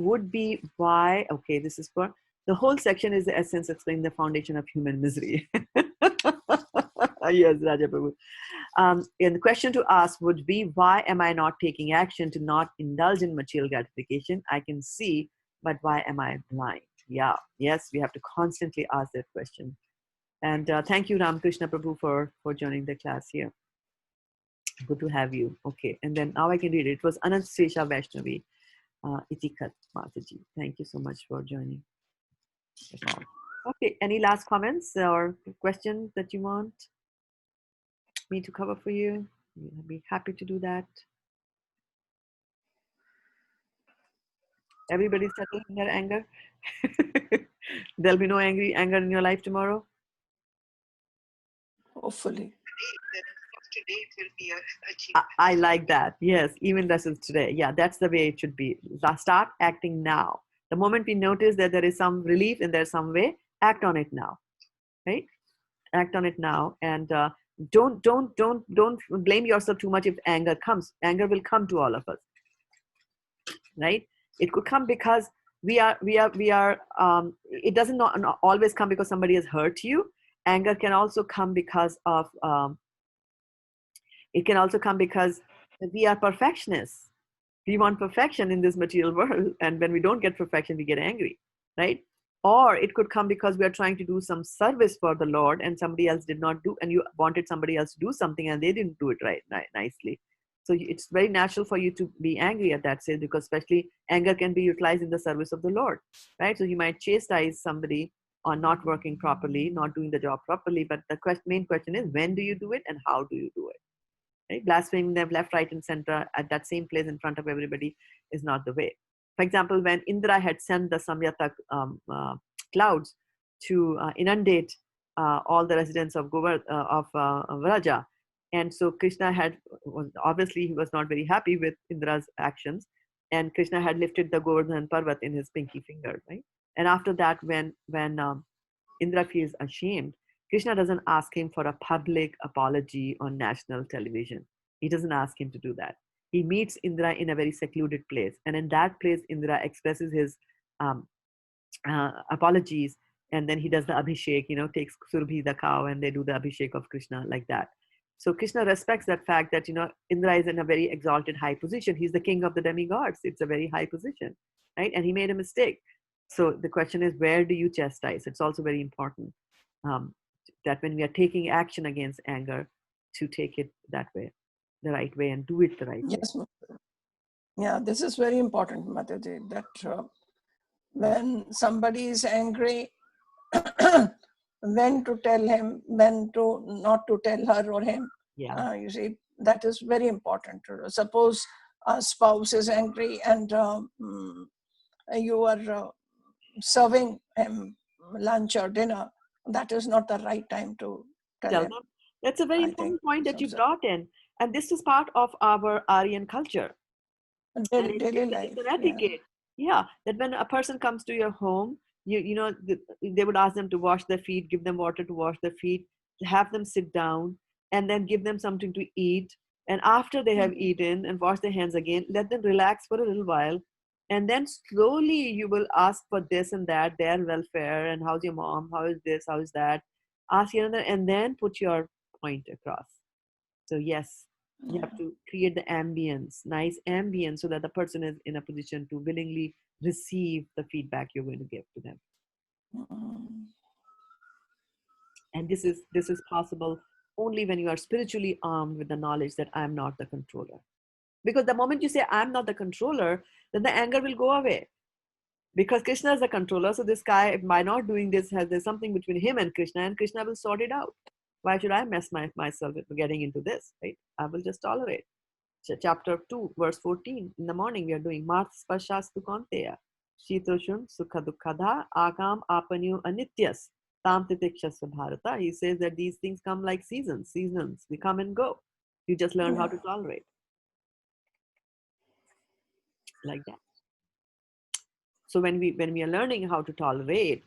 this is for, the whole section is the essence explaining the foundation of human misery. Yes, Raja Prabhu. And the question to ask would be, why am I not taking action to not indulge in material gratification? I can see, but why am I blind? Yes, we have to constantly ask that question. And thank you, Ramakrishna Prabhu, for joining the class here. Good to have you. Okay, and then now I can read it. It was Anant Sresha Vaishnavi. Itikat Mataji. Thank you so much for joining. Okay, any last comments or questions that you want me to cover for you? I'll be happy to do that. Everybody's settling their anger. There'll be no anger in your life tomorrow. Hopefully. today, it will be achieved. I like that. Yes, even lessons today. Yeah, that's the way it should be. Start acting now. The moment we notice that there is some relief and there's some way, act on it now, right? Act on it now, and don't blame yourself too much if anger comes. Anger will come to all of us, right? It could come because it doesn't not always come because somebody has hurt you. Anger can also come because of it can also come because we are perfectionists. We want perfection in this material world, and when we don't get perfection, we get angry, right? Or it could come because we are trying to do some service for the Lord and somebody else did not do, and you wanted somebody else to do something and they didn't do it right nicely. So it's very natural for you to be angry at that stage, because especially anger can be utilized in the service of the Lord, right? So you might chastise somebody on not working properly, not doing the job properly, but the main question is, when do you do it and how do you do it? Right? Blaspheming them left, right, and center at that same place in front of everybody is not the way. For example, when Indra had sent the Samyata clouds to inundate all the residents of Vraja, and so Krishna obviously he was not very happy with Indra's actions, and Krishna had lifted the Govardhan Parvat in his pinky finger, right? And after that, when Indra feels ashamed, Krishna doesn't ask him for a public apology on national television. He doesn't ask him to do that. He meets Indra in a very secluded place. And in that place, Indra expresses his apologies. And then he does the abhishek, takes Surabhi the cow, and they do the abhishek of Krishna like that. So Krishna respects that fact that, Indra is in a very exalted high position. He's the king of the demigods. It's a very high position, right? And he made a mistake. So the question is, where do you chastise? It's also very important. That when we are taking action against anger, to take it that way, the right way, and do it the right way. Yes. Yeah, this is very important, Mataji, that when somebody is angry, when to tell him, when to not to tell her or him. Yeah. You see, that is very important. Suppose a spouse is angry and you are serving him lunch or dinner, that is not the right time to tell him. That's a very important point that you brought in. And this is part of our Aryan culture. Daily life. It's an etiquette. Yeah, that when a person comes to your home, they would ask them to wash their feet, give them water to wash their feet, have them sit down, and then give them something to eat. And after they have eaten and washed their hands again, let them relax for a little while. And then slowly you will ask for this and that, their welfare, and how's your mom, how is this, how is that. Ask another, and then put your point across. So yes, you have to create the ambience, nice ambience, so that the person is in a position to willingly receive the feedback you're going to give to them. And this is possible only when you are spiritually armed with the knowledge that I'm not the controller. Because the moment you say I'm not the controller, then the anger will go away. Because Krishna is the controller, so this guy, by not doing this, there's something between him and Krishna will sort it out. Why should I mess myself with getting into this, right? I will just tolerate. So chapter 2, verse 14, in the morning we are doing Marth Sparshas tu Konteya, Shitoshun Sukha Dukkadha, Akam Apanyu Anityas, Tam Titikshasva Bharata. He says that these things come like seasons, they come and go. You just learn how to tolerate. Like that. So when we are learning how to tolerate,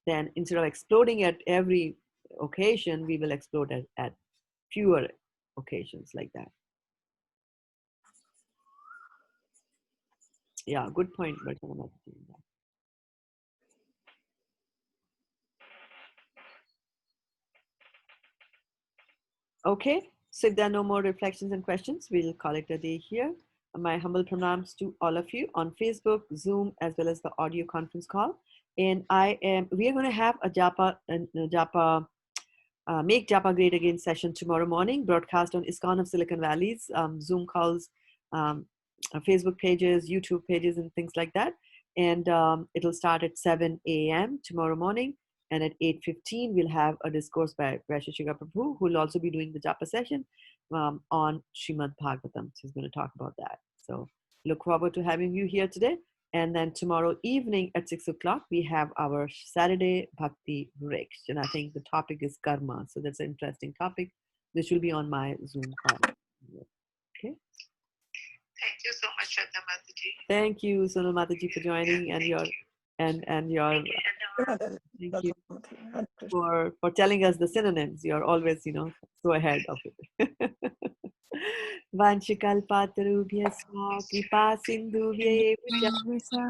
then instead of exploding at every occasion, we will explode at fewer occasions like that. Yeah, good point. Okay, so if there are no more reflections and questions, we'll call it a day here. My humble pranams to all of you on Facebook, Zoom, as well as the audio conference call. And we are going to have a Make Japa Great Again session tomorrow morning, broadcast on ISKCON of Silicon Valley's Zoom calls, Facebook pages, YouTube pages, and things like that. And it'll start at 7 a.m. tomorrow morning. And at 8:15, we'll have a discourse by Vaisheshika Prabhu, who will also be doing the Japa session on Srimad Bhagavatam. So he's going to talk about that. So look forward to having you here today. And then tomorrow evening at 6 o'clock, we have our Saturday Bhakti Breaks. And I think the topic is karma. So that's an interesting topic. This will be on my Zoom call. Okay. Thank you so much, Shraddha Mataji. Thank you, Sonal Mataji, for joining and your Thank you, Shraddha. thank you for telling us the synonyms. You're always, so ahead of it. Vanchikalpatarubhyasya kripa sindhuvyev cha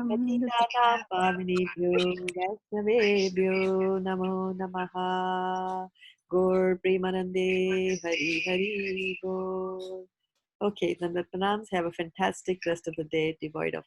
patitanam pavanebhyo vaishnavebhyo namo namaha. Gaur Premanande Hari Hari Gaur. Okay, Nanda Pranams. Have a fantastic rest of the day, devoid of